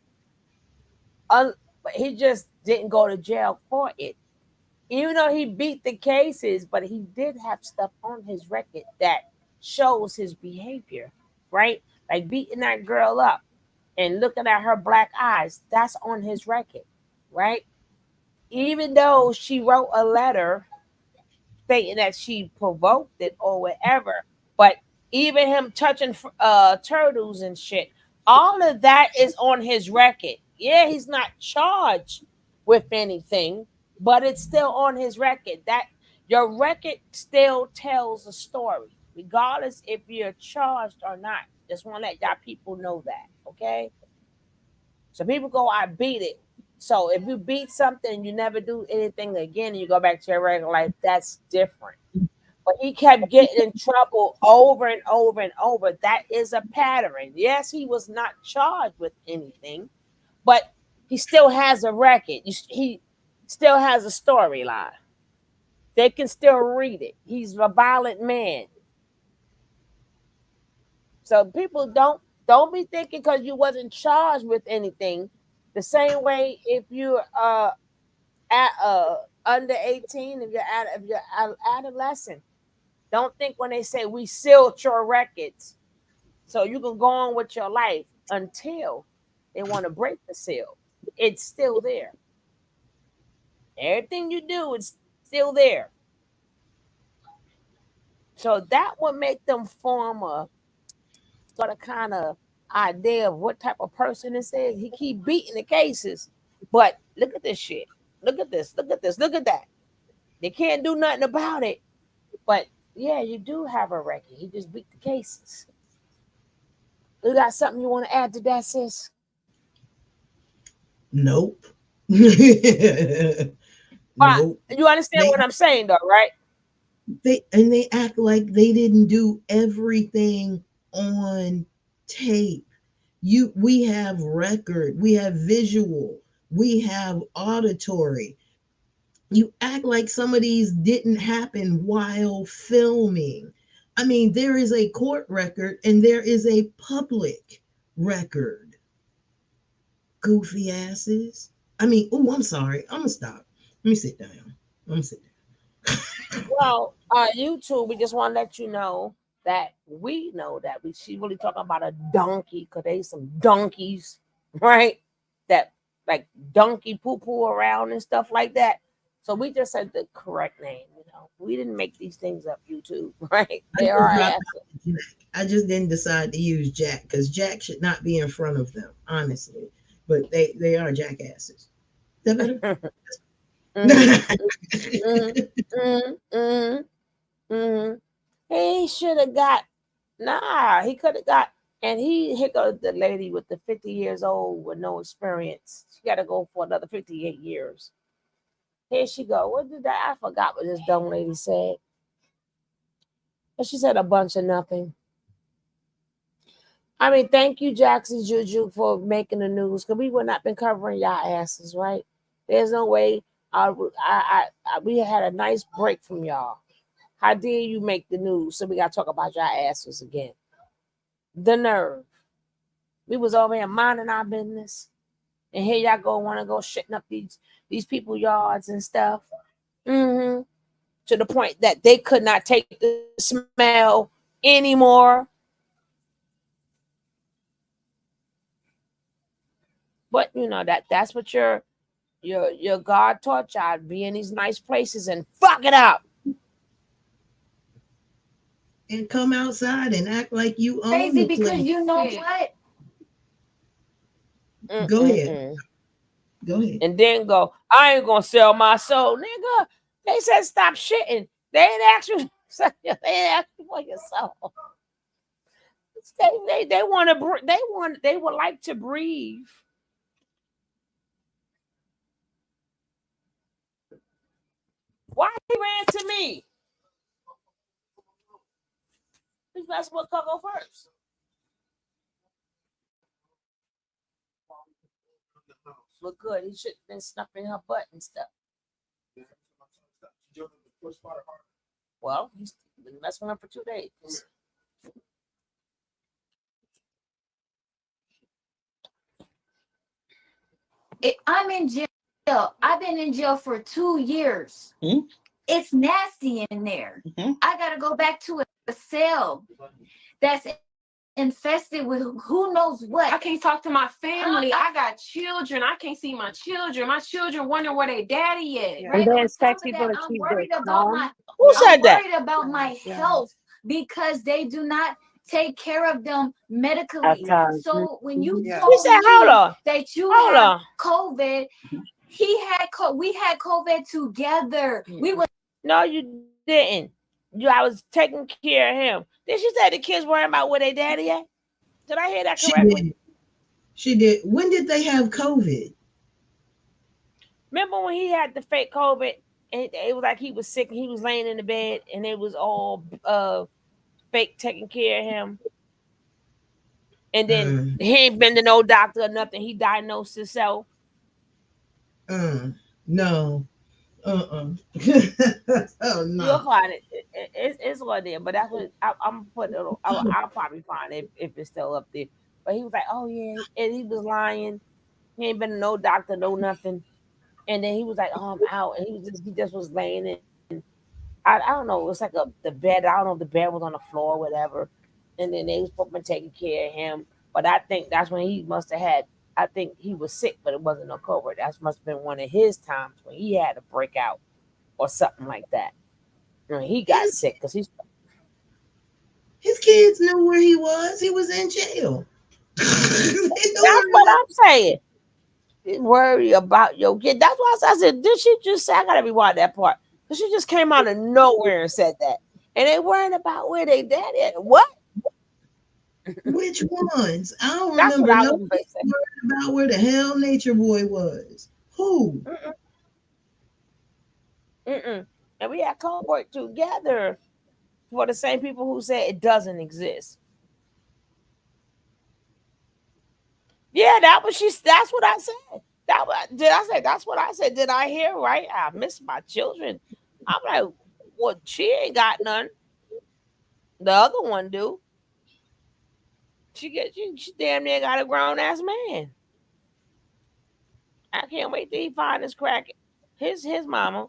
But he just didn't go to jail for it. Even though he beat the cases, but he did have stuff on his record that shows his behavior, right? Like beating that girl up and looking at her black eyes, that's on his record, right? Even though she wrote a letter stating that she provoked it or whatever, but even him touching turtles and shit, all of that is on his record. Yeah, he's not charged with anything, but it's still on his record. That your record still tells a story, regardless if you're charged or not. Just want to let y'all people know that, okay? So people go, I beat it. So if you beat something, you never do anything again, and you go back to your regular life, that's different. But he kept getting in trouble over and over and over. That is a pattern. Yes, he was not charged with anything, but he still has a record. He still has a storyline. They can still read it. He's a violent man. So people don't be thinking because you wasn't charged with anything. The same way if you're under 18, if you're adolescent, don't think when they say we sealed your records, so you can go on with your life until they want to break the seal. It's still there. Everything you do is still there. So that would make them form a sort of kind of idea of what type of person this is. He keep beating the cases, but look at this shit. Look at this. Look at this. Look at that. They can't do nothing about it. But yeah, you do have a record. He just beat the cases. You got something you want to add to that, sis? Nope. But Nope. you understand what I'm saying, though, right? They act like they didn't do everything on tape. We have record, we have visual, we have auditory. You act like some of these didn't happen while filming. I mean, there is a court record and there is a public record. Goofy asses. I mean, oh, I'm sorry. I'm gonna stop. Let me sit down. I'm gonna sit down. Well, YouTube, we just want to let you know that we know that she really talking about a donkey because they some donkeys, right? That like donkey poo poo around and stuff like that. So we just said the correct name. We didn't make these things up, YouTube, right? They are asses. I just didn't decide to use Jack because Jack should not be in front of them, honestly. But they are jackasses. Is that better? He should have got he could have got, and he hiccupped the lady with the 50 years old with no experience. She got to go for another 58 years. Here she go. What did that? I forgot what this dumb lady said. But she said a bunch of nothing. I mean, thank you, Jackson Juju, for making the news because we would not been covering y'all asses, right? There's no way. We had a nice break from y'all. How dare you make the news? So we got to talk about y'all asses again. The nerve. We was over here minding our business. And here y'all want to go shitting up these people yards and stuff. To the point that they could not take the smell anymore. But you know that's what your God taught y'all, be in these nice places and fuck it up. And come outside and act like you own Crazy the because place. you know what? Go ahead. Go ahead. And then go, I ain't gonna sell my soul, nigga. They said stop shitting. They ain't actually they ain't asking for your soul. They want to they would like to breathe. Why he ran to me? That's what go first. Look good. He should have been snuffing her butt and stuff. Well, he's been messing with her for 2 days. I'm in jail. I've been in jail for 2 years. It's nasty in there. I gotta go back to a cell that's infested with who knows what. I can't talk to my family. I got children. I can't see my children. My children wonder where their daddy is. And then expect people to I'm keep worried this about calm. Who said that? I'm worried about my health because they do not take care of them medically. So when you told said, me hold on. that you Hold had on. COVID, we had COVID together. We were No, you didn't. I was taking care of him. Then she said the kids worrying about where their daddy at. Did I hear that correctly? She did. When did they have COVID? Remember when he had the fake COVID and it was like he was sick and he was laying in the bed and it was all fake taking care of him. And then he ain't been to no doctor or nothing. He diagnosed himself. No. Oh no. You'll find it. It's on there, but that's what I'm putting it on. I'll probably find it if it's still up there. But he was like, oh yeah, and he was lying. He ain't been to no doctor, no nothing. And then he was like, oh, I'm out. And he just was laying in. I don't know. It was like the bed. I don't know if the bed was on the floor or whatever. And then they was supposed to be taking care of him. But I think that's when he must have had. I think he was sick, but it wasn't no COVID. That must have been one of his times when he had to break out or something like that. I mean, he got sick because his kids knew where he was. He was in jail. That's what I'm saying. Worry about your kid. That's why I said, did she just say? I gotta rewind that part. She just came out of nowhere and said that. And they worrying about where they daddy at. What? Which ones? I don't That's what remember I no was gonna say. word about where the hell Nature Boy was. Who? Mm-mm. And we had co-work together for the same people who said it doesn't exist. Yeah, that's what I said. Did I say that's what I said? Did I hear right? I miss my children. I'm like, well, she ain't got none. The other one do. She damn near got a grown ass man. I can't wait till he find his crack. His mama.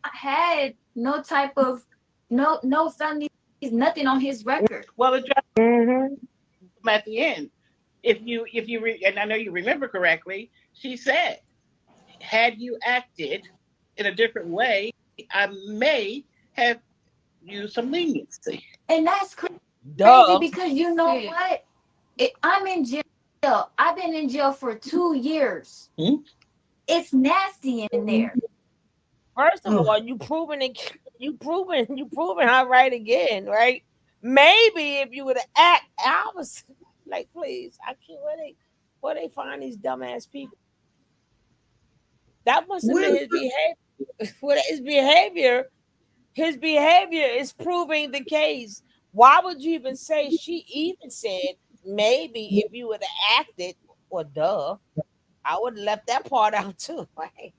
Had no type of no felonies, nothing on his record. Well, the judge Mm-hmm. at the end, and I know you remember correctly, she said, had you acted in a different way, I may have used some leniency. And that's crazy Duh. because you know what? I'm in jail. I've been in jail for 2 years. It's nasty in there. First of all, you proving it. You proving her right again, right? Maybe if you would have act, I was like, please, I can't. Where they find these dumbass people? That must have been his behavior. His behavior is proving the case. Why would you even say? She even said maybe if you would have acted, well, duh, I would have left that part out too. Right?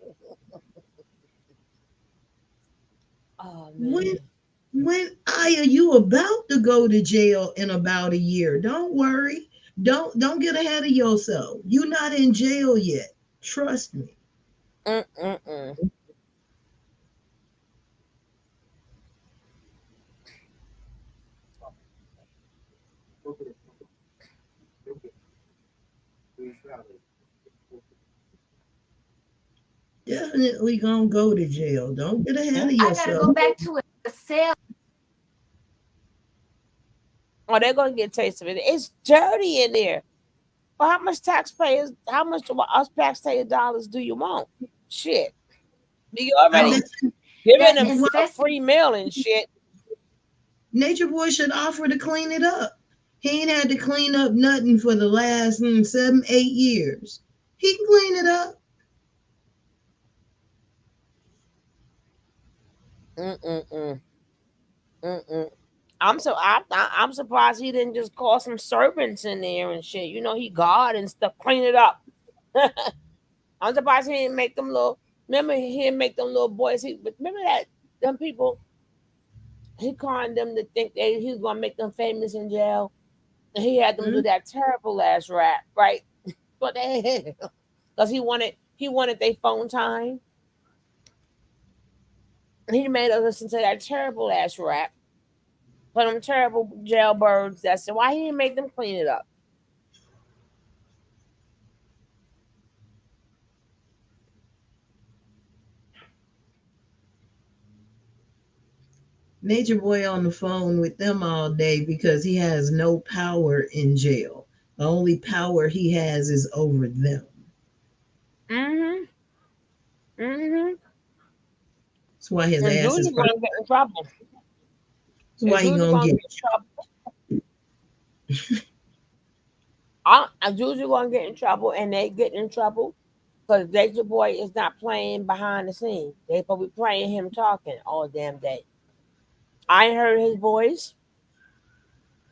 Oh man. When Aya, you about to go to jail in about a year. Don't worry. Don't get ahead of yourself. You're not in jail yet. Trust me. Mm-mm-mm. Definitely gonna go to jail. Don't get ahead of I gotta yourself. go back to a cell. Oh, they're gonna get a taste of it. It's dirty in there. Well, how much us taxpayer dollars do you want? Shit. You already giving them a free meal and shit. Nature Boy should offer to clean it up. He ain't had to clean up nothing for the last 7, 8 years. He can clean it up. Mm-mm-mm. Mm-mm. I'm surprised he didn't just call some servants in there and shit. You know, he God and stuff. Clean it up. I'm surprised he didn't make them little. Remember, he didn't make them little boys. But remember that them people. He conned them to think he was gonna make them famous in jail. And he had them do that terrible ass rap, right? But they because he wanted their phone time. He made us listen to that terrible ass rap. For them terrible jailbirds. That's why he didn't make them clean it up. Nature Boy on the phone with them all day because he has no power in jail. The only power he has is over them. Mm-hmm. Mm-hmm. That's why his And ass is. Juju gonna get in trouble. That's why he gonna get. Juju gonna get in trouble, and they get in trouble because Nature Boy is not playing behind the scenes. They probably playing him talking all damn day. I ain't heard his voice.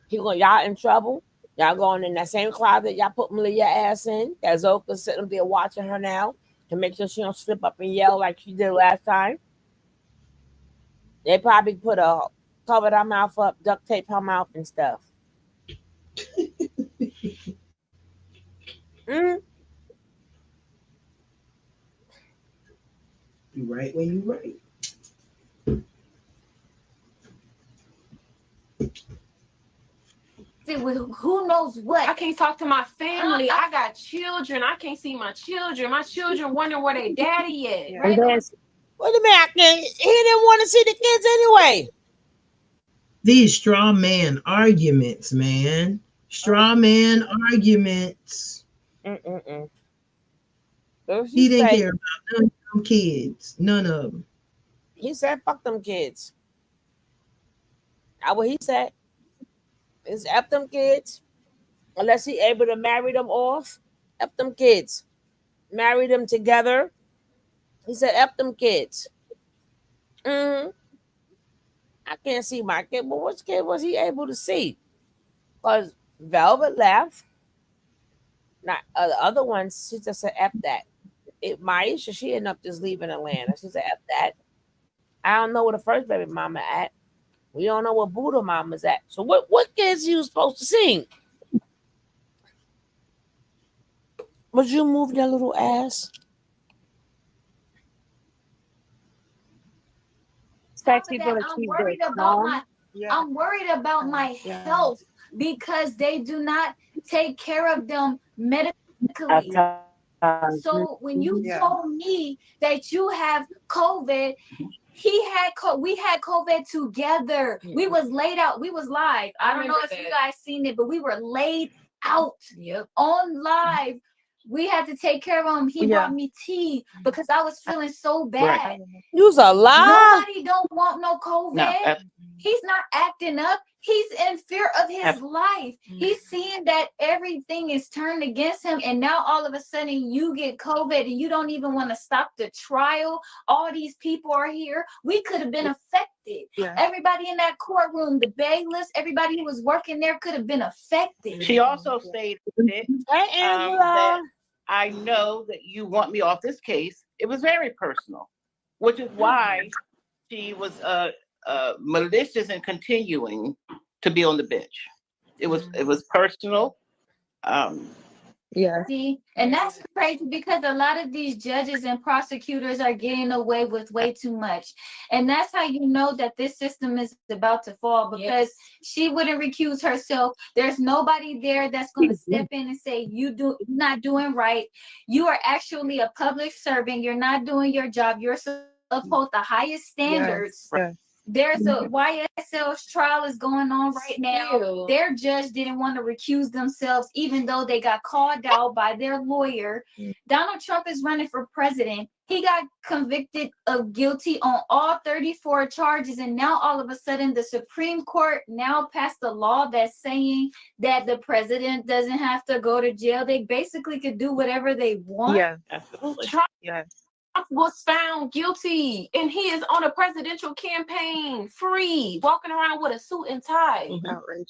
Y'all in trouble. Y'all going in that same closet y'all put Malaya ass in. That Zoka's sitting there watching her now to make sure she don't slip up and yell like she did last time. They probably covered her mouth up, duct tape her mouth and stuff. You right when you right. Who knows what? I can't talk to my family. I got children. I can't see my children. My children wonder where their daddy is. And then, what do you mean? He didn't want to see the kids anyway. These straw man arguments, man. Straw man arguments. Mm-mm-mm. He didn't care about none of them kids. None of them. He said, fuck them kids. That's what he said. It's F them kids. Unless he able to marry them off. F them kids. Marry them together. He said F them kids. I can't see my kid, but which kid was he able to see? Because Velvet left. Not the other ones, she just said F that. Maisha, she ended up just leaving Atlanta. She said F that. I don't know where the first baby mama at. We don't know where Buddha mama's at. So what kids you supposed to sing? Would you move that little ass? I'm worried about I'm worried about my health because they do not take care of them medically. So when you told me that you have COVID, we had COVID together. We was laid out. We was live. I don't know if you guys seen it, but we were laid out on live. We had to take care of him. He brought me tea because I was feeling so bad. You was alive. Nobody don't want no COVID. No, He's not acting up. He's in fear of his life. He's seeing that everything is turned against him, and now all of a sudden you get COVID and you don't even want to stop the trial. All these people are here. We could have been affected. Everybody in that courtroom, the bailiffs, everybody who was working there could have been affected. She also stated that I know that you want me off this case. It was very personal, which is why she was malicious and continuing to be on the bench. It was personal. See, and that's crazy because a lot of these judges and prosecutors are getting away with way too much. And that's how you know that this system is about to fall, because she wouldn't recuse herself. There's nobody there that's going to step in and say, you're not doing right. You are actually a public servant. You're not doing your job. You're supposed to uphold the highest standards. There's a YSL's trial is going on right now. Their judge didn't want to recuse themselves, even though they got called out by their lawyer. Donald Trump is running for president. He got convicted of guilty on all 34 charges. And now all of a sudden the Supreme Court now passed a law that's saying that the president doesn't have to go to jail. They basically could do whatever they want. Absolutely. Trump was found guilty, and he is on a presidential campaign, free, walking around with a suit and tie.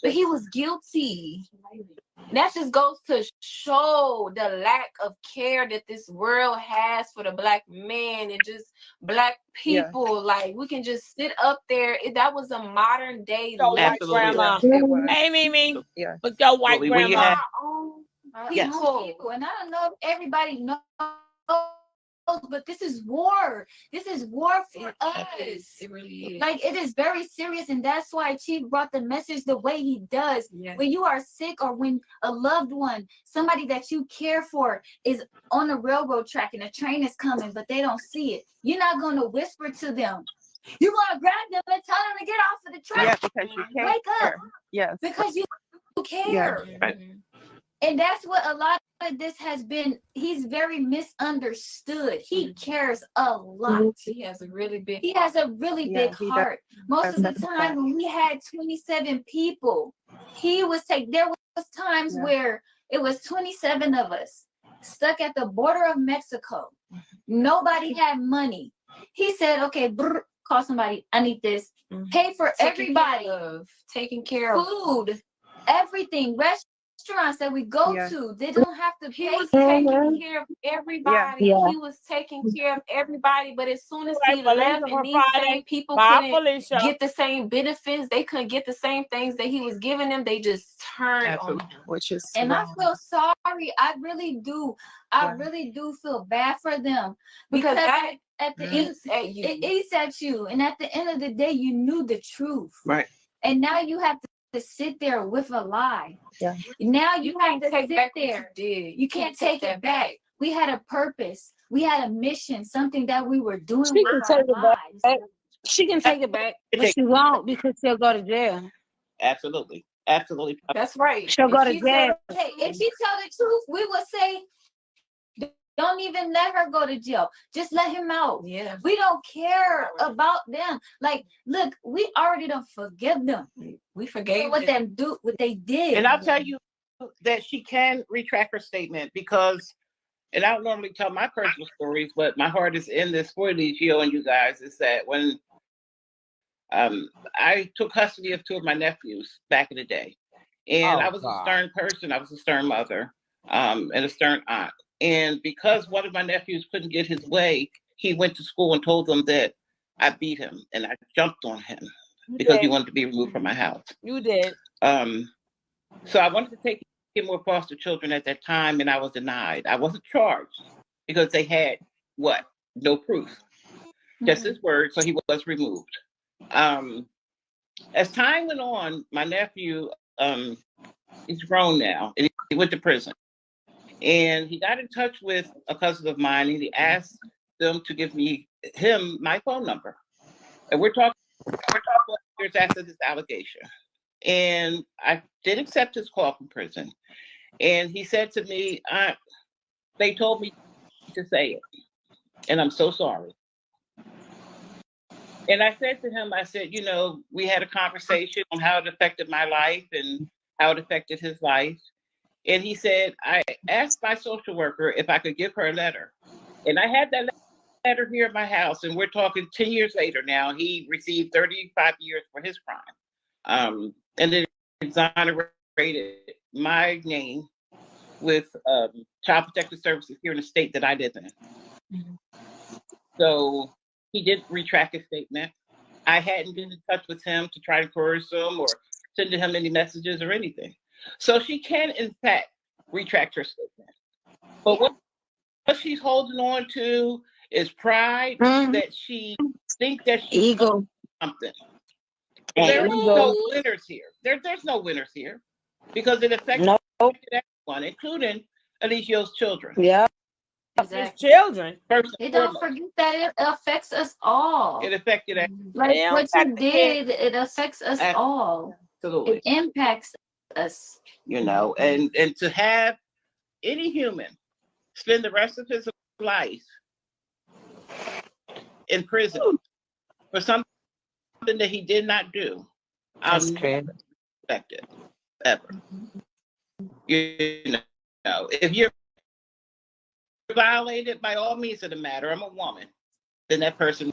But he was guilty. And that just goes to show the lack of care that this world has for the Black man and just Black people. Like, we can just sit up there. That was a modern day grandma. Hey, Mimi. With your white grandma. People. And I don't know if everybody knows, but this is war. This is war for us. It really is. Like, it is very serious, and that's why Chief brought the message the way he does. When you are sick, or when a loved one, somebody that you care for, is on a railroad track and a train is coming, but they don't see it, you're not going to whisper to them. You're going to grab them and tell them to get off of the track. Because you care. Wake up. Because you care. And that's what a lot of this has been. He's very misunderstood. He cares a lot. He has a really big heart. Most of the time when we had 27 people, there was times where it was 27 of us stuck at the border of Mexico. Nobody had money. He said, okay, call somebody. I need this. Pay for everybody. Taking care of food, everything. Restaurants that we go to, they don't have to pay. He was taking care of everybody. He was taking care of everybody. But as soon as he left, and these same people couldn't get the same benefits, they couldn't get the same things that he was giving them, they just turned on him. And I feel sorry. I really do. I really do feel bad for them, because at the end, it eats at you. And at the end of the day, you knew the truth. Right. And now you have to sit there with a lie. Now you have to sit there. You can't take it back. We had a purpose. We had a mission, something that we were doing. She can take it back. She can take it back, but she won't, because she'll go to jail. Absolutely. That's right. She'll go to jail. If she tell the truth, we would say, don't Don't even let her go to jail. Just let him out. Yeah. We don't care about them. Like, look, we already don't forgive them. We forgave what they did. And I'll tell you that she can retract her statement because, and I don't normally tell my personal stories, but my heart is in this for Eligio and you guys, is that when I took custody of two of my nephews back in the day, and I was a stern person, I was a stern mother, and a stern aunt. And because one of my nephews couldn't get his way, he went to school and told them that I beat him and I jumped on him because he wanted to be removed from my house. You did. So I wanted to take him with foster children at that time, and I was denied. I wasn't charged because they had what? No proof. Just his word, so he was removed. As time went on, my nephew, he's grown now, and he went to prison. And he got in touch with a cousin of mine, and he asked them to give him my phone number. And we're talking years after this allegation. And I did accept his call from prison. And he said to me, they told me to say it, and I'm so sorry. And I said to him, I said, you know, we had a conversation on how it affected my life and how it affected his life. And he said, I asked my social worker if I could give her a letter. And I had that letter here at my house, and we're talking 10 years later now. He received 35 years for his crime. And it exonerated my name with Child Protective Services here in the state that I live in. So he did retract his statement. I hadn't been in touch with him to try to coerce him or send him any messages or anything. So she can, in fact, retract her statement. But what she's holding on to is pride, that she thinks that she's ego, something. There are no winners here. There's no winners here because it affects everyone, including Eligio's children. Yeah. Exactly. His children. First They don't forget that it affects us all. It affected everyone. Like what you did, it affects us all. Absolutely. It impacts us. You know, and to have any human spend the rest of his life in prison for something that he did not do, I'll never respect it, ever. You know, if you're violated, by all means of the matter, I'm a woman, then that person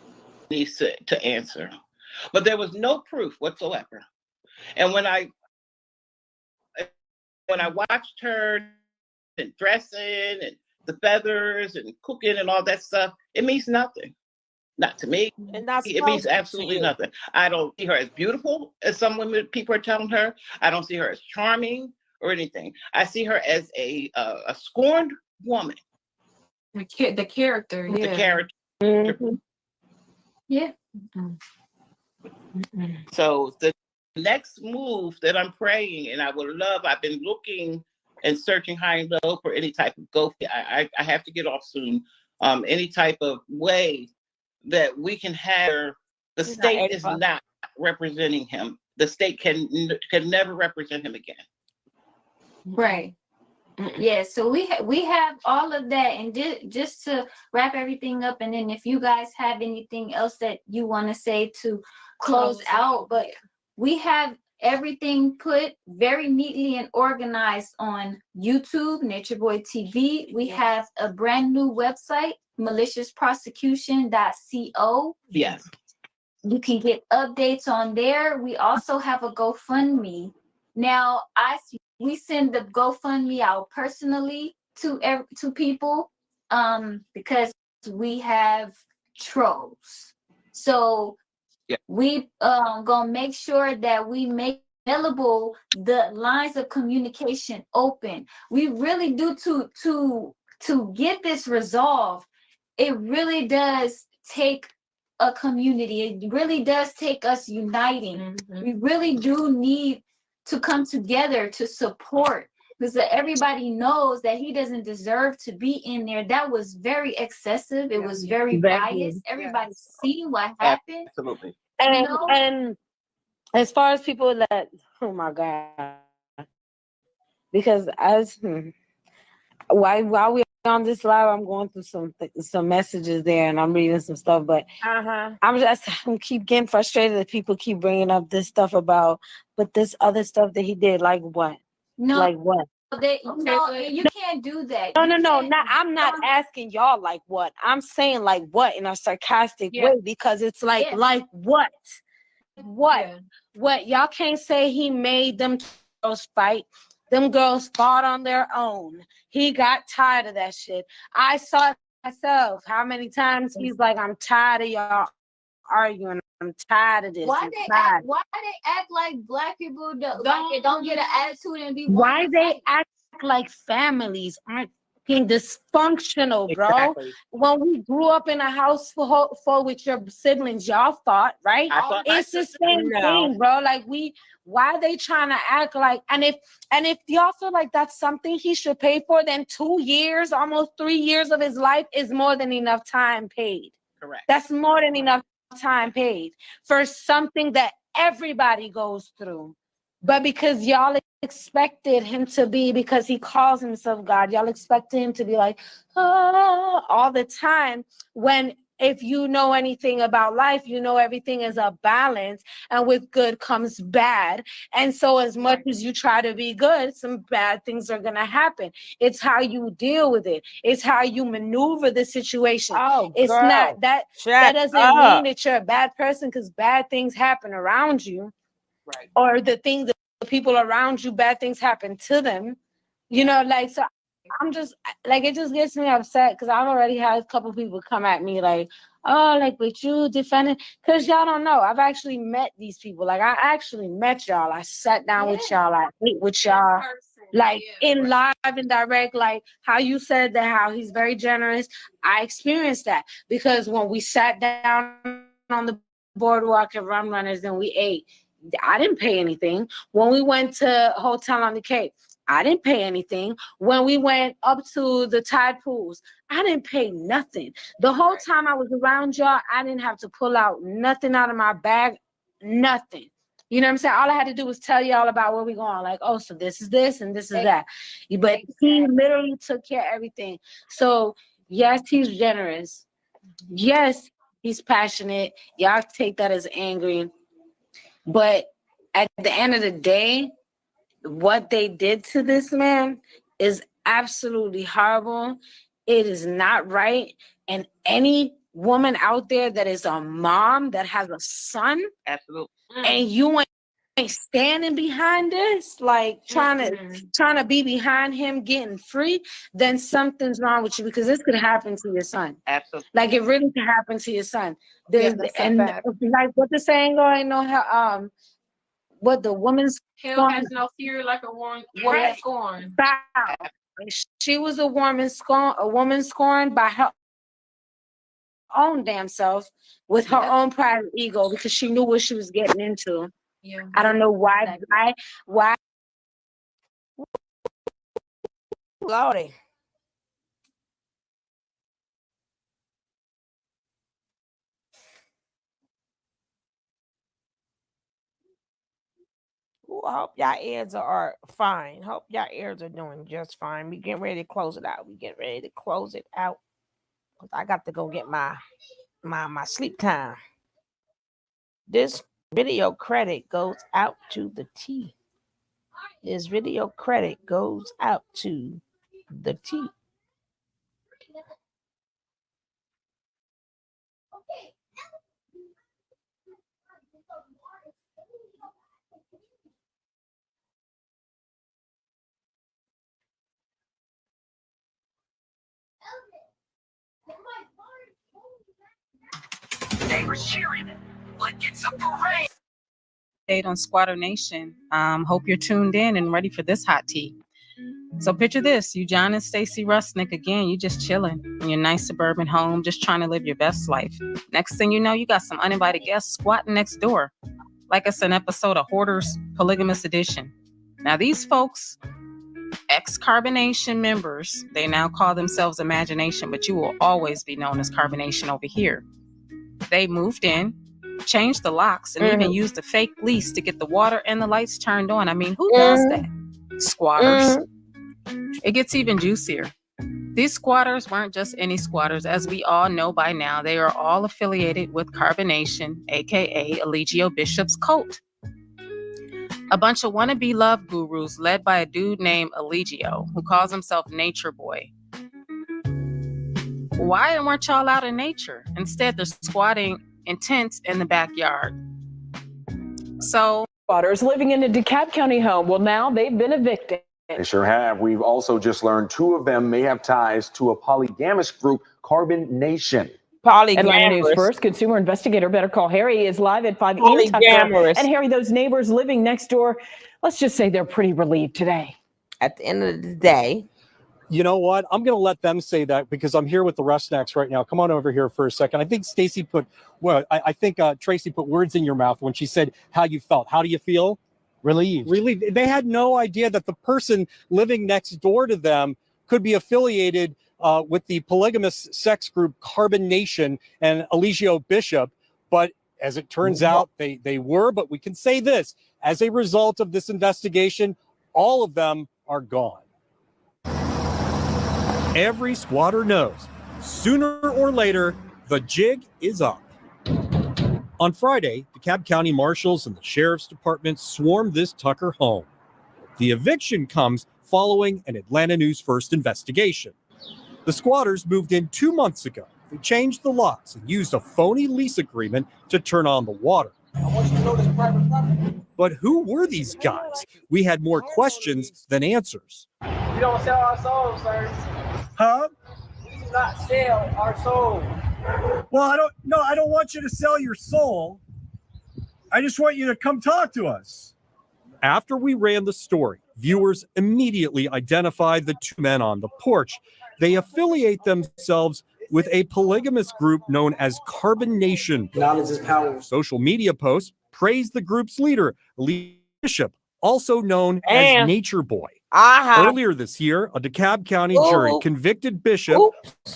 needs to answer. But there was no proof whatsoever. And when I watched her and dressing and the feathers and cooking and all that stuff, it means nothing. Not to me. It means absolutely nothing. I don't see her as beautiful as some women, people are telling her. I don't see her as charming or anything. I see her as a scorned woman. The character, The yeah. character. Yeah. So the next move that I'm praying, and I would love, I've been looking and searching high and low for any type of GoFundMe. I have to get off soon. Any type of way that we can have, the state is not representing him. The state can never represent him again. Right. Yeah, so we have all of that, and just to wrap everything up, and then if you guys have anything else that you want to say to close out, but we have everything put very neatly and organized on YouTube, Nature Boy TV. We have a brand new website, maliciousprosecution.co. Yes. You can get updates on there. We also have a GoFundMe. Now, we send the GoFundMe out personally to people because we have trolls. So we gonna make sure that we make available the lines of communication open. We really do to get this resolved. It really does take a community. It really does take us uniting. We really do need to come together to support, because everybody knows that he doesn't deserve to be in there. That was very excessive. It was very biased. Everybody's seen what happened. Absolutely. And as far as people that, oh my God, because while we're on this live, I'm going through some messages there, and I'm reading some stuff. But I'm keep getting frustrated that people keep bringing up this stuff about, but this other stuff that he did, like what? No, like what? You can't do that. No. I'm not asking y'all like what. I'm saying like what in a sarcastic way, because it's like what? What? Y'all can't say he made them girls fight. Them girls fought on their own. He got tired of that shit. I saw it myself. How many times he's like, I'm tired of y'all arguing. I'm tired of this. Why they act like black people don't get an attitude and be why they act like families aren't being dysfunctional, bro? Exactly. When we grew up in a house full with your siblings, y'all fought, right? It's the same thing, bro. Like why are they trying to act like, and if y'all feel like that's something he should pay for, then 2 years, almost 3 years of his life is more than enough time paid. Correct. That's more than enough time paid for something that everybody goes through. But because y'all expected him to be, because he calls himself God, y'all expected him to be like, oh, all the time, when if you know anything about life, you know everything is a balance, and with good comes bad. And so as much as you try to be good, some bad things are going to happen. It's how you deal with it. It's how you maneuver the situation. It's girl, not that doesn't mean that you're a bad person, because bad things happen around you. Right. Or the people around you, bad things happen to them. You know, like, so I'm just like, it just gets me upset because I've already had a couple people come at me like, oh, like, with you defending, because y'all don't know. I've actually met these people. Like, I actually met y'all. I sat down with y'all. I ate with y'all. Like in live and direct, like how you said that, how he's very generous. I experienced that because when we sat down on the boardwalk at Rum Runners and we ate, I didn't pay anything. When we went to Hotel on the Cape, I didn't pay anything. When we went up to the tide pools, I didn't pay nothing. The whole time I was around y'all, I didn't have to pull out nothing out of my bag, nothing. You know what I'm saying? All I had to do was tell y'all about where we going. Like, oh, so this is this and this is that. But he literally took care of everything. So yes, he's generous. Yes, he's passionate. Y'all take that as angry. But at the end of the day, what they did to this man is absolutely horrible. It is not right. And any woman out there that is a mom that has a son, absolutely, and you ain't standing behind this, like trying to be behind him getting free, then something's wrong with you, because this could happen to your son. Absolutely. Like it really could happen to your son. And like what the saying going, know how what the woman's hell has no fear like a woman scorned. She was a woman scorned by her own damn self, with her own private ego, because she knew what she was getting into. Yeah. I don't know why. Lordy. Ooh, I hope y'all ears are fine. Hope y'all ears are doing just fine. We getting ready to close it out. Cause I got to go get my sleep time. This video credit goes out to the T. This video credit goes out to the T. They were cheering, like it's a parade. Update on Squatter Nation. Hope you're tuned in and ready for this hot tea. So picture this, you John and Stacy Rusnick again, you just chilling in your nice suburban home, just trying to live your best life. Next thing you know, you got some uninvited guests squatting next door. Like it's an episode of Hoarders Polygamous Edition. Now these folks, ex-Carbonation members, they now call themselves Imagination, but you will always be known as Carbonation over here. They moved in, changed the locks, and even used a fake lease to get the water and the lights turned on. I mean, who does that? Squatters. It gets even juicier. These squatters weren't just any squatters. As we all know by now, they are all affiliated with Carbonation, aka Eligio Bishop's cult. A bunch of wannabe love gurus led by a dude named Eligio, who calls himself Nature Boy. Why weren't y'all out in nature? Instead, they're squatting in tents in the backyard. So, squatters living in a DeKalb County home, well, now they've been evicted. They sure have. We've also just learned 2 of them may have ties to a polygamous group, Carbonation. Polygamous. News First consumer investigator Better Call Harry is live at 5 in Tucker. Polygamous. And Harry, those neighbors living next door, let's just say they're pretty relieved today. At the end of the day. You know what? I'm going to let them say that because I'm here with the Rusnacks right now. Come on over here for a second. I think Stacy put, well, I think Tracy put words in your mouth when she said how you felt. How do you feel? Relieved. Relieved. They had no idea that the person living next door to them could be affiliated with the polygamous sex group Carbonation and Eligio Bishop. But as it turns out, they were. But we can say this, as a result of this investigation, all of them are gone. Every squatter knows, sooner or later, the jig is up. On Friday, DeKalb County marshals and the sheriff's department swarmed this Tucker home. The eviction comes following an Atlanta News First investigation. The squatters moved in 2 months ago. They changed the locks and used a phony lease agreement to turn on the water. But who were these guys? We had more questions than answers. We don't sell our souls, sir. Huh? We do not sell our soul. Well, I don't want you to sell your soul. I just want you to come talk to us. After we ran the story, viewers immediately identified the 2 men on the porch. They affiliate themselves with a polygamous group known as Carbonation. Knowledge is power. Social media posts praise the group's leader, Eligio Bishop, also known as Nature Boy. Earlier this year, a DeKalb County jury convicted Bishop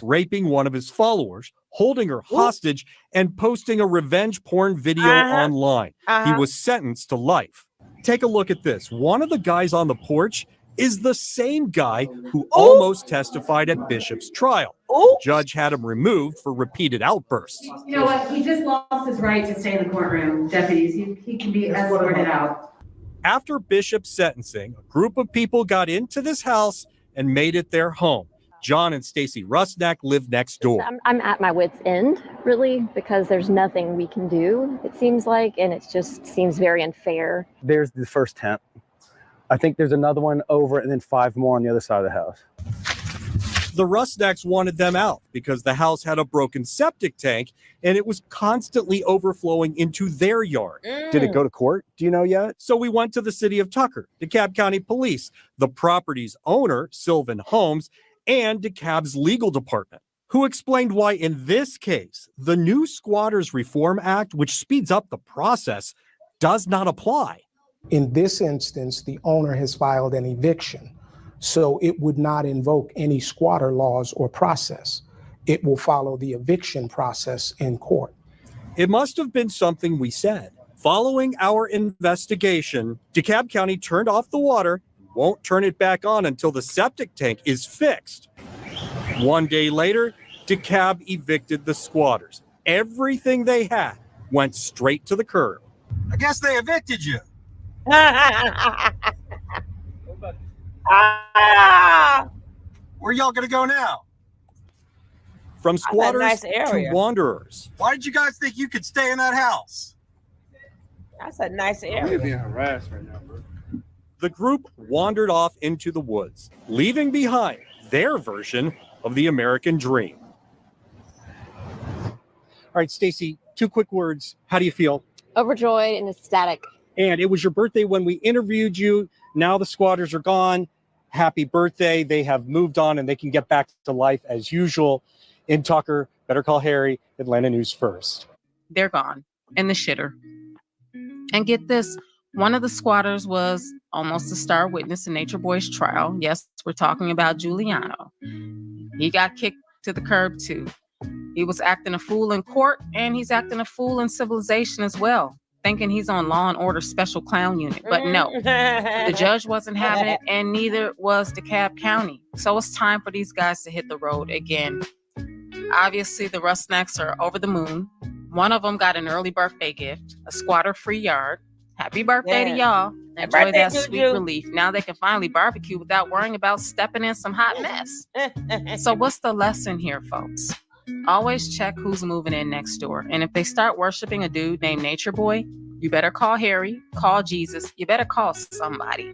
raping one of his followers, holding her hostage, and posting a revenge porn video online. He was sentenced to life. Take a look at this. One of the guys on the porch is the same guy who almost testified at Bishop's trial. The judge had him removed for repeated outbursts. You know what? He just lost his right to stay in the courtroom, deputies. He can be escorted out. After Bishop's sentencing, a group of people got into this house and made it their home. John and Stacy Rusnack live next door. I'm at my wit's end, really, because there's nothing we can do, it seems like, and it just seems very unfair. There's the first tent. I think there's another one over and then 5 more on the other side of the house. The Rusnacks wanted them out because the house had a broken septic tank and it was constantly overflowing into their yard. Did it go to court? Do you know yet? So we went to the city of Tucker, DeKalb County Police, the property's owner, Sylvan Holmes, and DeKalb's legal department, who explained why in this case, the new Squatters Reform Act, which speeds up the process, does not apply. In this instance, the owner has filed an eviction, so it would not invoke any squatter laws or process. It will follow the eviction process in court. It must have been something we said. Following our investigation, DeKalb County turned off the water and won't turn it back on until the septic tank is fixed. 1 day later, DeKalb evicted the squatters. Everything they had went straight to the curb. I guess they evicted you. Where y'all gonna go now? From squatters nice to area. wanderers. Why did you guys think you could stay in that house? That's a nice We're area. being harassed right now, bro. The group wandered off into the woods, leaving behind their version of the American dream. All right, Stacy, 2 quick words. How do you feel? Overjoyed and ecstatic. And it was your birthday when we interviewed you. Now the squatters are gone. Happy birthday. They have moved on and they can get back to life as usual in Tucker. Better Call Harry, Atlanta News First. They're gone in the shitter. And get this, one of the squatters was almost a star witness in Nature Boy's trial. Yes, we're talking about Giuliano. He got kicked to the curb too. He was acting a fool in court and he's acting a fool in civilization as well. thinking he's on Law and Order Special Clown Unit. But no, the judge wasn't having it, and neither was DeKalb County. So it's time for these guys to hit the road again. Obviously, the Rusnacks are over the moon. One of them got an early birthday gift, a squatter-free yard. Happy birthday to y'all. Enjoy birthday, that sweet Juju. relief. Now they can finally barbecue without worrying about stepping in some hot mess. So what's the lesson here, folks? Always check who's moving in next door. And if they start worshiping a dude named Nature Boy, you better call Harry, call Jesus. You better call somebody.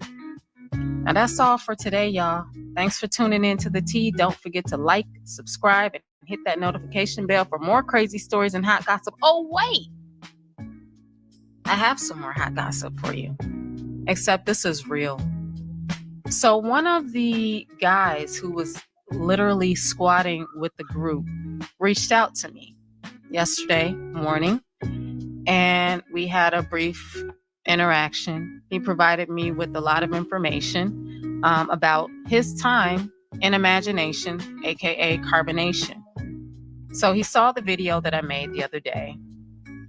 Now that's all for today, y'all. Thanks for tuning in to The Tea. Don't forget to like, subscribe, and hit that notification bell for more crazy stories and hot gossip. Oh, wait! I have some more hot gossip for you. Except this is real. So one of the guys who was literally squatting with the group reached out to me yesterday morning, and we had a brief interaction. He provided me with a lot of information about his time in imagination, aka carbonation. So he saw the video that I made the other day,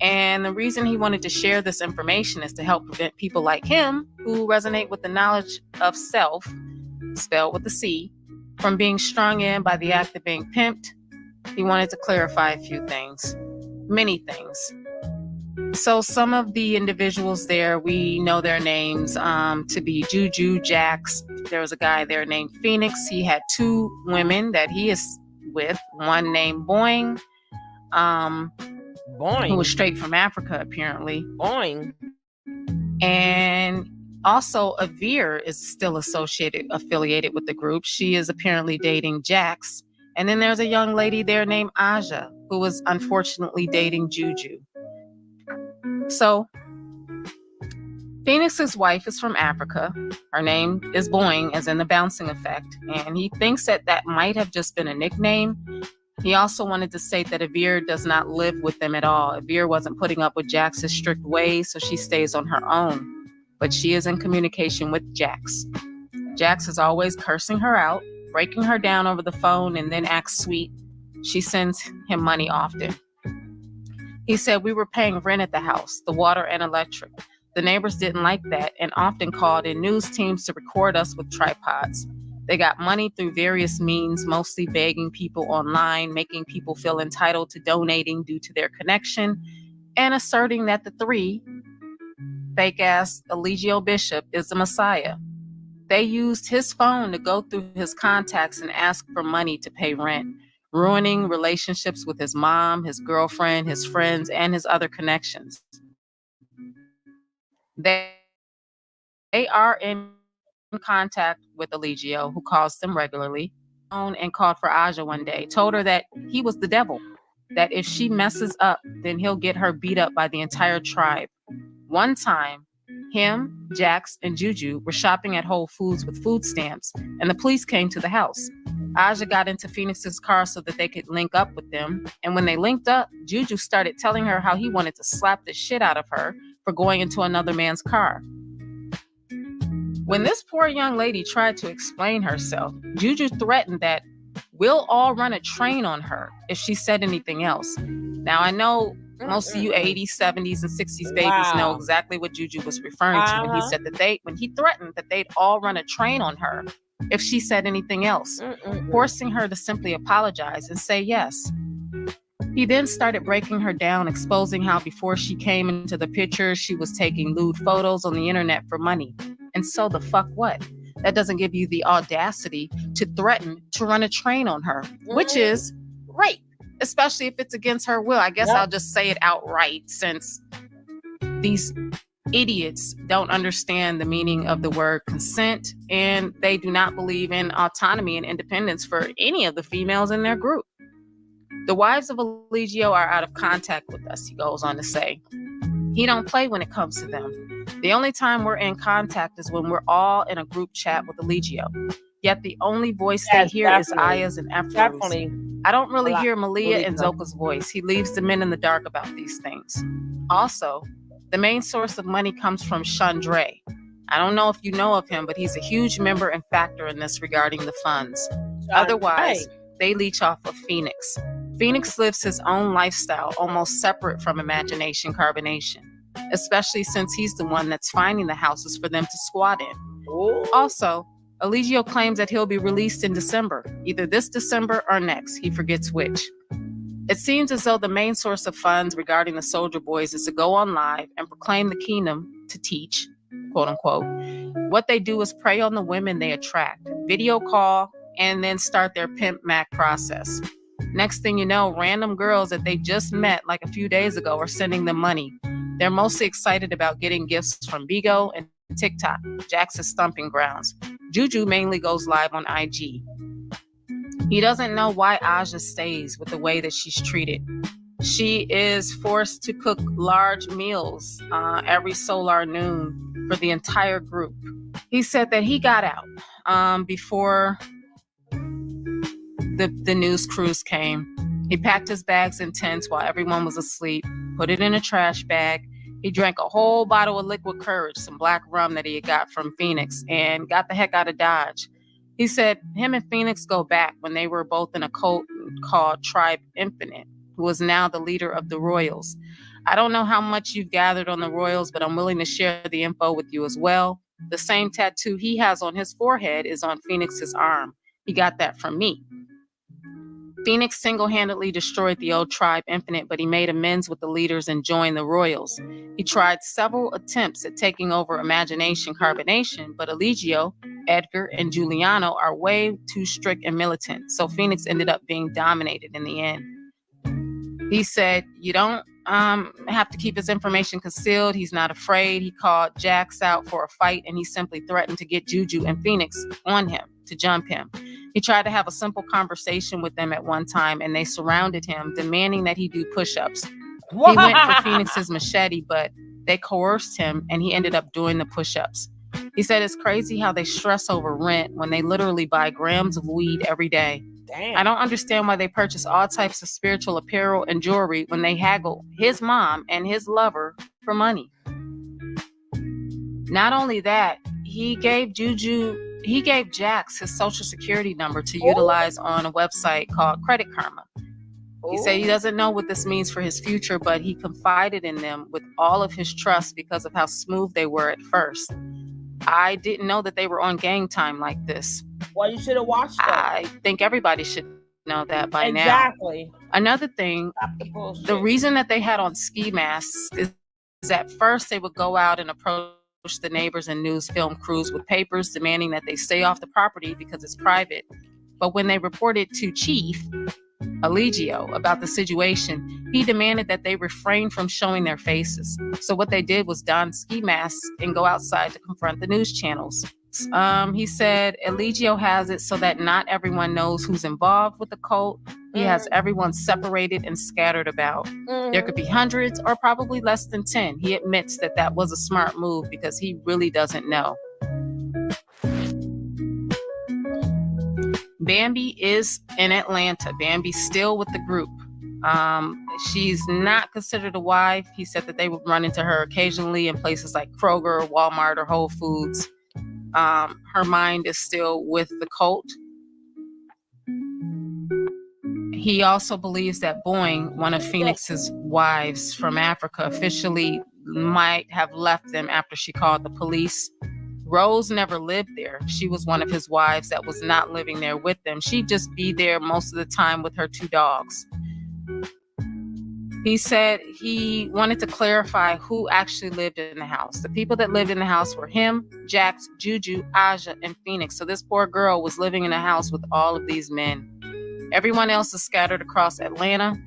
and the reason he wanted to share this information is to help prevent people like him who resonate with the knowledge of self, spelled with a C, from being strung in by the act of being pimped. He wanted to clarify a few things, many things. So some of the individuals there, we know their names to be Juju, Jax. There was a guy there named Phoenix. He had two women that he is with, one named Boing, who was straight from Africa, apparently. Boing. And also, Avir is still affiliated with the group. She is apparently dating Jax. And then there's a young lady there named Aja, who was unfortunately dating Juju. So, Phoenix's wife is from Africa. Her name is Boing, as in the bouncing effect. And he thinks that that might have just been a nickname. He also wanted to state that Avir does not live with them at all. Avir wasn't putting up with Jax's strict ways, so she stays on her own. But she is in communication with Jax. Jax is always cursing her out, breaking her down over the phone, and then acts sweet. She sends him money often. He said, we were paying rent at the house, the water and electric. The neighbors didn't like that and often called in news teams to record us with tripods. They got money through various means, mostly begging people online, making people feel entitled to donating due to their connection, and asserting that the three, fake-ass Eligio Bishop, is the Messiah. They used his phone to go through his contacts and ask for money to pay rent, ruining relationships with his mom, his girlfriend, his friends, and his other connections. They are in contact with Eligio, who calls them regularly, and called for Aja one day, told her that he was the devil, that if she messes up, then he'll get her beat up by the entire tribe. One time, him, Jax, and Juju were shopping at Whole Foods with food stamps, and the police came to the house. Aja got into Phoenix's car so that they could link up with them, and when they linked up, Juju started telling her how he wanted to slap the shit out of her for going into another man's car. When this poor young lady tried to explain herself, Juju threatened that we'll all run a train on her if she said anything else. Now, I know most of you 80s, 70s, and 60s babies know exactly what Juju was referring to when he said that when he threatened that they'd all run a train on her if she said anything else, forcing her to simply apologize and say yes. He then started breaking her down, exposing how before she came into the picture, she was taking lewd photos on the internet for money. And so the fuck what? That doesn't give you the audacity to threaten to run a train on her, which is rape, especially if it's against her will. I guess I'll just say it outright, since these idiots don't understand the meaning of the word consent, and they do not believe in autonomy and independence for any of the females in their group. The wives of Eligio are out of contact with us, he goes on to say. He don't play when it comes to them. The only time we're in contact is when we're all in a group chat with Eligio. Yet the only voice they hear is Aya's and Ephraim's. I don't really hear Malaya and Zoka's voice. He leaves the men in the dark about these things. Also, the main source of money comes from Chandre. I don't know if you know of him, but he's a huge member and factor in this regarding the funds. Otherwise, they leech off of Phoenix. Phoenix lives his own lifestyle, almost separate from imagination carbonation. especially since he's the one that's finding the houses for them to squat in. Also, Eligio claims that he'll be released in December, either this December or next. He forgets which. It seems as though the main source of funds regarding the Soldier Boys is to go on live and proclaim the kingdom to teach, quote unquote. What they do is prey on the women they attract, video call, and then start their pimp mac process. Next thing you know, random girls that they just met like a few days ago are sending them money. They're mostly excited about getting gifts from Bigo and TikTok, Jax's stomping grounds. Juju mainly goes live on IG. He doesn't know why Aja stays with the way that she's treated. She is forced to cook large meals every solar noon for the entire group. He said that he got out before the news crews came. He packed his bags in tents while everyone was asleep, put it in a trash bag. He drank a whole bottle of liquid courage, some black rum that he had got from Phoenix, and got the heck out of Dodge. He said him and Phoenix go back when they were both in a cult called Tribe Infinite, who is now the leader of the Royals. I don't know how much you've gathered on the Royals, but I'm willing to share the info with you as well. The same tattoo he has on his forehead is on Phoenix's arm. He got that from me. Phoenix single-handedly destroyed the old Tribe Infinite, but he made amends with the leaders and joined the Royals. He tried several attempts at taking over Imagination Carbonation, but Eligio, Edgar, and Giuliano are way too strict and militant, so Phoenix ended up being dominated in the end. He said, you don't have to keep his information concealed. He's not afraid. He called Jax out for a fight, and he simply threatened to get Juju and Phoenix on him to jump him. He tried to have a simple conversation with them at one time, and they surrounded him, demanding that he do push-ups. He went for Phoenix's machete, but they coerced him, and he ended up doing the push-ups. He said it's crazy how they stress over rent when they literally buy grams of weed every day. Damn. I don't understand why they purchase all types of spiritual apparel and jewelry when they haggle his mom and his lover for money. Not only that, he gave Jax his social security number to utilize on a website called Credit Karma. He said he doesn't know what this means for his future, but he confided in them with all of his trust because of how smooth they were at first. I didn't know that they were on gang time like this. Well, you should have watched them. I think everybody should know that by now. Exactly. Another thing, the reason that they had on ski masks is at first they would go out and approach the neighbors and news film crews with papers demanding that they stay off the property because it's private. But when they reported to Chief Eligio about the situation, he demanded that they refrain from showing their faces. So what they did was don ski masks and go outside to confront the news channels. He said Eligio has it so that not everyone knows who's involved with the cult. He has everyone separated and scattered about. There could be hundreds or probably less than 10. He admits that that was a smart move because he really doesn't know. Bambi is in Atlanta. Bambi's still with the group. She's not considered a wife. He said that they would run into her occasionally in places like Kroger, Walmart, or Whole Foods. Her mind is still with the cult. He also believes that Boeing, one of Phoenix's wives from Africa, officially might have left them after she called the police. Rose never lived there. She was one of his wives that was not living there with them. She'd just be there most of the time with her 2 dogs. He said he wanted to clarify who actually lived in the house. The people that lived in the house were him, Jax, Juju, Aja, and Phoenix. So this poor girl was living in a house with all of these men. Everyone else is scattered across Atlanta.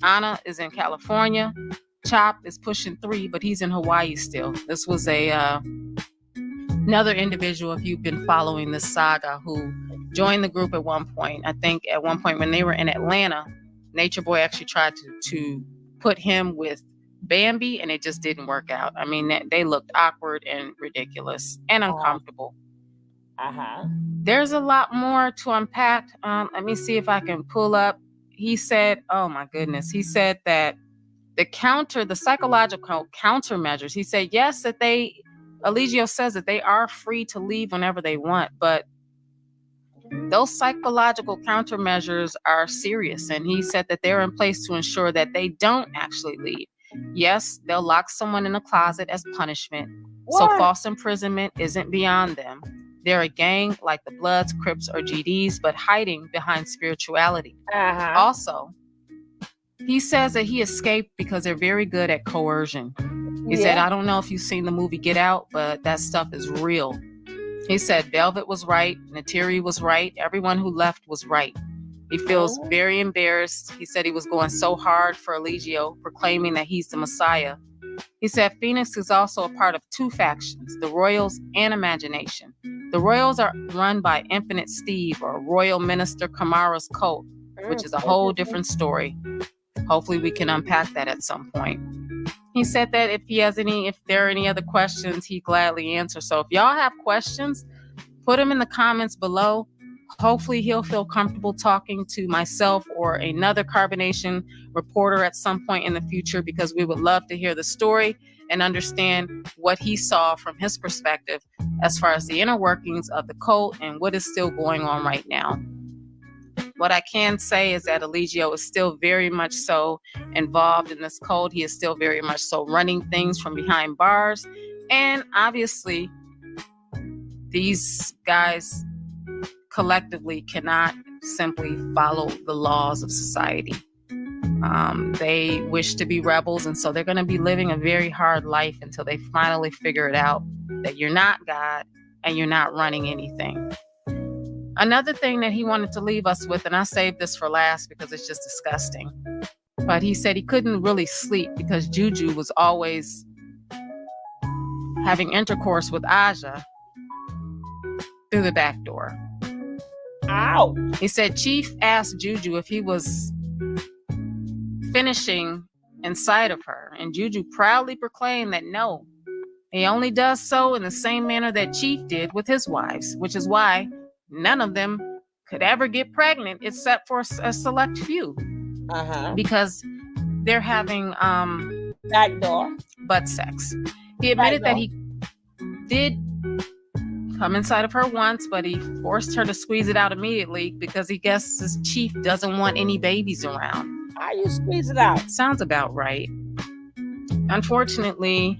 Anna is in California. Chop is pushing 3, but he's in Hawaii still. This was another individual, if you've been following this saga, who joined the group at one point. I think at one point when they were in Atlanta, Nature Boy actually tried to put him with Bambi, and it just didn't work out. I mean, they looked awkward and ridiculous and uncomfortable. There's a lot more to unpack. Let me see if I can pull up. He said, oh my goodness. He said that the psychological countermeasures, he said, yes, that Eligio says that they are free to leave whenever they want, but those psychological countermeasures are serious. And he said that they're in place to ensure that they don't actually leave. Yes, they'll lock someone in a closet as punishment. What? So false imprisonment isn't beyond them. They're a gang like the Bloods, Crips, or GDs, but hiding behind spirituality. Also, he says that he escaped because they're very good at coercion. He said, I don't know if you've seen the movie Get Out, but that stuff is real. He said Velvet was right, Natiri was right, everyone who left was right. He feels very embarrassed. He said he was going so hard for Eligio, proclaiming that he's the Messiah. He said Phoenix is also a part of two factions, the Royals and Imagination. The Royals are run by Infinite Steve or Royal Minister Kamara's cult, which is a whole different story. Hopefully we can unpack that at some point. He said that if there are any other questions, he'd gladly answer. So if y'all have questions, put them in the comments below. Hopefully he'll feel comfortable talking to myself or another Carbonation reporter at some point in the future, because we would love to hear the story and understand what he saw from his perspective as far as the inner workings of the cult and what is still going on right now. What I can say is that Eligio is still very much so involved in this cult. He is still very much so running things from behind bars. And obviously, these guys collectively cannot simply follow the laws of society. They wish to be rebels, and so they're going to be living a very hard life until they finally figure it out that you're not God and you're not running anything. Another thing that he wanted to leave us with, and I saved this for last because it's just disgusting, but he said he couldn't really sleep because Juju was always having intercourse with Aja through the back door. Ow! He said Chief asked Juju if he was finishing inside of her, and Juju proudly proclaimed that no, he only does so in the same manner that Chief did with his wives, which is why none of them could ever get pregnant except for a select few. Because they're having backdoor butt sex. He admitted that he did come inside of her once, but he forced her to squeeze it out immediately because he guesses Chief doesn't want any babies around. How you squeeze it out? Sounds about right. Unfortunately,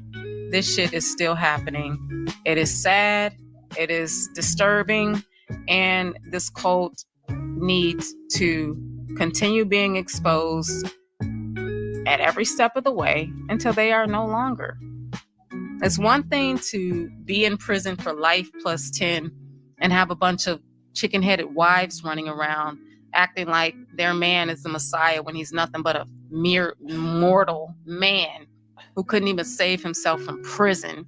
this shit is still happening. It is sad. It is disturbing. And this cult needs to continue being exposed at every step of the way until they are no longer. It's one thing to be in prison for life plus 10 and have a bunch of chicken-headed wives running around acting like their man is the Messiah when he's nothing but a mere mortal man who couldn't even save himself from prison.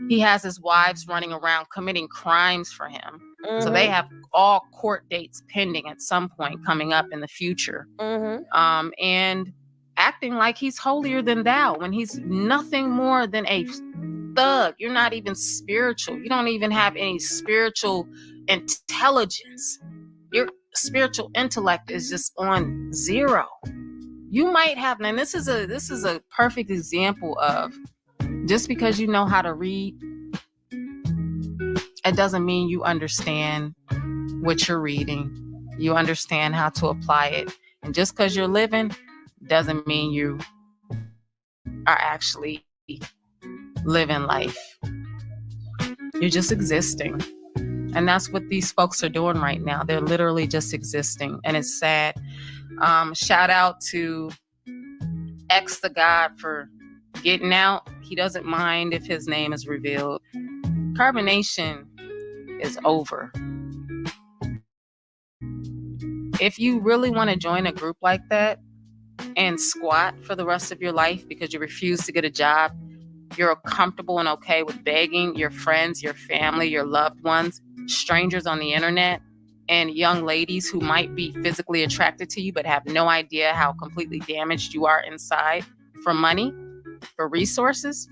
He has his wives running around committing crimes for him. So they have all court dates pending at some point coming up in the future. And acting like he's holier than thou when he's nothing more than a thug. You're not even spiritual. You don't even have any spiritual intelligence. Your spiritual intellect is just on zero. You might have, and this is a perfect example of just because you know how to read, it doesn't mean you understand what you're reading. You understand how to apply it. And just because you're living doesn't mean you are actually living life. You're just existing. And that's what these folks are doing right now. They're literally just existing. And it's sad. Shout out to X the God for getting out. He doesn't mind if his name is revealed. Carbonation is over. If you really want to join a group like that and squat for the rest of your life because you refuse to get a job, you're comfortable and okay with begging your friends, your family, your loved ones, strangers on the internet, and young ladies who might be physically attracted to you but have no idea how completely damaged you are inside for money, for resources.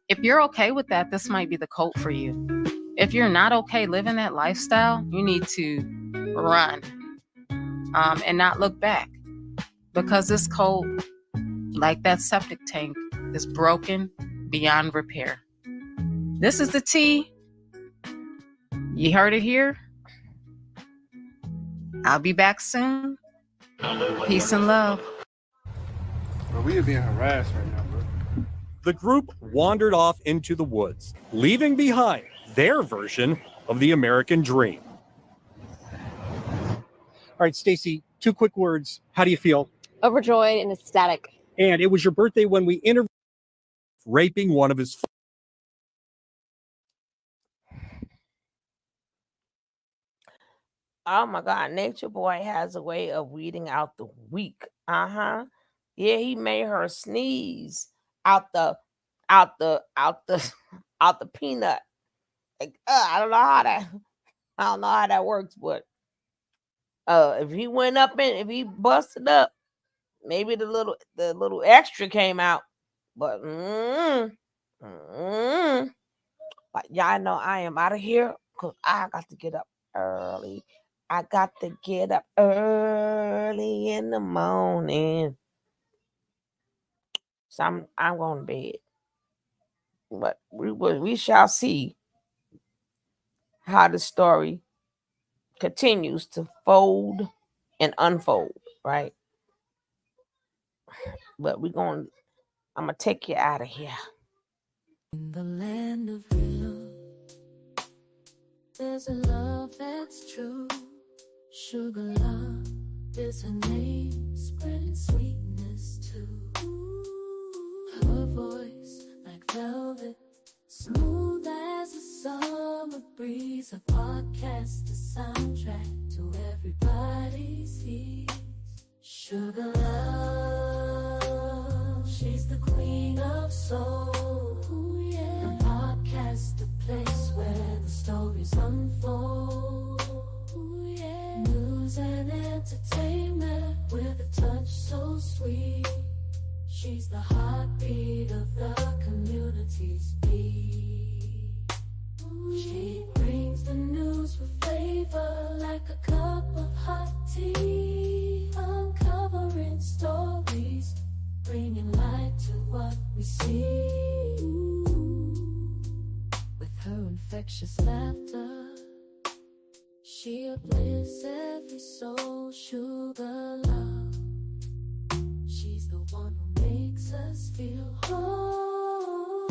If you're okay with that, this might be the cult for you. If you're not okay living that lifestyle, you need to run and not look back, because this cult, like that septic tank, is broken beyond repair. This is the tea. You heard it here. I'll be back soon. Peace and love. we are being harassed right now, bro. The group wandered off into the woods, leaving behind their version of the American dream. All right, Stacy, 2 quick words. How do you feel? Overjoyed and ecstatic. And it was your birthday when we interviewed raping one of his. Oh my God, Nature Boy has a way of weeding out the weak. Yeah, he made her sneeze out the peanut. Like, I don't know how that works, but if he went up and if he busted up, maybe the little extra came out. But but y'all know I am out of here because I got to get up early. I got to get up early in the morning. So I'm going to bed. But we shall see how the story continues to fold and unfold, right? But I'm going to take you out of here. In the land of real, there's a love that's true. Sugar love is her name, spreading sweetness too. Her voice like velvet, smooth as a summer breeze. A podcast, the soundtrack to everybody's ears. Sugar love, she's the queen of soul. Ooh, yeah. A podcast, the place where the stories unfold. Ooh, yeah. News and entertainment with a touch so sweet. She's the heartbeat of the community's beat. Ooh, she brings the news with flavor like a cup of hot tea. Uncovering stories, bringing light to what we see. Ooh, with her infectious laughter, she uplifts every soul. Sugar love, she's the one who makes us feel whole.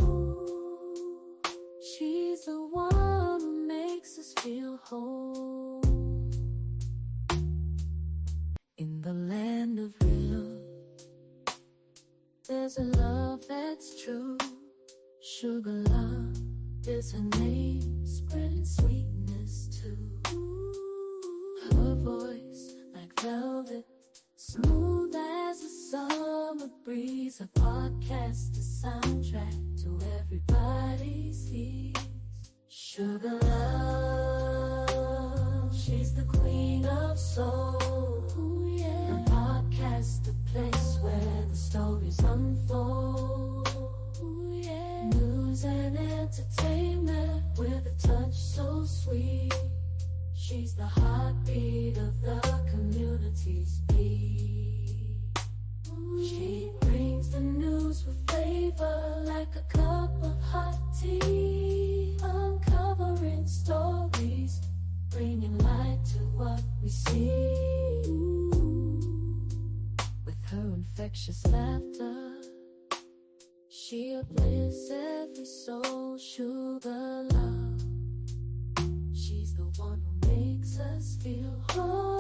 She's the one who makes us feel whole. In the land of real, there's a love that's true. Sugar love is her name, spreading sweetness too. Her voice like velvet, smooth as a summer breeze. A podcast, the soundtrack to everybody's ears. Sugar love, she's the queen of soul. Ooh, yeah. A podcast, the place where the stories unfold. Ooh, yeah. News and entertainment with a touch so sweet. She's the heartbeat of the community's beat. Ooh, she brings the news with flavor like a cup of hot tea. Uncovering stories, bringing light to what we see. Ooh, with her infectious laughter, she uplifts every soul. Sugar love, she's the one who makes us feel whole.